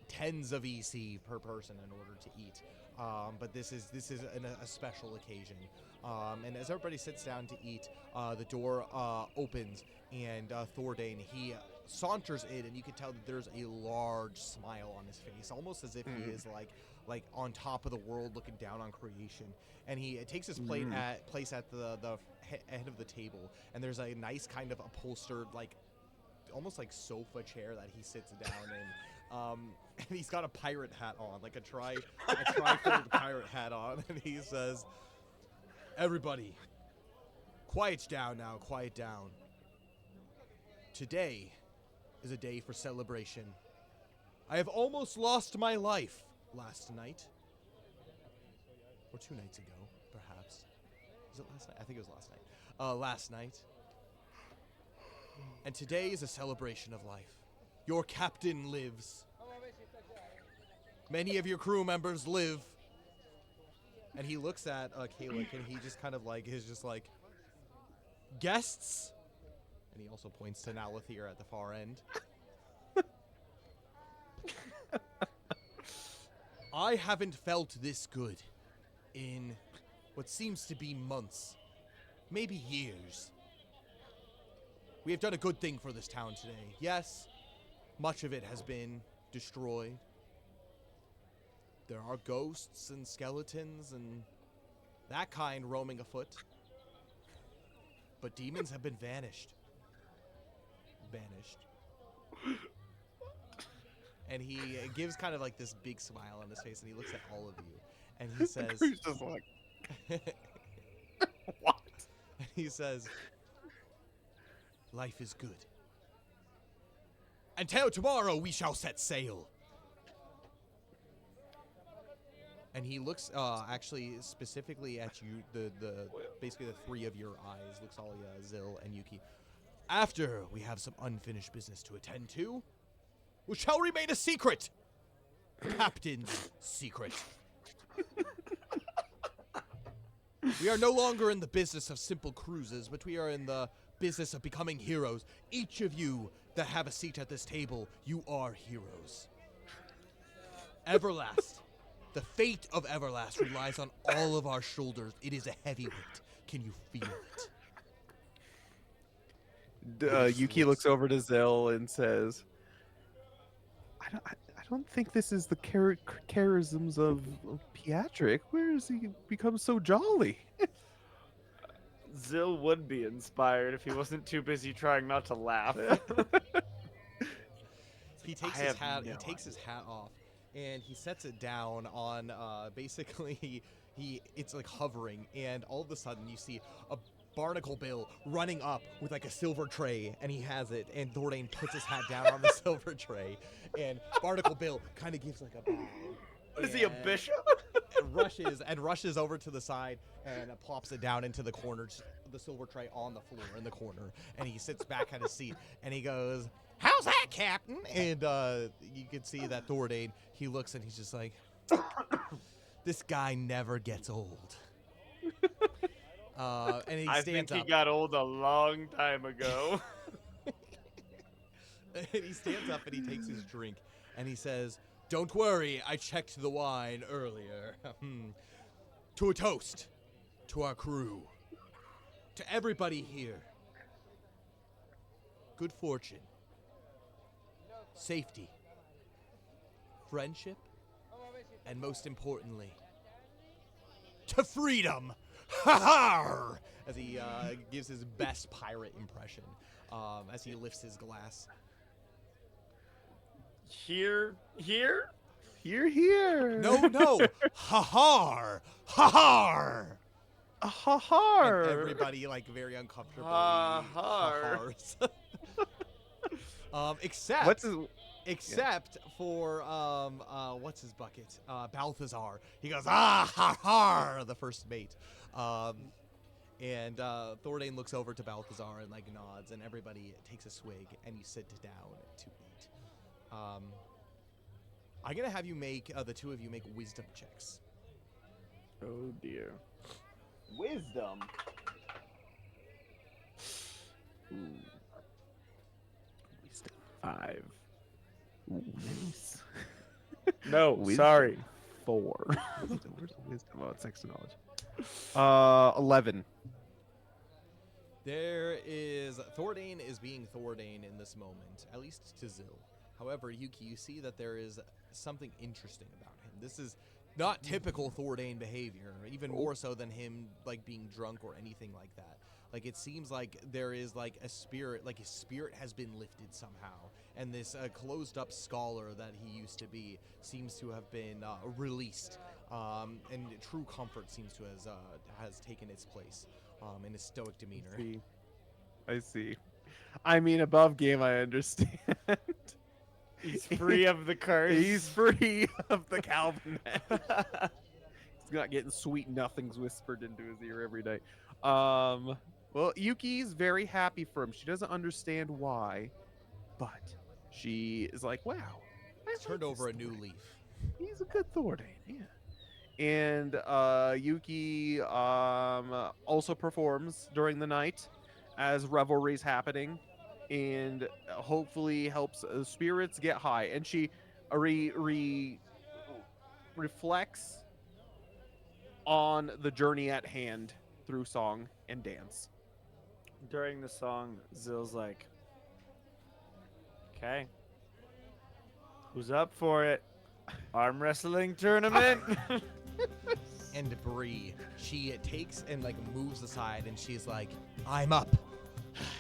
S1: tens of EC per person in order to eat. But this is a special occasion. And as everybody sits down to eat, the door opens, and Thordain, he saunters in, and you can tell that there's a large smile on his face, almost as if he is like on top of the world, looking down on creation. And he takes his place at the head of the table, and there's a nice kind of upholstered, like almost like sofa chair that he sits down in. And he's got a pirate hat on, like a trifold pirate hat on, and he says, "Everybody, quiet down now, quiet down. Today is a day for celebration. I have almost lost my life last night. Or 2 nights ago, perhaps. Was it last night? I think it was last night. Last night. And today is a celebration of life. Your captain lives. Many of your crew members live." And he looks at Kalik, and he just kind of like is just like, "Guests?" And he also points to Nalathir at the far end. "I haven't felt this good in what seems to be months, maybe years. We have done a good thing for this town today. Yes, much of it has been destroyed. There are ghosts and skeletons and that kind roaming afoot. But demons have been banished. And he gives kind of like this big smile on his face, and he looks at all of you, and he says,
S3: He's just like,
S1: "What?" And he says, "Life is good. Until tomorrow we shall set sail." And he looks actually specifically at you, the basically the three of your eyes, looks all Zil and Yuki. "After we have some unfinished business to attend to, which shall remain a secret. Captain's secret. We are no longer in the business of simple cruises, but we are in the business of becoming heroes. Each of you that have a seat at this table, you are heroes. Everlast. The fate of Everlast relies on all of our shoulders. It is a heavy weight. Can you feel it?"
S3: Yuki looks over to Zell and says, I don't think this is the charisms of Pietric. Where has he become so jolly?"
S2: Zill would be inspired if he wasn't too busy trying not to laugh.
S1: He takes his hat. He takes his hat off, and he sets it down on. Basically, it's like hovering, and all of a sudden you see a Barnacle Bill running up with like a silver tray, and he has it. And Thordain puts his hat down on the silver tray, and Barnacle Bill kind of gives like a bow.
S2: Is he a bishop?
S1: and rushes over to the side and plops it down into the corner, the silver tray on the floor in the corner, and he sits back at his seat, and he goes, "How's that, Captain?" And you can see that Thordain, he looks and he's just like, "This guy never gets old." And he
S2: I
S1: stands
S2: think
S1: up.
S2: he got old a long time ago.
S1: And he stands up and he takes his drink, and he says, "Don't worry, I checked the wine earlier. To a toast, to our crew, to everybody here. Good fortune, safety, friendship, and most importantly, to freedom." Ha ha! As he gives his best pirate impression, as he lifts his glass.
S2: Here?
S3: Here.
S1: No. Ha-har! Ha-har!
S3: Ha-har!
S1: And everybody, like, very uncomfortably
S2: Ha-har.
S1: ha-hars. Except for, what's his bucket? Balthazar. He goes, ha-har, the first mate. And Thordain looks over to Balthazar and, like, nods, and everybody takes a swig, and you sit down to eat. I'm gonna have you make the two of you make wisdom checks.
S2: Oh dear.
S3: Wisdom. Ooh.
S2: Wisdom 5. Ooh, nice. No, sorry. 4.
S3: Where's the wisdom? Oh, it's extra knowledge. 11.
S1: There is Thordane is being Thordane in this moment, at least to Zil. However, Yuki, you see that there is something interesting about him. This is not typical Thordane behavior, even more so than him like being drunk or anything like that. Like it seems like there is like a spirit, like his spirit has been lifted somehow, and this closed up scholar that he used to be seems to have been released, and true comfort seems to has taken its place in his stoic demeanor.
S3: I see. I mean, above game, I understand.
S2: He's free of the curse.
S3: He's free of the Calvin. He's not getting sweet nothings whispered into his ear every day. Well, Yuki's very happy for him. She doesn't understand why, but she is like, "Wow,
S1: He's turned over a new leaf.
S3: He's a good Thordane, yeah." And Yuki also performs during the night as revelry's happening, and hopefully helps spirits get high. And she reflects on the journey at hand through song and dance.
S2: During the song, Zill's like, "Okay, who's up for it? Arm wrestling tournament."
S1: And Bree, she takes and like moves aside, and she's like, "I'm up."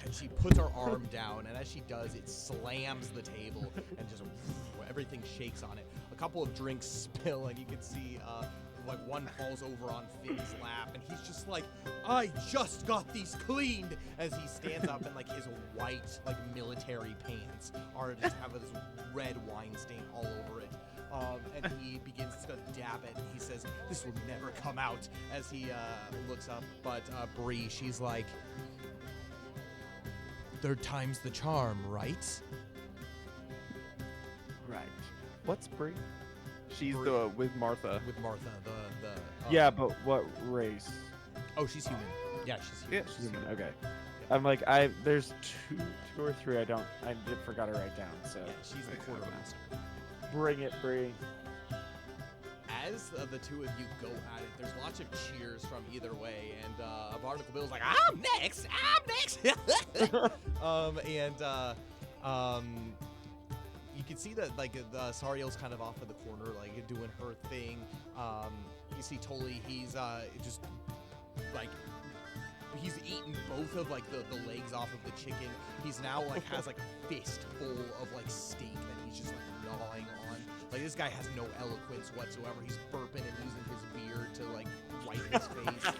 S1: And she puts her arm down, and as she does, it slams the table, and just everything shakes on it. A couple of drinks spill, and you can see like one falls over on Finn's lap, and he's just like, "I just got these cleaned," as he stands up, and like his white like military pants are just have this red wine stain all over it. And he begins to dab it, and he says, "This will never come out," as he looks up. But Bree, she's like, "Third time's the charm, right?"
S2: Right.
S3: What's Brie? She's
S1: Brie.
S3: the with Martha.
S1: With Martha, the
S2: Yeah, but what race?
S1: oh, she's human. Yeah, she's human.
S3: Yeah, she's human.
S2: Okay. I'm like, there's two or three I forgot to write down. So
S1: Yeah, she's the quartermaster.
S2: bring it, Bree.
S1: As the two of you go at it, there's lots of cheers from either way, and Barnacle Bill's like, "I'm next, I'm next." You can see that like the Sariel's kind of off in the corner, like doing her thing. You see Toli, he's just like he's eaten both of like the legs off of the chicken. He's now like has like a fist full of like steak that he's just like gnawing on. Like this guy has no eloquence whatsoever. He's burping and using his beard to like wipe his face.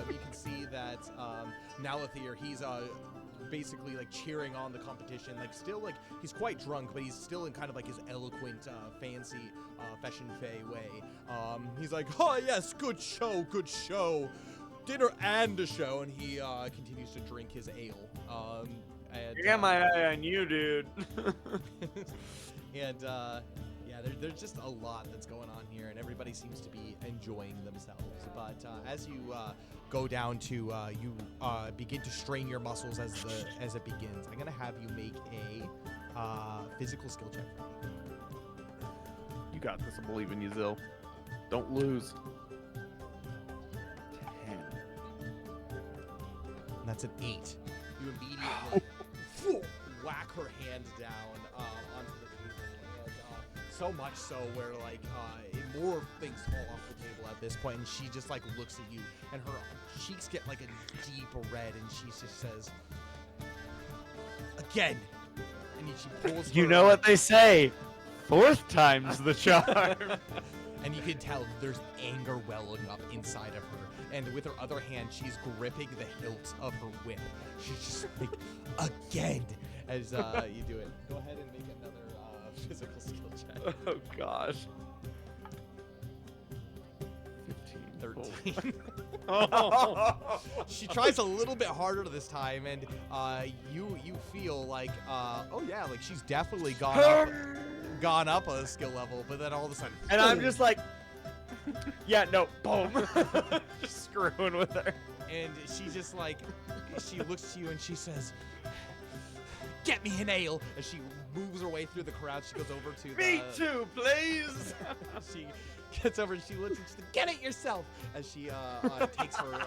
S1: You can see that Nalathir, he's basically like cheering on the competition. Like still like he's quite drunk, but he's still in kind of like his eloquent, fancy, fashion fey way. He's like, "Oh yes, good show, dinner and a show," and he continues to drink his ale. And,
S2: I got my eye on you, dude.
S1: and yeah, there's just a lot that's going on here, and everybody seems to be enjoying themselves. But as you go down to you begin to strain your muscles as it begins, I'm gonna have you make a physical skill check for me.
S3: You got this. I believe in you, Zill. Don't lose.
S2: 10.
S1: And that's an 8. You immediately whack her hand down onto the table, and so much so where like more things fall off the table at this point, and she just like looks at you, and her cheeks get like a deep red, and she just says, "Again," and she pulls.
S2: You
S1: her,
S2: know what they say? 4th time's the charm.
S1: And you can tell there's anger welling up inside of her. And with her other hand, she's gripping the hilt of her whip. She's just like, "Again," as you do it. Go ahead and make another physical skill check.
S3: Oh gosh.
S1: 13.
S3: Oh.
S1: She tries a little bit harder this time, and you feel like, oh yeah, like she's definitely gone up. gone up a skill level, but then all of a sudden,
S2: And I'm
S1: boom,
S2: just like, yeah, no, boom. Just screwing with her.
S1: and she just like, she looks to you and she says, "Get me an ale." And she moves her way through the crowd. She goes over to
S2: Me too, please.
S1: She gets over and she looks and she says, "Get it yourself." As she takes her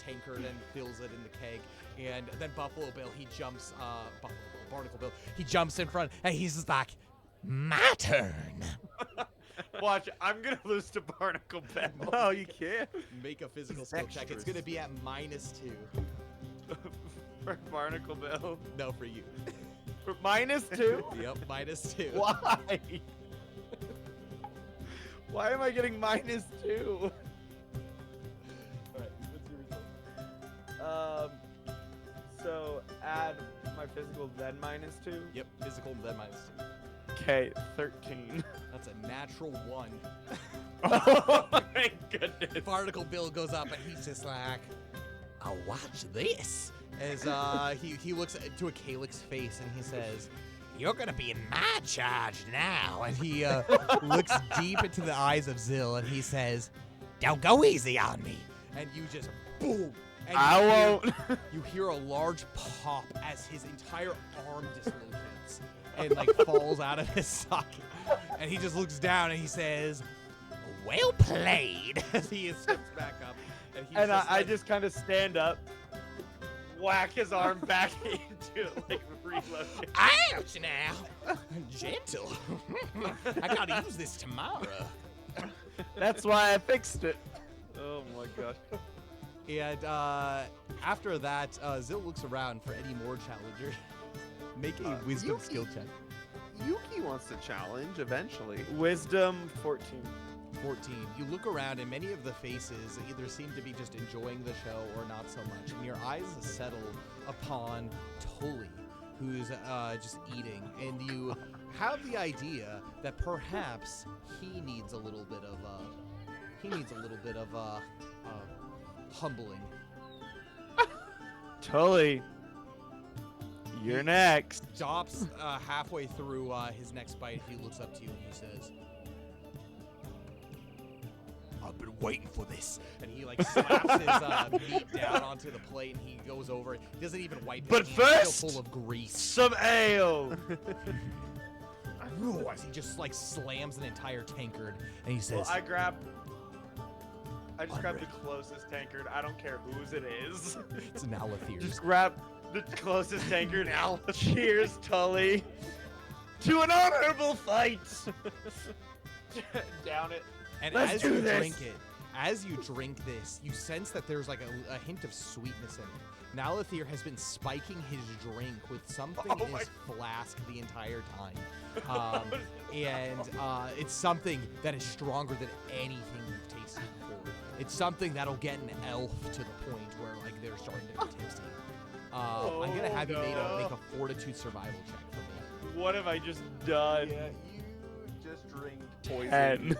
S1: tankard and fills it in the keg. And then Buffalo Bill, he jumps, Barnacle Bill, he jumps in front and he's just like, "My turn."
S2: Watch, I'm gonna lose to Barnacle Bell.
S3: No, you can't.
S1: Make a physical skill check. It's going to be at -2.
S2: For Barnacle Bill.
S1: No, for you.
S2: For -2?
S1: Yep, -2.
S2: Why? Why am I getting -2? Alright, what's your result? So add my physical, then -2?
S1: Yep, physical, then -2.
S2: Okay, 13.
S1: That's a natural 1.
S2: Oh, thank goodness.
S1: Barnacle Bill goes up and he's just like, "I'll watch this." As he looks to a Calyx face and he says, "You're gonna be in my charge now." And he looks deep into the eyes of Zill and he says, "Don't go easy on me." And you just boom. And
S2: I won't.
S1: You hear a large pop as his entire arm dislocates and like falls out of his socket. And he just looks down and he says, "Well played." As he steps back up. And, he's
S2: And I
S1: like,
S2: just kind of stand up, whack his arm back into it, like reload it.
S1: "Ouch now." "Gentle." "I gotta use this tomorrow."
S2: That's why I fixed it. Oh my gosh.
S1: And after that, Zill looks around for any more challengers. Make a wisdom
S3: Yuki.
S1: skill check.
S3: Yuki wants to challenge eventually.
S2: Wisdom 14.
S1: 14. You look around and many of the faces either seem to be just enjoying the show or not so much. And your eyes settle upon Tully, who's just eating. And you have the idea that perhaps he needs a little bit of humbling.
S2: Tully, you're next.
S1: Stops halfway through his next bite. He looks up to you and he says, "I've been waiting for this." And he like slaps his meat down onto the plate and he goes over it. He doesn't even wipe
S2: But
S1: his hands. He's
S2: first-
S1: still full of grease.
S2: Some ale.
S1: Ooh, as he just like slams an entire tankard and he says,
S2: Well, I just
S1: I'm
S2: grab the
S1: ready.
S2: closest tankard. I don't care whose it is.
S1: "It's an Alathir."
S2: Just grab the closest tankard. Now, cheers, Tully, to an honorable fight. Down it.
S1: And
S2: Let's
S1: as
S2: do
S1: you
S2: this.
S1: drink this, you sense that there's like a hint of sweetness in it. Nalathir has been spiking his drink with something
S2: Oh
S1: in
S2: my-
S1: his flask the entire time. And it's something that is stronger than anything you've tasted before. It's something that'll get an elf to the point where like they're starting to be tipsy. I'm gonna have you make a fortitude survival check for me.
S2: What have I just done?
S3: Yeah, you just drink poison.
S2: 10.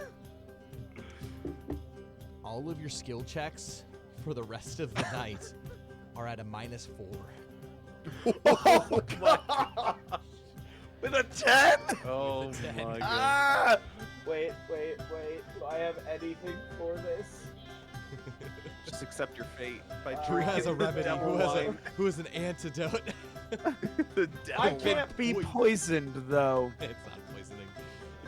S1: All of your skill checks for the rest of the night are at a -4.
S2: Oh my. With a 10?
S3: Oh
S1: With a 10.
S3: my god.
S2: Ah! Wait. Do I have anything for this?
S3: Just accept your fate by
S1: Who
S3: drinking
S1: has a
S3: the
S1: remedy?
S3: devil wine.
S1: Who has an antidote?
S3: The devil
S2: I
S3: wine.
S2: can't be poisoned though.
S1: It's not poisoning.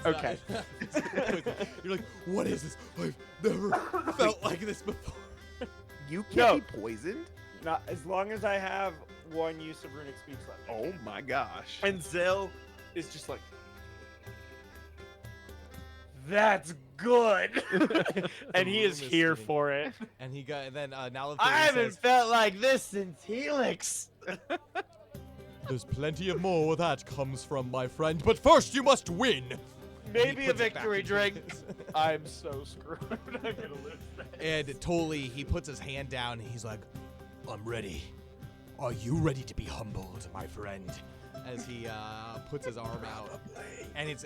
S2: Okay.
S1: It's not poisoning. You're like, what is this? I've never felt like this before.
S3: You
S2: No.
S3: can't be poisoned?
S2: Not as long as I have one use of runic speech left.
S3: Oh my gosh.
S2: And Zill is just like, that's good, and he is
S1: room is
S2: here
S1: spinning.
S2: for it.
S1: And he got, and then now
S2: I haven't felt like this since Helix.
S1: there's plenty of more where that comes from, my friend. But first, you must win.
S2: Maybe
S1: He
S2: a
S1: puts it back
S2: victory
S1: into
S2: drink.
S1: his-
S2: I'm so screwed. I'm gonna lose this.
S1: And Toli, he puts his hand down and he's like, I'm ready. Are you ready to be humbled, my friend? As he puts his arm out, and his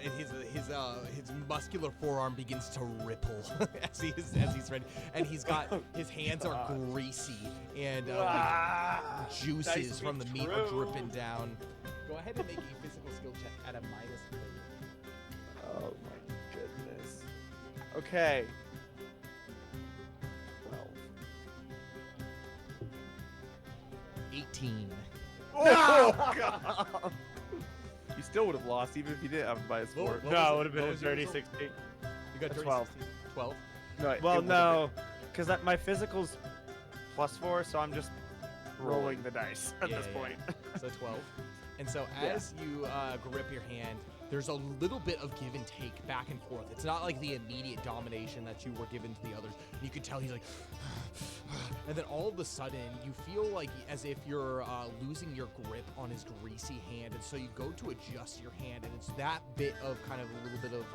S1: muscular forearm begins to ripple as he's ready, and he's got his hands are greasy and
S2: Ah,
S1: juices
S2: nice to
S1: from
S2: be
S1: the meat are
S2: true.
S1: dripping down. Go ahead and make a physical skill check at a -3.
S2: Okay.
S1: 18.
S3: Oh, God. You still would have lost even if you didn't have to buy a score.
S1: What
S2: No,
S1: was
S2: it would have been
S1: What
S2: a
S1: was your
S2: dirty
S1: result?
S2: 16.
S1: You got
S2: That's
S1: dirty
S2: 12.
S1: 16. 12.
S3: No, it
S2: Well,
S3: would've
S2: no, because my physical's +4, so I'm just rolling the dice at
S1: Yeah,
S2: this
S1: yeah.
S2: point.
S1: So 12. And so
S2: Yeah.
S1: as you grip your hand, there's a little bit of give and take back and forth. It's not like the immediate domination that you were given to the others. You could tell he's like, and then all of a sudden you feel like as if you're losing your grip on his greasy hand, and so you go to adjust your hand, and it's that bit of kind of a little bit of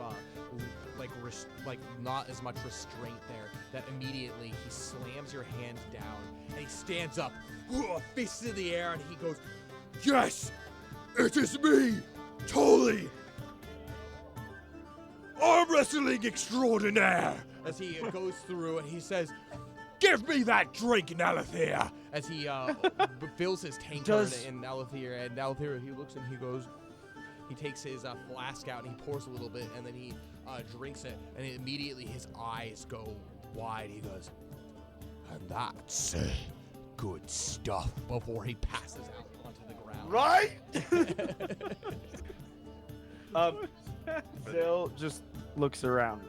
S1: like not as much restraint there that immediately he slams your hand down and he stands up, fists in the air, and he goes, "Yes, it is me, Tully, arm wrestling extraordinaire," as he goes through and he says, "Give me that drink, Nalathir," as he fills his tankard in Nalathir, and Nalathir, he looks and he goes, he takes his flask out and he pours a little bit, and then he drinks it, and immediately his eyes go wide. He goes, "And that's good stuff," before he passes out onto the ground.
S2: Right? Phil just looks around.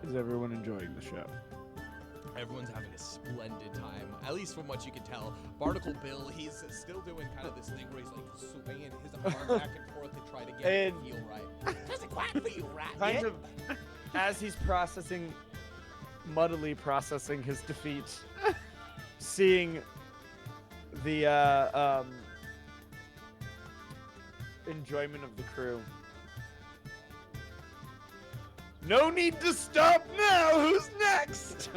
S2: Is everyone enjoying the show?
S1: Everyone's having a splendid time, at least from what you can tell. Barnacle Bill, he's still doing kind of this thing where he's like swinging his arm back and forth to try to get it to feel right. Doesn't quite feel right
S2: Kind
S1: yet.
S2: of as he's muddily processing his defeat, seeing the enjoyment of the crew. No need to stop now. Who's next?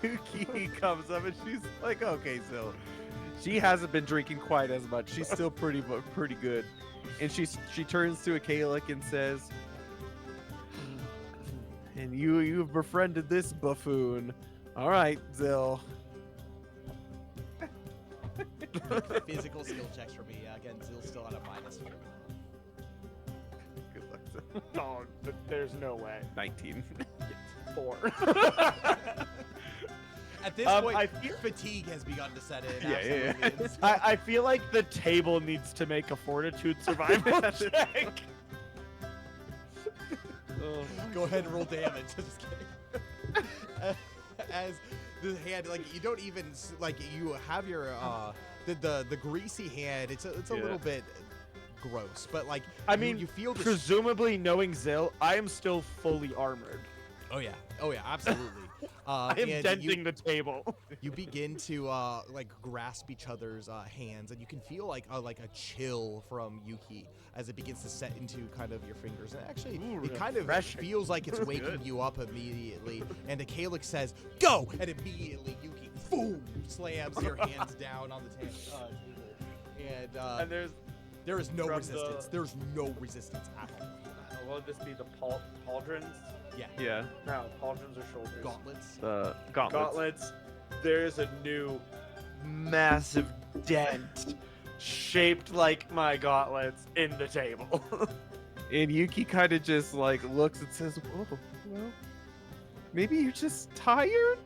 S3: Yuki comes up and she's like, okay, so she hasn't been drinking quite as much. She's still pretty good. And she turns to Akalik and says, "And you've befriended this buffoon. All right, Zill."
S1: Physical skill checks for me. Again, Zill's still at a -4.
S3: Good luck, Zill.
S2: Oh, but there's no way.
S3: 19.
S2: 4.
S1: At this
S2: I
S1: point,
S2: feel-
S1: fatigue has begun to set in.
S3: Yeah, yeah, yeah.
S1: absolutely.
S2: I feel like the table needs to make a fortitude survival check.
S1: Go ahead and roll damage. Just kidding. As the hand, like you don't even like you have your the greasy hand. It's a
S3: Yeah.
S1: little bit gross, but like
S2: I mean,
S1: you feel this.
S2: presumably knowing Zill, I am still fully armored.
S1: Oh yeah, absolutely.
S2: I am
S1: and
S2: denting the table.
S1: you begin to like grasp each other's hands, and you can feel like a chill from Yuki as it begins to set into kind of your fingers. And actually,
S2: Ooh,
S1: it kind of
S2: refreshing.
S1: feels like it's waking
S3: Good.
S1: you up immediately. And Akalik says, "Go!" And immediately Yuki, boom, slams your hands down on the table. And
S2: And
S1: there is no
S2: from
S1: resistance.
S2: the-
S1: There's no resistance at all.
S2: what would this be? The pauldrons?
S1: Yeah,
S3: Yeah.
S2: No, pauldrons are shoulders.
S1: gauntlets.
S3: Gauntlets.
S2: Gauntlets. There's a new massive dent shaped like my gauntlets in the table.
S3: And Yuki kind of just like looks and says, "Oh, well, maybe you're just tired.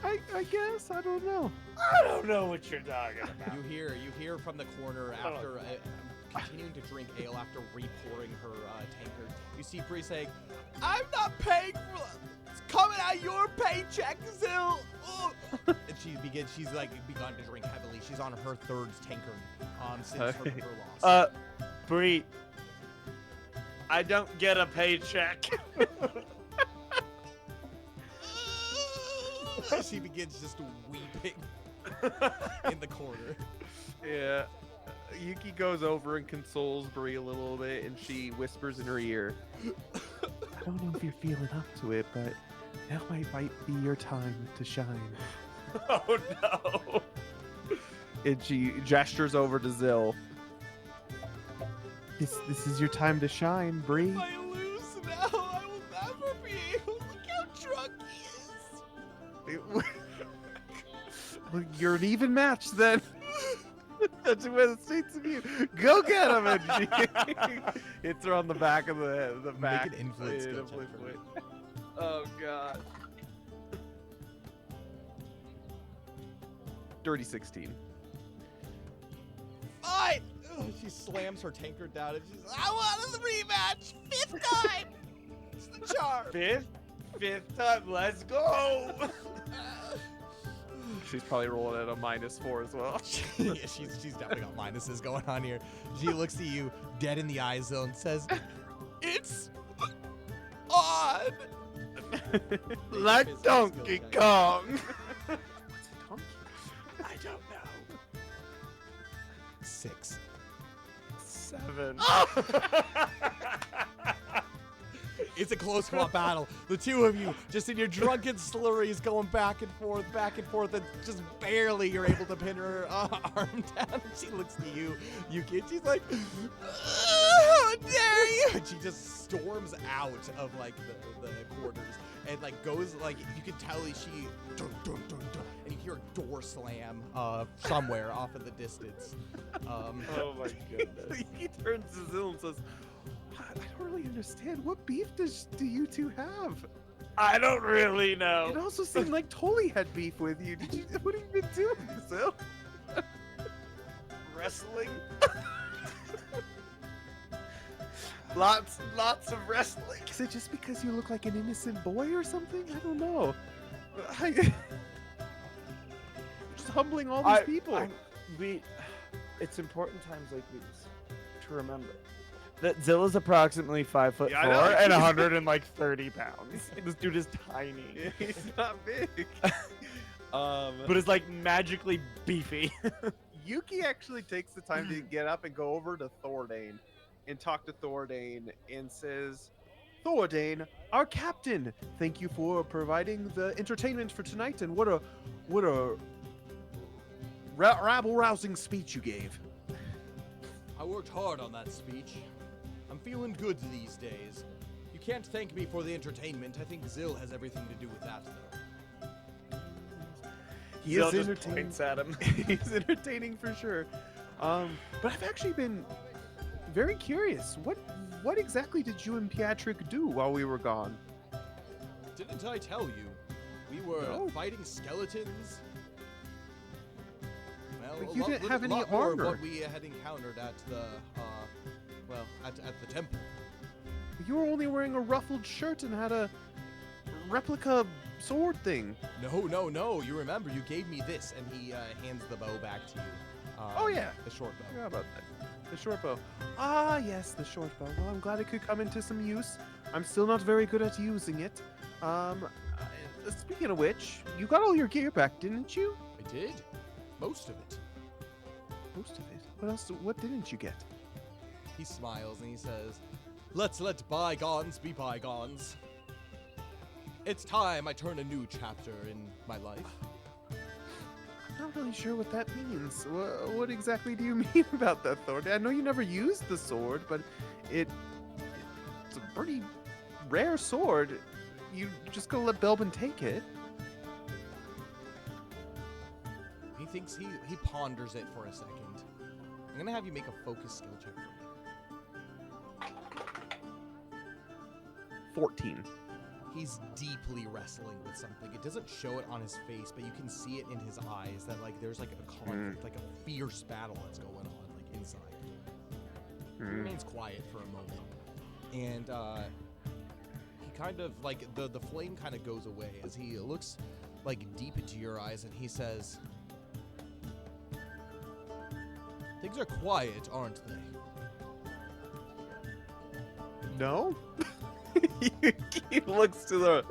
S3: I guess. I don't know."
S2: I don't know what you're talking about.
S1: You hear from the corner
S2: Oh.
S1: after continuing to drink ale after repouring her tankard. You see Bree saying, "I'm not paying for it's coming out of your paycheck, Zill." Oh. And she's like begun to drink heavily. She's on her third tankard since her loss.
S2: Bree, I don't get a paycheck.
S1: She begins just weeping in the corner.
S3: Yeah. Yuki goes over and consoles Bree a little bit, and she whispers in her ear, "I don't know if you're feeling up to it, but now might be your time to shine."
S2: Oh no.
S3: And she gestures over to Zill. This is your time to shine, Bree."
S1: If I lose now, I will never be able to look how drunk he is.
S3: Well, you're an even match then. touching by the streets of you. Go get him! And she hits her on the back of the back.
S1: Make an influence skill check
S3: Wait,
S1: for
S3: wait.
S1: me.
S3: Oh god. Dirty 16.
S1: Fine! Ugh, she slams her tankard down and she's I want the rematch! 5th time! It's the charm!
S3: Fifth time, let's go! She's probably rolling at a -4 as well.
S1: Yeah, she's definitely got minuses going on here. She looks at you dead in the eye zone, says, "It's on."
S3: Like Donkey Kong.
S2: I don't know.
S1: 6.
S2: 7.
S1: It's a close fought battle. The two of you, just in your drunken slurries, going back and forth, and just barely you're able to pin her arm down. And she looks at you, Yuki, and she's like, "How dare you!" And she just storms out of like the quarters and like goes like you can tell she dun, dun, dun, dun, and you hear a door slam somewhere off in the distance.
S2: Oh my goodness.
S3: He turns to Zil and says, I don't really understand. What beef do you two have?
S2: I don't really know.
S3: It also seemed like Tolly had beef with you. What have you been doing, Zil?
S2: Wrestling. lots of wrestling.
S3: Is it just because you look like an innocent boy or something? I don't know. Just humbling all these people.
S2: It's important times like these to remember that Zilla's approximately 5'4"
S3: Yeah, I know.
S2: and 130 pounds. This dude is tiny,
S3: He's not big.
S2: but is like magically beefy.
S3: Yuki actually takes the time to get up and go over to Thordane and talk to Thordane and says, Thordane, our captain, thank you for providing the entertainment for tonight, and what a rabble-rousing speech you gave.
S1: I worked hard on that speech. I'm feeling good these days. You can't thank me for the entertainment. I think Zil has everything to do with that, though.
S3: He
S2: Zill
S3: is
S2: just
S3: entertaining.
S2: points at him.
S3: He's entertaining for sure. But I've actually been very curious. What exactly did you and Pietrick do while we were gone?
S1: Didn't I tell you? We were
S3: No.
S1: fighting skeletons. Well,
S3: But you didn't have any
S1: lot more of
S3: armor.
S1: what we had encountered at the, at the temple.
S3: You were only wearing a ruffled shirt and had a replica sword thing.
S1: No. You remember, you gave me this, and he hands the bow back to you.
S3: Oh, yeah.
S1: The short bow.
S3: How about that? The short bow. Ah, yes, the short bow. Well, I'm glad it could come into some use. I'm still not very good at using it. Speaking of which, you got all your gear back, didn't you?
S1: I did. Most of it.
S3: Most of it. What else? What didn't you get?
S1: He smiles and he says, "Let's let bygones be bygones. It's time I turn a new chapter in my life."
S3: I'm not really sure what that means. What exactly do you mean about that, Thor? I know you never used the sword, but it's a pretty rare sword. You just gonna let Belbin take it?
S1: He thinks he ponders it for a second. I'm gonna have you make a focus skill check for me.
S3: 14.
S1: He's deeply wrestling with something. It doesn't show it on his face, but you can see it in his eyes that like there's like a conflict, like a fierce battle that's going on like inside. He remains quiet for a moment, and he kind of like the flame kind of goes away as he looks like deep into your eyes, and he says, "Things are quiet, aren't they?"
S3: No. He looks to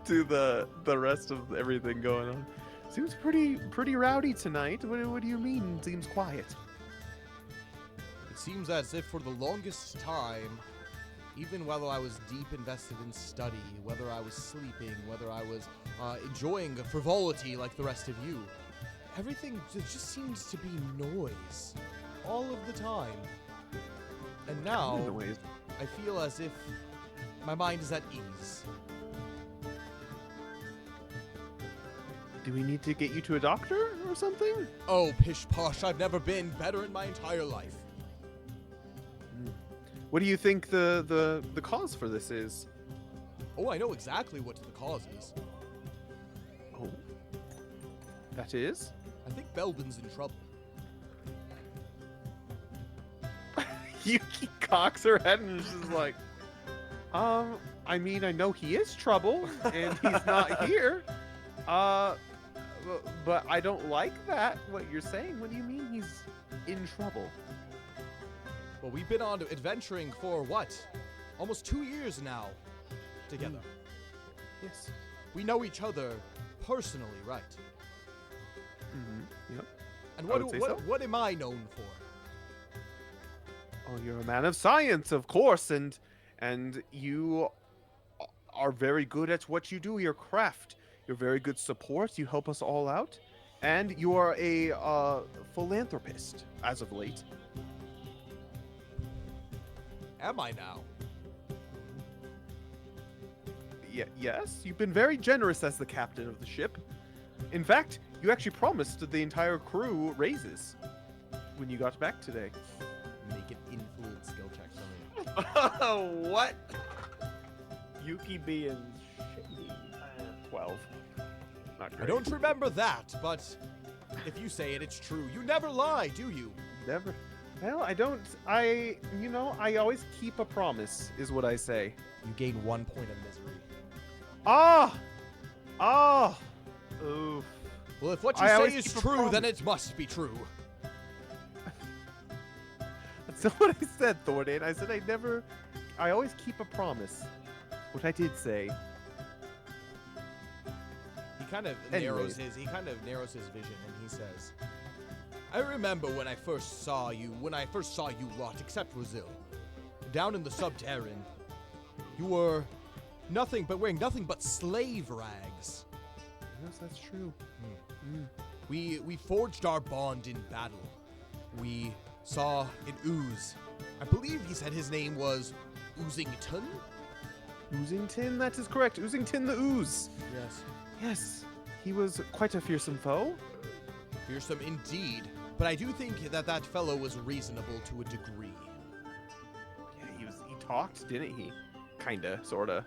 S3: the rest of everything going on. Seems pretty rowdy tonight. What do you mean? Seems quiet.
S1: It seems as if for the longest time, even whether I was deep invested in study, whether I was sleeping, whether I was enjoying frivolity like the rest of you, everything just seems to be noise all of the time. And now
S3: Noise.
S1: I feel as if my mind is at ease.
S3: Do we need to get you to a doctor or something?
S1: Oh, pish posh, I've never been better in my entire life.
S3: What do you think the cause for this is?
S1: Oh, I know exactly what the cause is.
S3: Oh. That is?
S1: I think Belbin's in trouble.
S3: Yuki cocks her head and is just like, I mean, I know he is trouble, and he's not here. But I don't like that, what you're saying. What do you mean he's in trouble?
S1: Well, we've been on adventuring for what? Almost 2 years now together.
S3: Yes.
S1: We know each other personally, right?
S3: Mm-hmm. Yep.
S1: And
S3: I would say so.
S1: what am I known for?
S3: Oh, you're a man of science, of course, and you are very good at what you do, your craft. You're very good support. You help us all out, and you are a philanthropist as of late.
S1: Am I now?
S3: Yes, you've been very generous as the captain of the ship. In fact, you actually promised the entire crew raises when you got back today.
S1: Make an influence skill check for me.
S3: What?
S2: Yuki being shady.
S3: 12. Not
S1: I
S3: great.
S1: don't remember that, but if you say it, it's true. You never lie, do you?
S3: Never. Well, I don't. I always keep a promise, is what I say.
S1: You gain 1 point of misery.
S3: Ah!
S2: Oof.
S1: Well, if what you
S3: I
S1: say
S3: always
S1: is
S3: keep a
S1: true, then
S3: promise.
S1: it must be true.
S3: That's not what I said, Thornton. I said I always keep a promise. What I did say.
S1: He kind of
S3: Anyways.
S1: narrows his vision, and he says, I remember when I first saw you lot, except Brazil. Down in the subterranean, you were wearing nothing but slave rags.
S3: Yes, that's true.
S1: We forged our bond in battle. We saw an ooze. I believe he said his name was Oozington?
S3: Oozington, that is correct. Oozington the Ooze.
S1: Yes.
S3: Yes, he was quite a fearsome foe.
S1: Fearsome indeed. But I do think that fellow was reasonable to a degree.
S3: Yeah, he talked, didn't he? Kinda, sorta.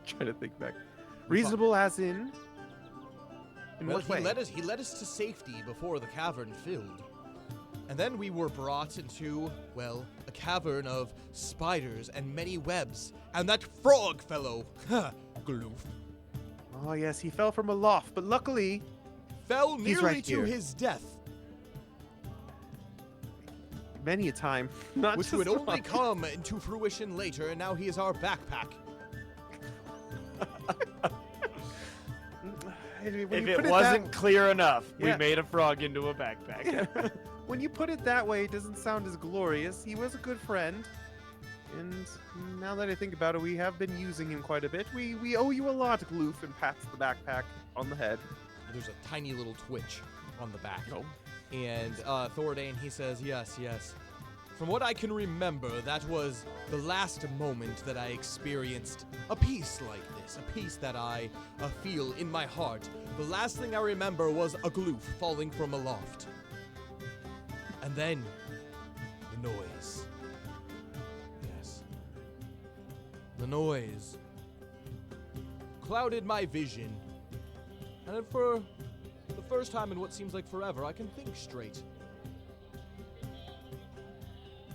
S3: Trying to think back. Reasonable as in
S1: Well,
S3: what way?
S1: he led us to safety before the cavern filled. And then we were brought into, well, a cavern of spiders and many webs. And that frog fellow, Gloof,
S3: Oh yes, he fell from aloft, but luckily
S1: fell
S3: He's
S1: nearly
S3: right
S1: to
S3: here.
S1: his death,
S3: many a time. Not
S1: which
S3: just
S1: would only
S3: once.
S1: come into fruition later, and now he is our backpack.
S3: When
S2: If
S3: you
S2: it
S3: put
S2: wasn't clear enough,
S3: Yeah.
S2: we made a frog into a backpack.
S3: when you put it that way, it doesn't sound as glorious. He was a good friend, and now that I think about it, we have been using him quite a bit. We owe you a lot, Gloof, and pats the backpack on the head.
S1: There's a tiny little twitch on the back.
S3: Oh.
S1: And Thordane, he says, yes. From what I can remember, that was the last moment that I experienced a peace like this, a peace that I feel in my heart. The last thing I remember was a gloof falling from aloft. And then, the noise. Yes. The noise clouded my vision. And for the first time in what seems like forever, I can think straight.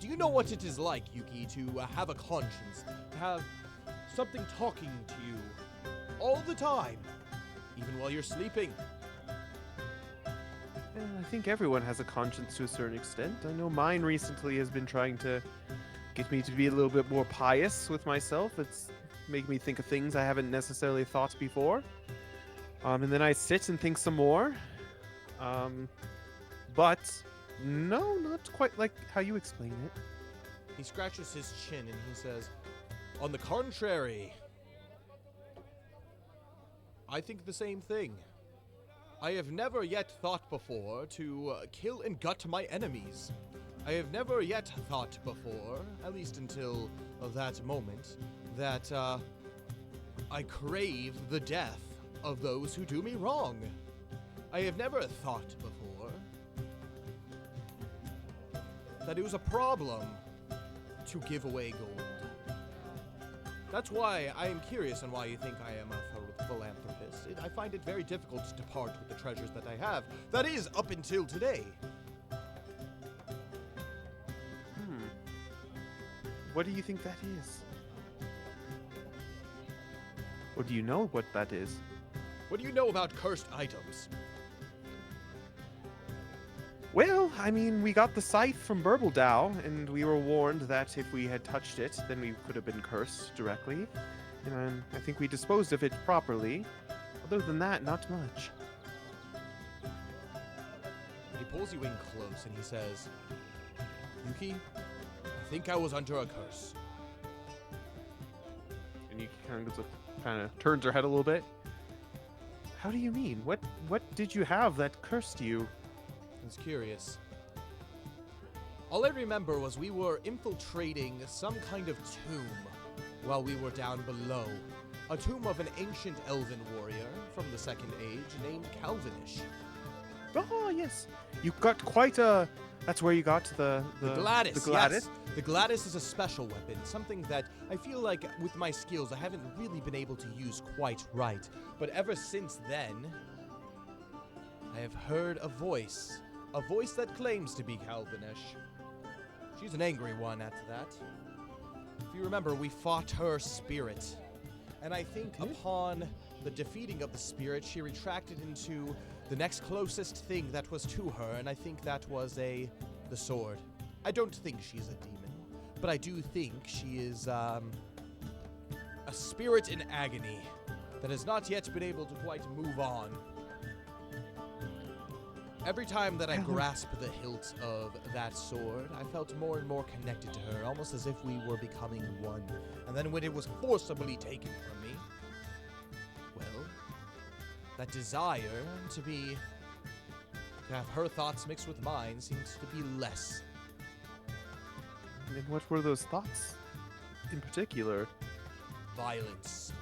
S1: Do you know what it is like, Yuki, to have a conscience, to have something talking to you all the time, even while you're sleeping?
S3: I think everyone has a conscience to a certain extent. I know mine recently has been trying to get me to be a little bit more pious with myself. It's making me think of things I haven't necessarily thought before. And then I sit and think some more. But no, not quite like how you explain it.
S1: He scratches his chin and he says, on the contrary, I think the same thing. I have never yet thought before to kill and gut my enemies. I have never yet thought before, at least until that moment, that I crave the death of those who do me wrong. I have never thought before that it was a problem to give away gold. That's why I am curious on why you think I am a philanthropist. I find it very difficult to part with the treasures that I have. That is, up until today.
S3: What do you think that is? Or do you know what that is?
S1: What do you know about cursed items?
S3: Well, I mean, we got the scythe from Burbledow, and we were warned that if we had touched it, then we could have been cursed directly. And I think we disposed of it properly. Other than that, not much.
S1: He pulls you in close and he says, Yuki, I think I was under a curse.
S3: And Yuki kind of turns her head a little bit. How do you mean? What did you have that cursed you?
S1: I was curious. All I remember was we were infiltrating some kind of tomb while we were down below. A tomb of an ancient elven warrior from the Second Age named Calvinish.
S3: Oh, yes. You got quite a... That's where you got the
S1: Gladys.
S3: The Gladys?
S1: Yes. The Gladys is a special weapon, something that I feel like with my skills I haven't really been able to use quite right. But ever since then, I have heard a voice that claims to be Calvinish. She's an angry one at that. If you remember, we fought her spirit. And I think upon the defeating of the spirit, she retracted into the next closest thing that was to her, and I think that was the sword. I don't think she's a demon, but I do think she is a spirit in agony that has not yet been able to quite move on. Every time that I grasped the hilt of that sword, I felt more and more connected to her, almost as if we were becoming one. And then when it was forcibly taken from me, well, that desire to have her thoughts mixed with mine seems to be less.
S3: And what were those thoughts in particular?
S1: Violence.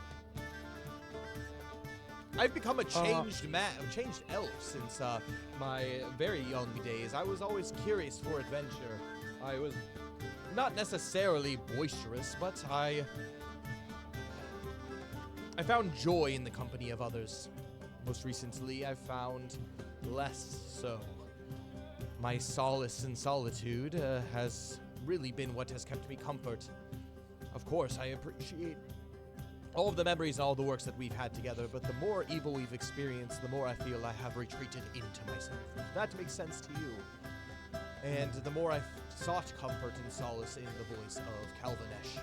S1: I've become a changed changed elf since my very young days. I was always curious for adventure. I was not necessarily boisterous, but I found joy in the company of others. Most recently, I found less so. My solace in solitude has really been what has kept me comfort. Of course, I appreciate all of the memories and all the works that we've had together, but the more evil we've experienced, the more I feel I have retreated into myself. If that makes sense to you. And the more I've sought comfort and solace in the voice of Calvinish.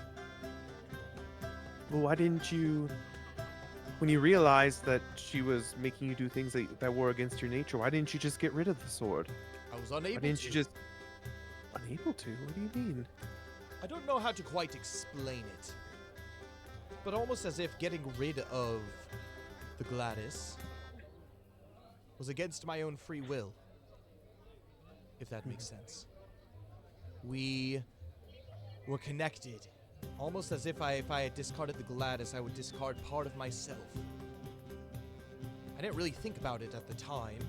S3: Well, why didn't you, when you realized that she was making you do things that were against your nature, why didn't you just get rid of the sword?
S1: I was unable to.
S3: Why didn't you just... Unable to? What do you mean?
S1: I don't know how to quite explain it. But almost as if getting rid of the Gladys was against my own free will. If that makes sense. We were connected. Almost as if I had discarded the Gladys, I would discard part of myself. I didn't really think about it at the time.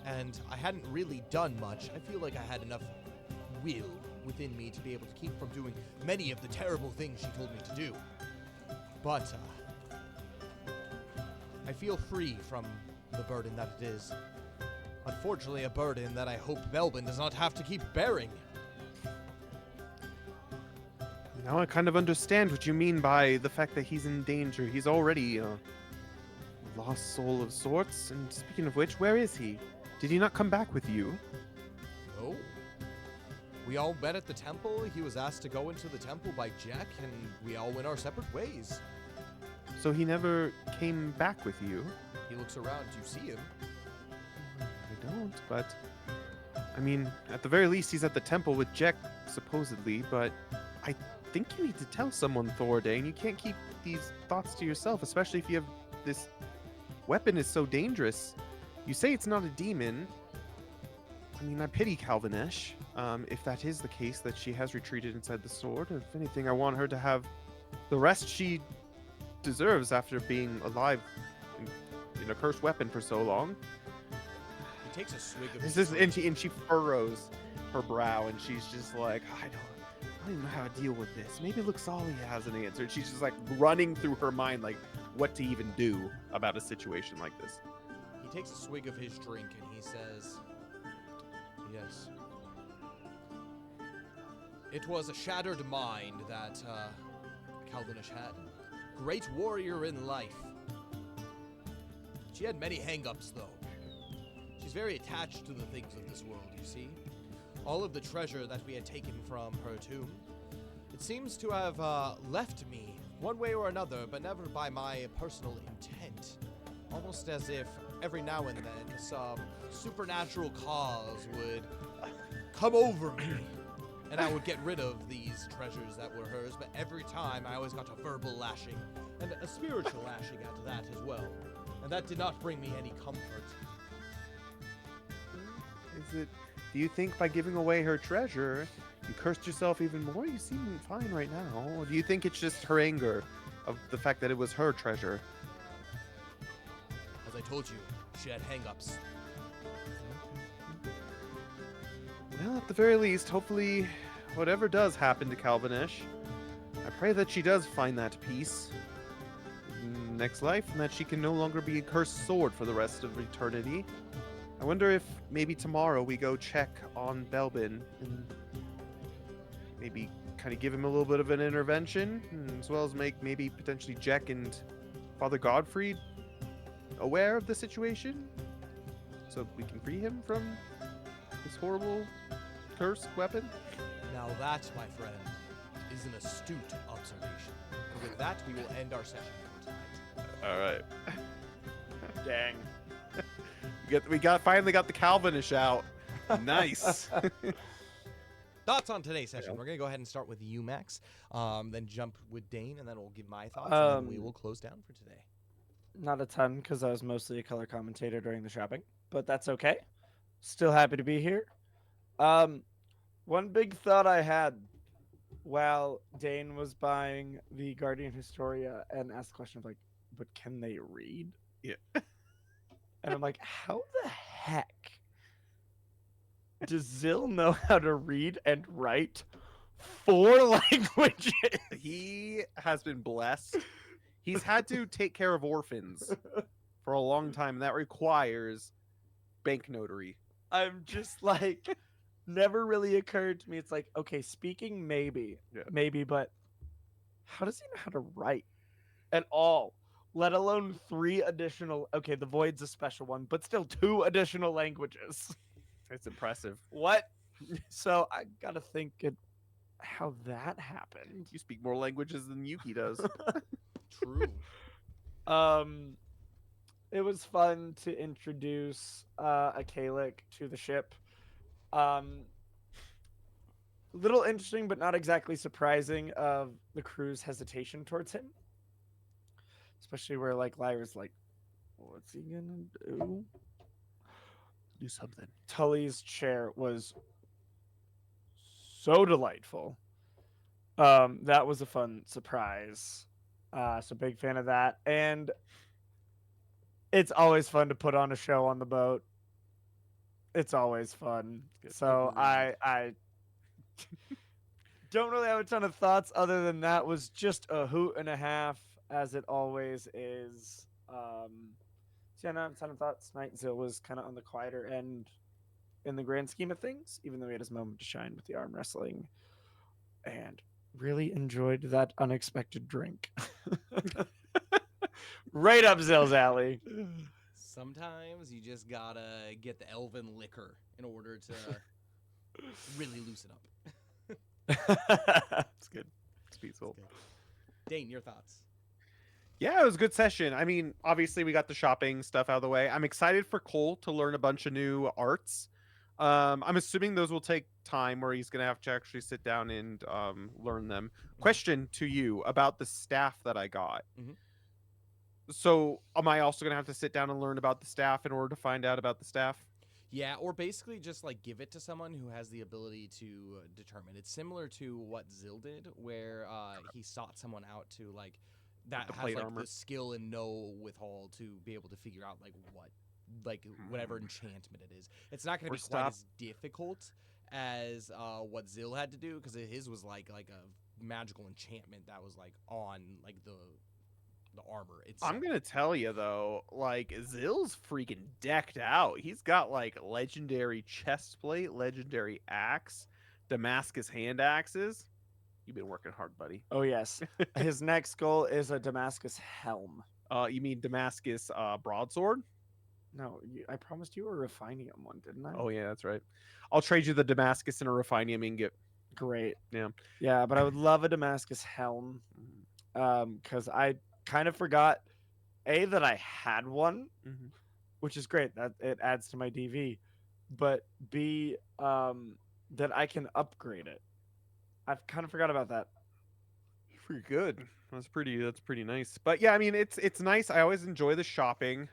S1: And I hadn't really done much. I feel like I had enough will within me to be able to keep from doing many of the terrible things she told me to do. But I feel free from the burden that it is. Unfortunately, a burden that I hope Melvin does not have to keep bearing.
S3: Now I kind of understand what you mean by the fact that he's in danger. He's already a lost soul of sorts. And speaking of which, where is he? Did he not come back with you?
S1: No. We all met at the temple. He was asked to go into the temple by Jack, and we all went our separate ways.
S3: So he never came back with you?
S1: He looks around. Do you see him?
S3: I don't, but... I mean, at the very least, he's at the temple with Jack, supposedly, but I think you need to tell someone, Thordane. You can't keep these thoughts to yourself, especially if you have this weapon is so dangerous. You say it's not a demon. I mean, I pity Calvinish. If that is the case, that she has retreated inside the sword. If anything, I want her to have the rest she deserves after being alive and a cursed weapon for so long.
S1: He takes a swig of
S3: This
S1: his
S3: is,
S1: drink.
S3: and she furrows her brow, and she's just like, I don't even know how to deal with this. Maybe Luxali has an answer. And she's just like running through her mind, like what to even do about a situation like this.
S1: He takes a swig of his drink and he says, "Yes. It was a shattered mind that Calvinish had. Great warrior in life. She had many hang-ups, though. She's very attached to the things of this world, you see. All of the treasure that we had taken from her tomb, it seems to have left me one way or another, but never by my personal intent. Almost as if every now and then some supernatural cause would come over me, and I would get rid of these treasures that were hers, but every time I always got a verbal lashing, and a spiritual lashing at that as well. And that did not bring me any comfort.
S3: Do you think by giving away her treasure, you cursed yourself even more? You seem fine right now. Or do you think it's just her anger of the fact that it was her treasure?
S1: As I told you, she had hang-ups.
S3: Well, at the very least, hopefully, whatever does happen to Calvinish, I pray that she does find that peace in next life, and that she can no longer be a cursed sword for the rest of eternity. I wonder if maybe tomorrow we go check on Belbin and maybe kind of give him a little bit of an intervention, as well as make maybe potentially Jack and Father Godfrey aware of the situation, so we can free him from this horrible cursed weapon.
S1: Now that, my friend, is an astute observation. And with that, we will end our session for tonight.
S3: All right.
S2: Dang.
S3: Finally got the Calvinish out. Nice.
S1: Thoughts on today's session? We're going to go ahead and start with you, Max, then jump with Dane, and then we'll give my thoughts, and then we will close down for today.
S2: Not a ton, because I was mostly a color commentator during the shopping, but that's okay. Still happy to be here. One big thought I had while Dane was buying the Guardian Historia and asked the question of like, but can they read?
S3: Yeah.
S2: And I'm like, how the heck does Zill know how to read and write 4 languages?
S3: He has been blessed. He's had to take care of orphans for a long time, and that requires bank notary.
S2: I'm just like, never really occurred to me. It's like, okay, speaking maybe, but how does he know how to write at all? Let alone 3 additional. Okay, the Void's a special one, but still 2 additional languages.
S3: It's impressive.
S2: What? So I gotta think how that happened.
S3: You speak more languages than Yuki does.
S1: True.
S2: It was fun to introduce a Kalik to the ship. Little interesting, but not exactly surprising of the crew's hesitation towards him. Especially where like Lyra's like, what's he gonna do?
S3: Do something.
S2: Tully's chair was so delightful. That was a fun surprise. So big fan of that. And it's always fun to put on a show on the boat. It's always fun. So I don't really have a ton of thoughts other than that was just a hoot and a half, as it always is. So yeah, I don't have a ton of thoughts. Nightzil was kind of on the quieter end in the grand scheme of things, even though he had his moment to shine with the arm wrestling. And really enjoyed that unexpected drink. Right up Zill's alley.
S1: Sometimes you just gotta get the elven liquor in order to really loosen up.
S3: It's good. It's peaceful.
S1: It's good. Dane, your thoughts?
S3: Yeah, it was a good session. I mean, obviously we got the shopping stuff out of the way. I'm excited for Cole to learn a bunch of new arts. I'm assuming those will take time where he's going to have to actually sit down and learn them. Question to you about the staff that I got.
S1: Mhm.
S3: So am I also going to have to sit down and learn about the staff in order to find out about the staff?
S1: Yeah, or basically just like give it to someone who has the ability to determine. It's similar to what Zill did, where he sought someone out to like that
S3: the
S1: has
S3: plate
S1: like
S3: armor.
S1: the skill and know withal to be able to figure out like whatever enchantment it is. It's not going to
S3: Or
S1: be quite
S3: stop.
S1: as difficult as what Zill had to do, because his was like a magical enchantment that was like on like the armor itself.
S3: I'm gonna tell you though, like Zill's freaking decked out. He's got like legendary chest plate, legendary axe, Damascus hand axes. You've been working hard, buddy.
S2: Oh yes, his next goal is a Damascus helm.
S3: You mean Damascus broadsword?
S2: No, I promised you a Refinium one, didn't I?
S3: Oh yeah, that's right. I'll trade you the Damascus and a Refinium ingot.
S2: Great.
S3: Yeah.
S2: Yeah, but I would love a Damascus helm, because I kind of forgot that I had one,
S3: Mm-hmm.
S2: which is great. That it adds to my DV, but B, that I can upgrade it. I've kind of forgot about that.
S3: Pretty good. That's pretty nice. But yeah, I mean it's nice. I always enjoy the shopping.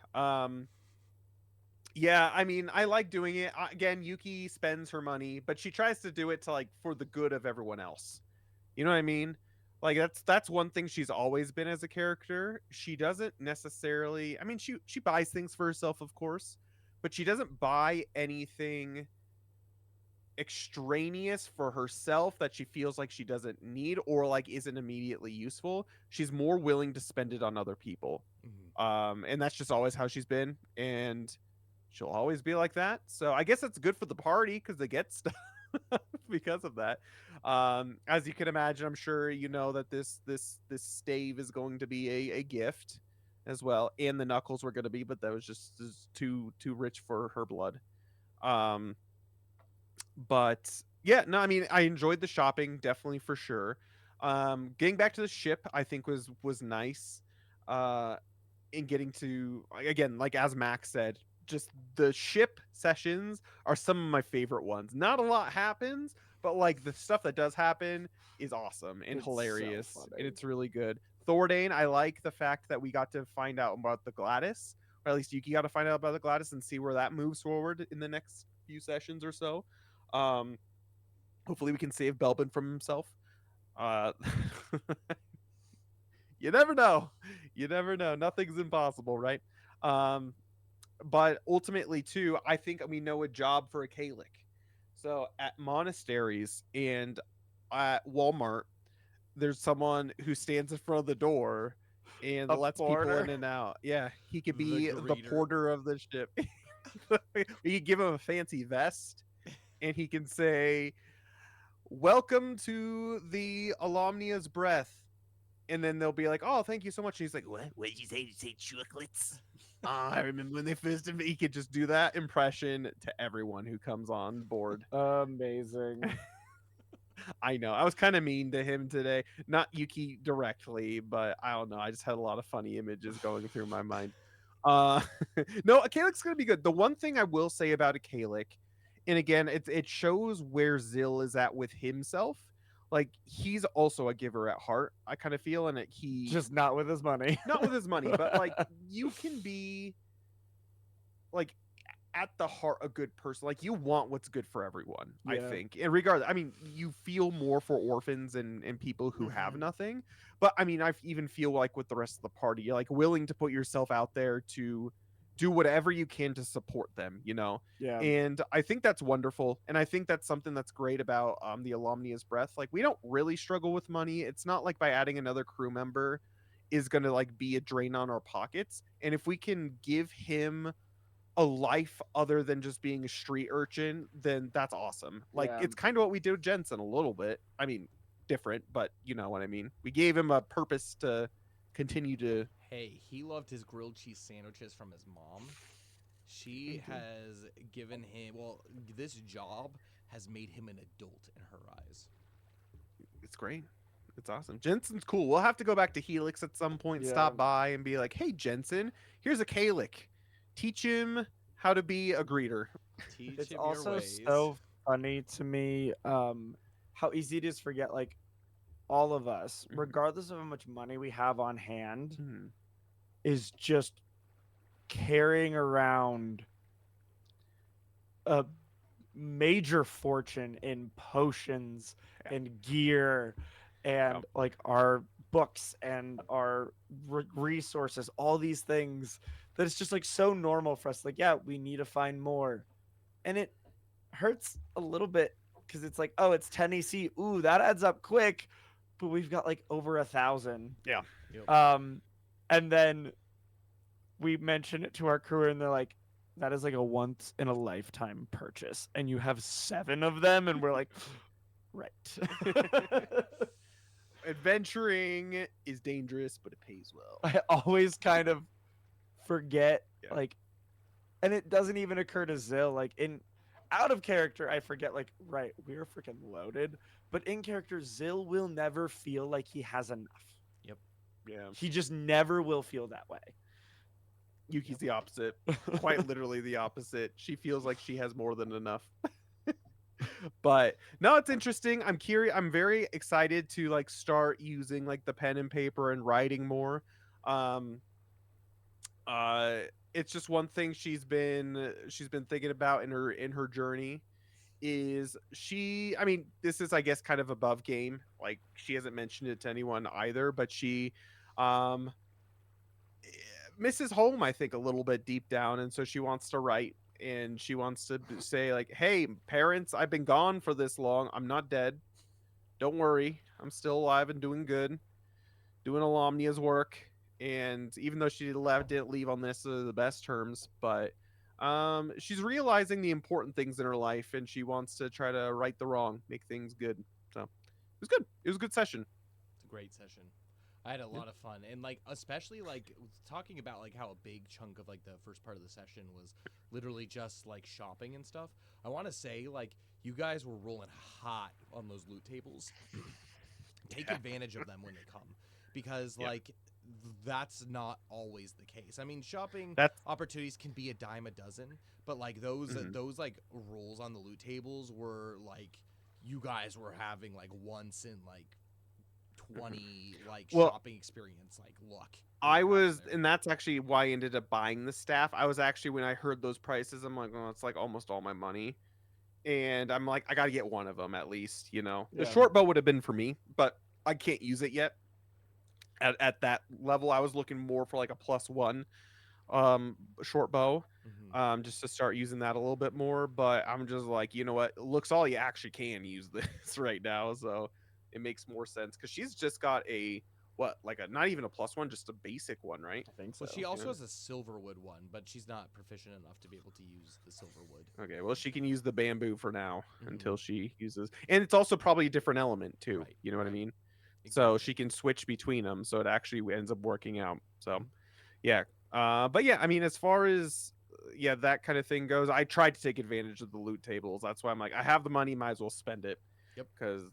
S3: Yeah, I mean, I like doing it. Again, Yuki spends her money, but she tries to do it to like for the good of everyone else. You know what I mean? Like that's one thing she's always been as a character. She doesn't necessarily, I mean, she buys things for herself, of course, but she doesn't buy anything extraneous for herself that she feels like she doesn't need or like isn't immediately useful. She's more willing to spend it on other people. And that's just always how she's been, and she'll always be like that. So I guess it's good for the party because they get stuff because of that. As you can imagine, I'm sure you know that this stave is going to be a gift as well, and the knuckles were going to be, but that was just too rich for her blood. But yeah, no, I mean, I enjoyed the shopping, definitely, for sure. Getting back to the ship, I think was nice. In getting to, again, like as Max said, just the ship sessions are some of my favorite ones. Not a lot happens, but like the stuff that does happen is awesome and
S2: It's so
S3: hilarious,
S2: funny.
S3: and it's really good. Thordane, I like the fact that we got to find out about the Gladys, or at least Yuki got to find out about the Gladys and see where that moves forward in the next few sessions or so. Hopefully we can save Belbin from himself. Uh, you never know. You never know. Nothing's impossible, right? Um, but ultimately, too, I think we know a job for a Kalik. So at monasteries and at Walmart, there's someone who stands in front of the door and
S2: A
S3: lets people
S2: porter?
S3: in and out. Yeah, he could
S1: The
S3: be the
S1: greeter.
S3: porter of the ship. We could give him a fancy vest, and he can say, "Welcome to the Alomnia's Breath." And then they'll be like, "Oh, thank you so much." And he's like, "What?
S5: What did you say? Did you say chocolates?
S3: I remember when they first he could just do that impression to everyone who comes on board.
S2: Amazing.
S3: I know. I was kind of mean to him today. Not Yuki directly, but I don't know. I just had a lot of funny images going through my mind. Uh no, a Kalik's gonna be good. The one thing I will say about a Kalik, and again, it shows where Zill is at with himself. Like he's also a giver at heart, I kind of feel, and he
S2: Just not with his money.
S3: not with his money, but like you can be like at the heart a good person. Like you want what's good for everyone, I
S2: Yeah.
S3: think. And regardless, I mean, you feel more for orphans and people who have
S2: Mhm.
S3: nothing. But I mean, I even feel like with the rest of the party, you're like willing to put yourself out there to do whatever you can to support them, you know?
S2: Yeah.
S3: And I think that's wonderful. And I think that's something that's great about the Alumnia's Breath. Like we don't really struggle with money. It's not like by adding another crew member is gonna like be a drain on our pockets. And if we can give him a life other than just being a street urchin, then that's awesome. Like
S2: Yeah.
S3: it's kind of what we did with Jensen a little bit. I mean, different, but you know what I mean. We gave him a purpose to continue to.
S1: Hey, he loved his grilled cheese sandwiches from his mom. She has given him, well, this job has made him an adult in her eyes.
S3: It's great. It's awesome. Jensen's cool. We'll have to go back to Helix at some point,
S2: Yeah.
S3: stop by and be like, "Hey, Jensen, here's a Kalik. Teach him how to be a greeter."
S1: Teach
S2: It's
S1: him
S2: also
S1: your ways.
S2: so funny to me how easy it is to forget, like, all of us,
S3: Mhm.
S2: regardless of how much money we have on hand,
S3: Hmm.
S2: is just carrying around a major fortune in potions
S3: Yeah.
S2: and gear and like our books and our resources, all these things that it's just like so normal for us. Like, yeah, we need to find more. And it hurts a little bit because it's like, oh, it's 10 EC. Ooh, that adds up quick. But we've got like over 1,000.
S3: Yeah.
S1: Yep.
S2: And then we mention it to our crew and they're like, that is like a once in a lifetime purchase. And you have 7 of them. And we're like, right.
S3: Adventuring is dangerous, but it pays well.
S2: I always kind of forget,
S3: Yeah.
S2: like, and it doesn't even occur to Zill. Like, in out of character, I forget, like, right, we're freaking loaded. But in character, Zill will never feel like he has enough.
S3: Yeah.
S2: He just never will feel that way.
S3: Yuki's the opposite. Quite literally the opposite. She feels like she has more than enough. But no, it's interesting. I'm curious. I'm very excited to like start using like the pen and paper and writing more. Um it's just one thing she's been thinking about in her journey is I mean, this is I guess kind of above game. Like she hasn't mentioned it to anyone either, but she um misses home, I think, a little bit deep down, and so she wants to write and she wants to say like, "Hey, parents, I've been gone for this long. I'm not dead. Don't worry. I'm still alive and doing good, doing Alomnia's work." And even though she didn't leave on this the best terms, but she's realizing the important things in her life, and she wants to try to right the wrong, make things good. So it was good. It was a good session.
S1: It's a great session. I had a lot of fun, and like especially like talking about like how a big chunk of like the first part of the session was literally just like shopping and stuff. I want to say like you guys were rolling hot on those loot tables. Take advantage of them when they come, because like that's not always the case. I mean, shopping
S3: That's
S1: opportunities can be a dime a dozen, but like those like rolls on the loot tables were like you guys were having like once in like 20 like
S3: Well,
S1: shopping experience like luck.
S3: I was, and that's actually why I ended up buying the staff. I was actually, when I heard those prices, I'm like, oh, it's like almost all my money. And I'm like, I got to get one of them at least, you know. The
S2: Yeah.
S3: short bow would have been for me, but I can't use it yet. At that level, I was looking more for like a +1 short bow, just to start using that a little bit more. But I'm just like, you know what? It looks all you actually can use this right now, so it makes more sense because she's just got a like a not even a +1, just a basic one, right?
S2: I think so.
S1: Well, she also
S3: yeah.
S1: has a silverwood one, but she's not proficient enough to be able to use the silverwood.
S3: Okay, well, she can use the bamboo for now
S1: Mhm.
S3: until she uses, and it's also probably a different element too.
S1: Right,
S3: You know what I
S1: right.
S3: mean? So
S1: Exactly.
S3: she can switch between them, so it actually ends up working out. So,
S1: Mhm.
S3: yeah. But yeah, I mean, as far as yeah, that kind of thing goes, I tried to take advantage of the loot tables. That's why I'm like, I have the money, might as well spend it.
S1: Yep.
S3: Because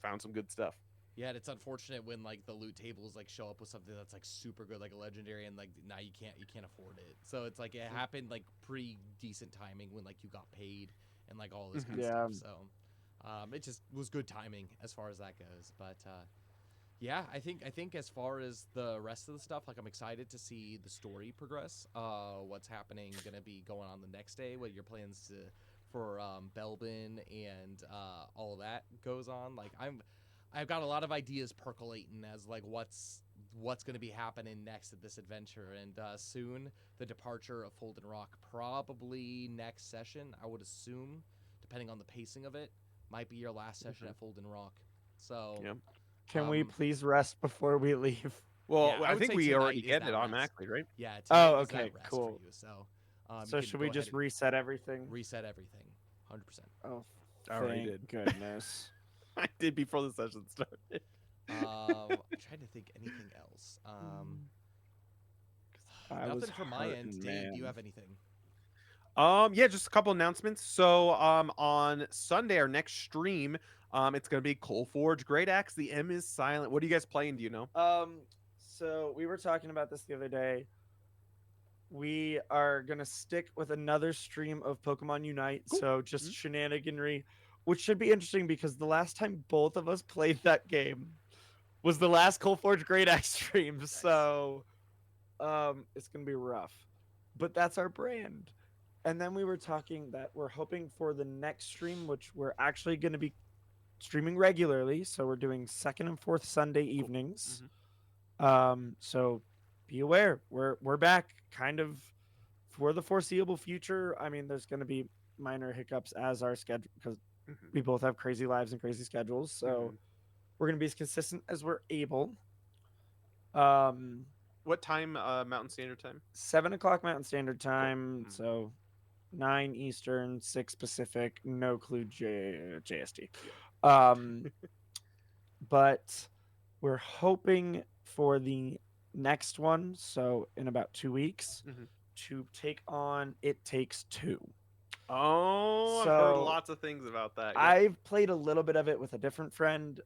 S3: found some good stuff.
S1: Yeah, and it's unfortunate when like the loot tables like show up with something that's like super good, like a legendary, and like now you can't afford it. So it's like it happened like pretty decent timing when like you got paid and like all this kind of
S2: Yeah.
S1: stuff. So it just was good timing as far as that goes. But yeah, I think as far as the rest of the stuff, like I'm excited to see the story progress. What's happening, gonna be going on the next day, what your plans for Belbin and all of that goes on. Like I've got a lot of ideas percolating as like what's going to be happening next at this adventure, and soon the departure of Folden Rock, probably next session, I would assume, depending on the pacing of it, might be your last session at Folden Rock. So
S3: Yep.
S2: Can we please rest before we leave?
S3: Well,
S1: yeah, I
S3: I
S1: would
S3: think
S1: say
S3: we
S1: tonight
S3: already
S1: is
S3: get
S1: that
S3: it
S1: rest.
S3: automatically, right?
S1: Yeah,
S2: Oh,
S1: tonight is that
S2: okay,
S1: rest
S2: cool.
S1: for you. So
S2: So
S1: you can
S2: should we
S1: go
S2: just
S1: ahead and
S2: reset everything?
S1: reset everything? 100%.
S2: Oh,
S3: I already
S2: thank
S3: did.
S2: goodness.
S3: I did before the session started.
S1: I'm trying to think anything else.
S2: I was
S1: Nothing from my end.
S2: hurting,
S1: Dane, do you
S2: man.
S1: have anything?
S3: Yeah, just a couple announcements. So, on Sunday, our next stream, it's gonna be Coal Forge Great Axe. The M is silent. What are you guys playing? Do you know?
S2: So we were talking about this the other day. We are gonna stick with another stream of Pokemon Unite,
S3: Cool.
S2: so just shenaniganry, which should be interesting because the last time both of us played that game was the last Coal Forge Great Axe stream.
S1: Nice.
S2: So, it's gonna be rough, but that's our brand. And then we were talking that we're hoping for the next stream, which we're actually gonna be streaming regularly, so we're doing second and fourth Sunday evenings. So be aware, we're back kind of for the foreseeable future. I mean, there's going to be minor hiccups as our schedule, because we both have crazy lives and crazy schedules. So we're going to be as consistent as we're able.
S3: What time? Mountain Standard Time.
S2: 7 o'clock Mountain Standard Time. So 9 Eastern, 6 Pacific, no clue JST. But we're hoping for the next one, so in about 2 weeks, to take on It Takes Two.
S3: Oh, I've heard lots of things about that. Yep.
S2: I've played a little bit of it with a different friend,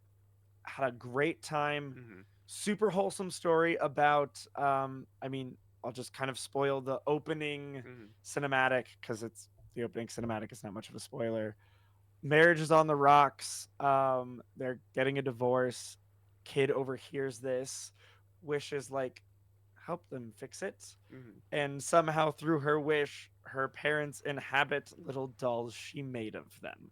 S2: had a great time. Super wholesome story about, I mean, I'll just kind of spoil the opening cinematic, because it's the opening cinematic is not much of a spoiler. Marriage is on the rocks. They're getting a divorce. Kid overhears this, wishes like help them fix it, and somehow through her wish, her parents inhabit little dolls she made of them.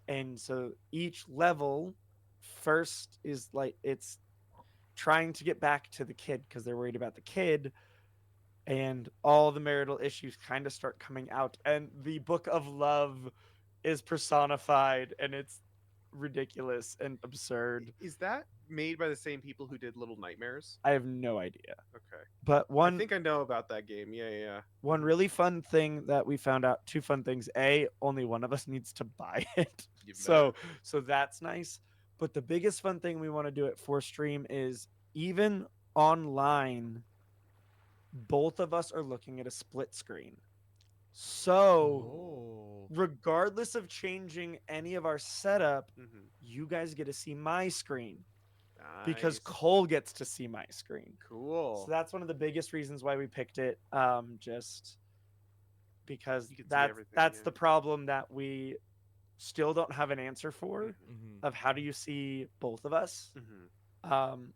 S2: And so each level first is like it's trying to get back to the kid because they're worried about the kid, and all the marital issues kind of start coming out, and the book of love is personified, and it's ridiculous and absurd.
S3: Is that made by the same people who did Little Nightmares?
S2: I have no idea.
S3: Okay.
S2: But
S3: I think I know about that game. Yeah.
S2: One really fun thing that we found out, two fun things. A, only one of us needs to buy it. So that's nice. But the biggest fun thing we want to do it for stream is even online, both of us are looking at a split screen. So regardless of changing any of our setup, you guys get to see my screen. Because Cole gets to see my screen.
S3: Cool.
S2: So that's one of the biggest reasons why we picked it. Just because that's the problem that we still don't have an answer for, of how do you see both of us,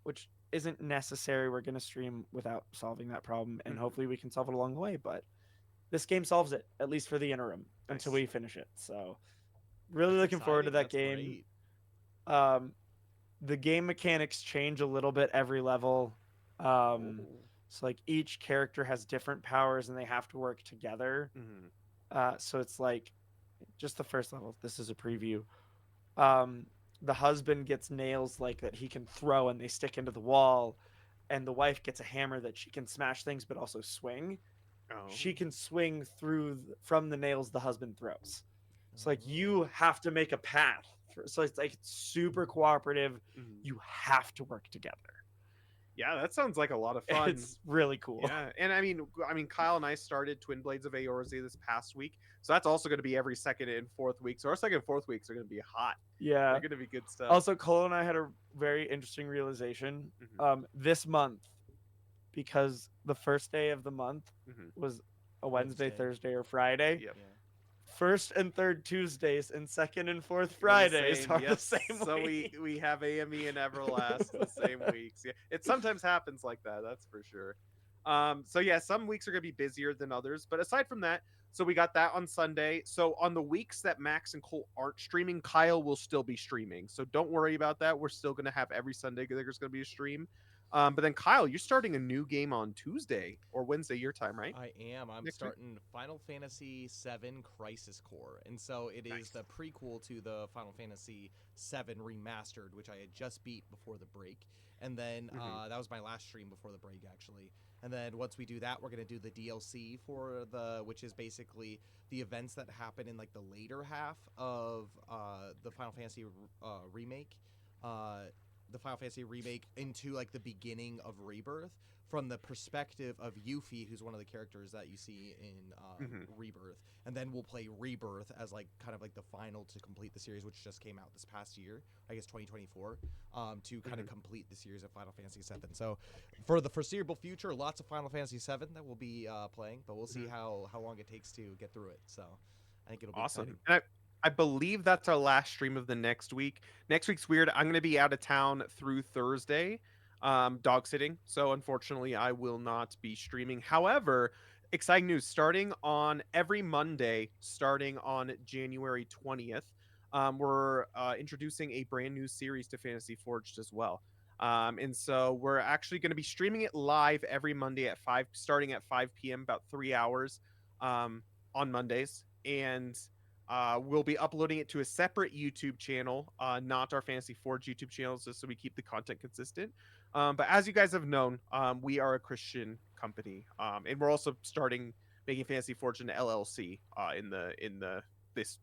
S2: which isn't necessary. We're going to stream without solving that problem, and hopefully we can solve it along the way. But this game solves it, at least for the interim, until we finish it. So really looking forward to that game. The game mechanics change a little bit every level. So like each character has different powers and they have to work together. So it's like just the first level. This is a preview. The husband gets nails like that he can throw and they stick into the wall, and the wife gets a hammer that she can smash things but also swing. She can swing through from the nails the husband throws. So like you have to make a path. So it's like super cooperative. You have to work together.
S3: Yeah, that sounds like a lot of fun.
S2: It's really cool.
S3: Yeah, and I mean, Kyle and I started Twin Blades of Eorzea this past week, so that's also going to be every second and fourth week. So our second and fourth weeks are going to be hot.
S2: Yeah,
S3: they're going to be good stuff.
S2: Also, Cole and I had a very interesting realization this month, because the first day of the month was a Wednesday, Thursday, or Friday.
S3: Yep.
S1: Yeah.
S2: First and third Tuesdays and second and fourth Fridays are the same
S3: so
S2: week.
S3: we have AME and Everlast the same weeks. Yeah, it sometimes happens like that. That's for sure. So yeah, some weeks are gonna be busier than others, but aside from that, so we got that on Sunday. So on the weeks that Max and Cole aren't streaming, Kyle will still be streaming. So don't worry about that. We're still gonna have every Sunday there's gonna be a stream. But then Kyle, you're starting a new game on Tuesday or Wednesday your time, right?
S1: I am. I'm starting Final Fantasy VII Crisis Core, and so it is the prequel to the Final Fantasy VII Remastered, which I had just beat before the break. And then that was my last stream before the break, actually. And then once we do that, we're gonna do the DLC for which is basically the events that happen in like the later half of the Final Fantasy remake. The Final Fantasy remake into like the beginning of Rebirth from the perspective of Yuffie, who's one of the characters that you see in Rebirth, and then we'll play Rebirth as like kind of like the final to complete the series, which just came out this past year, I guess 2024, to kind of complete the series of Final Fantasy VII. So for the foreseeable future, lots of Final Fantasy VII that we'll be playing, but we'll see how long it takes to get through it. So I think it'll be
S3: awesome.
S1: exciting.
S3: And I believe that's our last stream of the next week. Next week's weird. I'm going to be out of town through Thursday, dog sitting. So unfortunately, I will not be streaming. However, exciting news. Starting on every Monday, starting on January 20th, we're introducing a brand new series to Fantasy Forged as well. And so we're actually going to be streaming it live every Monday at 5, starting at 5 p.m., about 3 hours on Mondays. And we'll be uploading it to a separate YouTube channel, not our Fantasy Forge YouTube channel, just so we keep the content consistent. But as you guys have known, we are a Christian company, and we're also starting making Fantasy Forge an LLC in the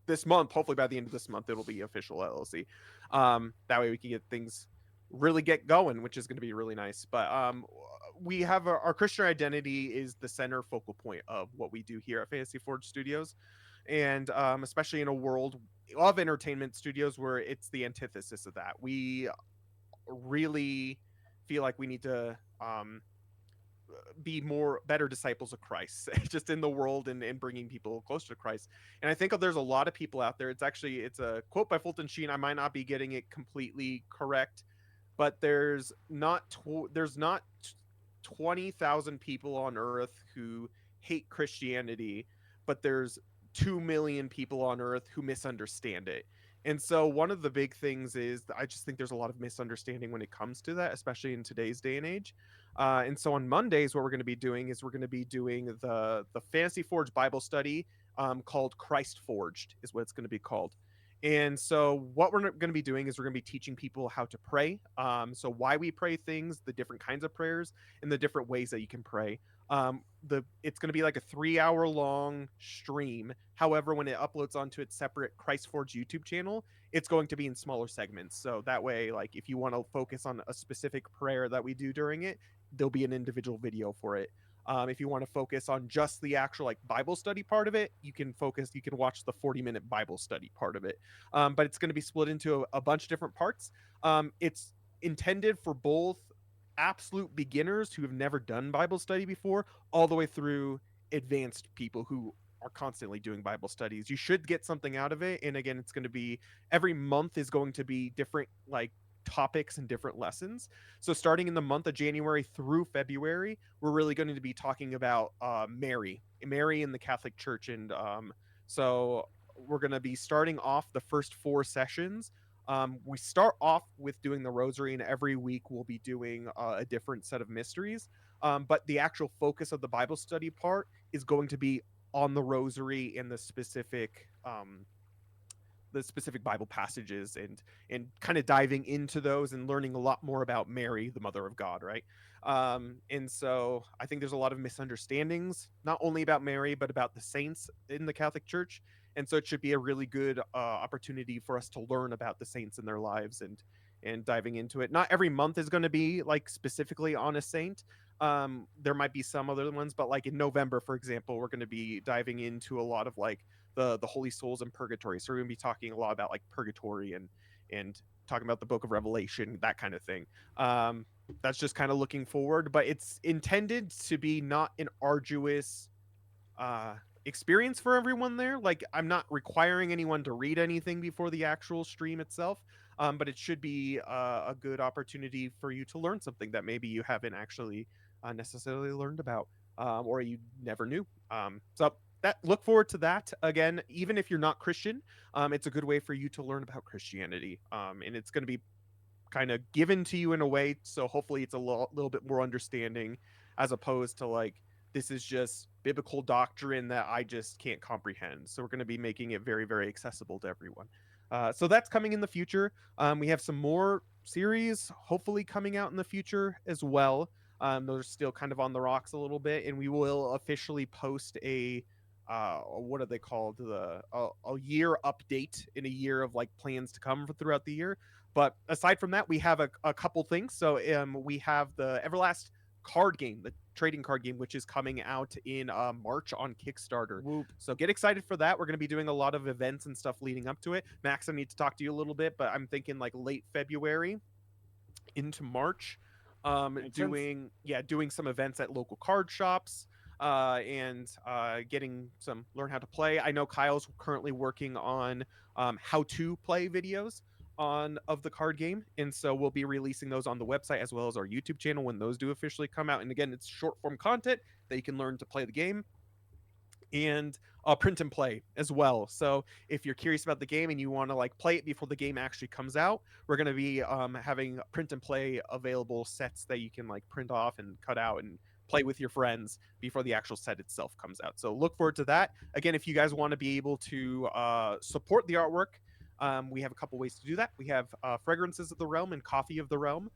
S3: this month. Hopefully by the end of this month, it'll be official LLC. That way we can get things really get going, which is going to be really nice. But we have our Christian identity is the center focal point of what we do here at Fantasy Forge Studios, and especially in a world of entertainment studios where it's the antithesis of that. We really feel like we need to be more better disciples of Christ just in the world, and bringing people closer to Christ. And I think there's a lot of people out there. It's a quote by Fulton Sheen. I might not be getting it completely correct, but there's not 20,000 people on earth who hate Christianity, but there's 2 million people on earth who misunderstand it. And so one of the big things is I just think there's a lot of misunderstanding when it comes to that, especially in today's day and age. And so on Mondays, what we're going to be doing is we're going to be doing the Fantasy Forge Bible study, called Christ Forged is what it's going to be called. And so what we're going to be doing is we're going to be teaching people how to pray. So why we pray things, the different kinds of prayers, and the different ways that you can pray. It's going to be like a 3 hour long stream. However, when it uploads onto its separate Christ Forge YouTube channel, it's going to be in smaller segments. So that way, like if you want to focus on a specific prayer that we do during it, there'll be an individual video for it. If you want to focus on just the actual like Bible study part of it, you can watch the 40-minute Bible study part of it. But it's going to be split into a bunch of different parts. It's intended for both absolute beginners who have never done Bible study before, all the way through advanced people who are constantly doing Bible studies. You should get something out of it. And again, it's going to be every month is going to be different like topics and different lessons. So starting in the month of January through February, we're really going to be talking about Mary in the Catholic Church. And so we're going to be starting off the first 4 sessions. We start off with doing the rosary, and every week we'll be doing a different set of mysteries. But the actual focus of the Bible study part is going to be on the rosary and the specific Bible passages, and kind of diving into those and learning a lot more about Mary, the Mother of God, right? And so I think there's a lot of misunderstandings, not only about Mary, but about the saints in the Catholic Church. And so it should be a really good opportunity for us to learn about the saints and their lives, and diving into it. Not every month is going to be like specifically on a saint. There might be some other ones, but like in November, for example, we're going to be diving into a lot of like the holy souls in purgatory. So we're going to be talking a lot about like purgatory, and talking about the book of Revelation, that kind of thing. That's just kind of looking forward, but it's intended to be not an arduous experience for everyone there. Like I'm not requiring anyone to read anything before the actual stream itself. But it should be a good opportunity for you to learn something that maybe you haven't actually necessarily learned about, or you never knew. So look forward to that. Again, even if you're not Christian, it's a good way for you to learn about Christianity, and it's going to be kind of given to you in a way, so hopefully it's a little bit more understanding, as opposed to like this is just biblical doctrine that I just can't comprehend. So we're going to be making it very, very accessible to everyone. So that's coming in the future. We have some more series hopefully coming out in the future as well. Those are still kind of on the rocks a little bit, and we will officially post a what are they called, a year update in a year of like plans to come throughout the year. But aside from that, we have a couple things. So we have the Everlast card game, the trading card game, which is coming out in March on Kickstarter.
S2: Whoop.
S3: So get excited for that. We're going to be doing a lot of events and stuff leading up to it. Max, I need to talk to you a little bit, but I'm thinking like late February into March,
S2: Makes sense.
S3: doing some events at local card shops, and getting some learn how to play. I know Kyle's currently working on how to play videos of the card game, and so we'll be releasing those on the website as well as our YouTube channel when those do officially come out. And again, it's short form content that you can learn to play the game. and print and play as well. So if you're curious about the game and you want to like play it before the game actually comes out, we're going to be having print and play available sets that you can like print off and cut out and play with your friends before the actual set itself comes out. So look forward to that. Again, if you guys want to be able to support the artwork, we have a couple ways to do that. We have Fragrances of the Realm and Coffee of the Realm.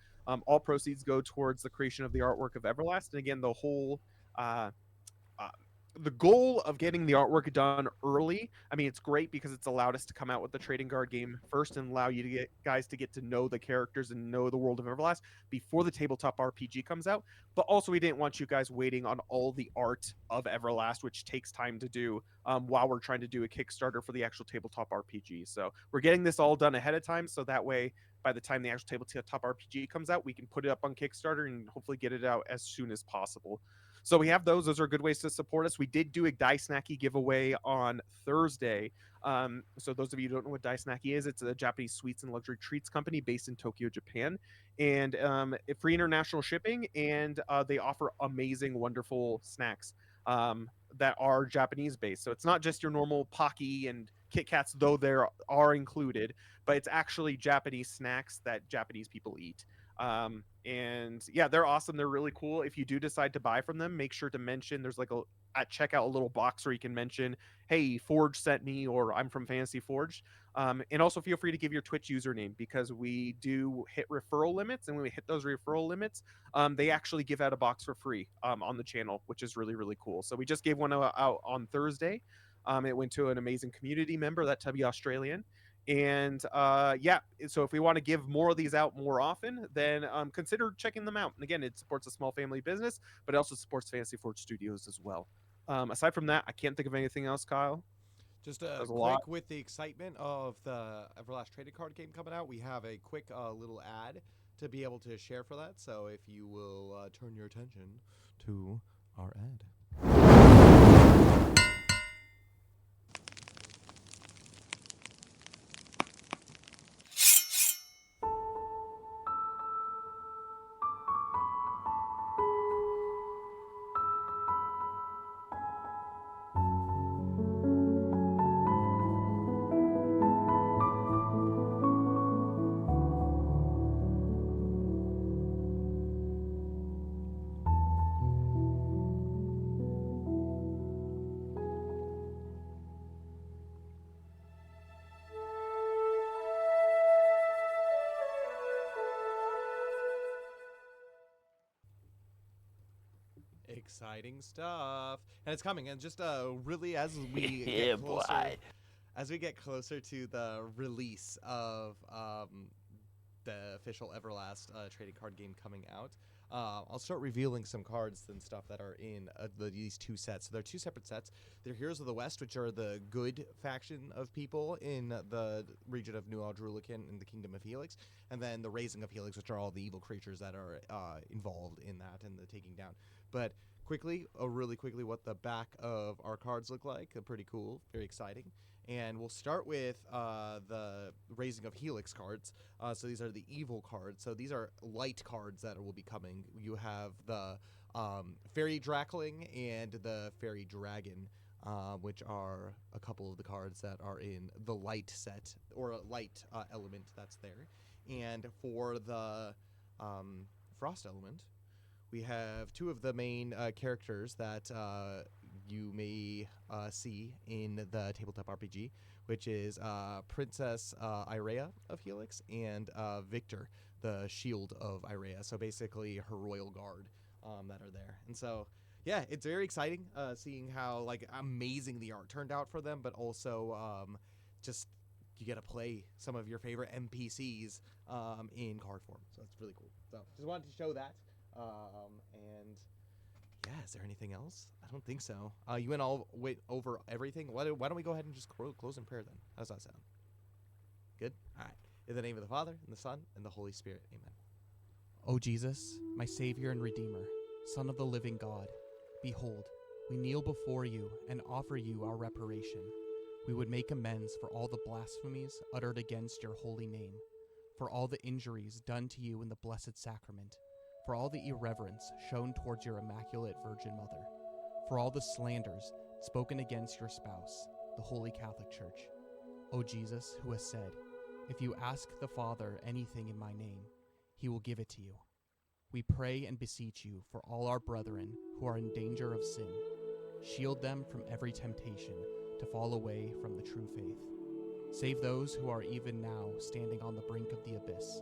S3: All proceeds go towards the creation of the artwork of Everlast. And again, uh, uh, the goal of getting the artwork done early, I mean, it's great because it's allowed us to come out with the trading card game first and allow you to get guys to get to know the characters and know the world of Everlast before the tabletop RPG comes out. But also, we didn't want you guys waiting on all the art of Everlast, which takes time to do while we're trying to do a Kickstarter for the actual tabletop RPG. So we're getting this all done ahead of time, so that way, by the time the actual tabletop RPG comes out, we can put it up on Kickstarter and hopefully get it out as soon as possible. So we have those. Those are good ways to support us. We did do a Dice Snacky giveaway on Thursday. So those of you who don't know what Dice Snacky is, it's a Japanese sweets and luxury treats company based in Tokyo, Japan, and free international shipping. And they offer amazing, wonderful snacks that are Japanese based. So it's not just your normal Pocky and Kit Kats, though there are included, but it's actually Japanese snacks that Japanese people eat. And yeah, they're awesome. They're really cool. If you do decide to buy from them, make sure to mention there's like at checkout a little box where you can mention, hey, Forge sent me, or I'm from Fantasy Forged. And also feel free to give your Twitch username because we do hit referral limits, and when we hit those referral limits, they actually give out a box for free on the channel, which is really, really cool. So we just gave one out on Thursday. It went to an amazing community member, that Tubby Australian. And yeah, so if we want to give more of these out more often, then consider checking them out. And again, it supports a small family business, but it also supports Fantasy Forge Studios as well. Aside from that, I can't think of anything else, Kyle.
S1: Just
S3: That was a
S1: quick
S3: lot.
S1: with the excitement of the Everlast trading card game coming out, we have a quick little ad to be able to share for that. So if you will turn your attention to our ad. Exciting stuff, and it's coming. And just really, as we
S5: Yeah,
S1: get closer,
S5: boy.
S1: as we get closer to the release of the official Everlast trading card game coming out, I'll start revealing some cards and stuff that are in these two sets. So they're two separate sets. They're Heroes of the West, which are the good faction of people in the region of New Aldrulican in the Kingdom of Helix, and then the Raising of Helix, which are all the evil creatures that are involved in that and the taking down. But really quickly, what the back of our cards look like. Pretty cool, very exciting. And we'll start with the Raising of Helix cards. So these are the evil cards. So these are light cards that will be coming. You have the Fairy Drakling and the Fairy Dragon, which are a couple of the cards that are in the light set, or a light element that's there. And for the Frost element, we have two of the main characters that you may see in the tabletop RPG, which is Princess Irea of Helix and Victor, the Shield of Irea. So basically her royal guard that are there. And so, yeah, it's very exciting seeing how like amazing the art turned out for them, but also just you get to play some of your favorite NPCs in card form. So it's really cool. So just wanted to show that. And yeah, is there anything else? I don't think so. You went over everything. Why don't we go ahead and just close in prayer then? How does that sound? Good? All right. In the name of the Father, and the Son, and the Holy Spirit. Amen. O Jesus, my Savior and Redeemer, Son of the living God, behold, we kneel before you and offer you our reparation. We would make amends for all the blasphemies uttered against your holy name, for all the injuries done to you in the Blessed Sacrament, for all the irreverence shown towards your Immaculate Virgin Mother, for all the slanders spoken against your spouse, the Holy Catholic Church. O Jesus, who has said, "If you ask the Father anything in my name, he will give it to you." We pray and beseech you for all our brethren who are in danger of sin. Shield them from every temptation to fall away from the true faith. Save those who are even now standing on the brink of the abyss.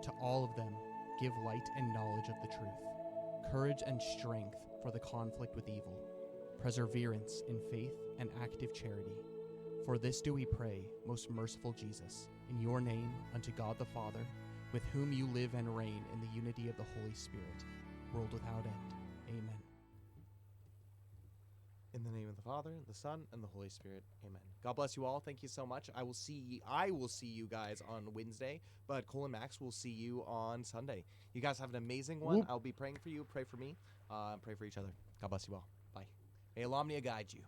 S1: To all of them, give light and knowledge of the truth, courage and strength for the conflict with evil, perseverance in faith and active charity. For this do we pray, most merciful Jesus, in your name unto God the Father, with whom you live and reign in the unity of the Holy Spirit, world without end. Amen. In the name of the Father, the Son, and the Holy Spirit. Amen. God bless you all. Thank you so much. I will see you guys on Wednesday, but Cole and Max will see you on Sunday. You guys have an amazing one. I'll be praying for you. Pray for me. Pray for each other. God bless you all. Bye. May Alomnia guide you.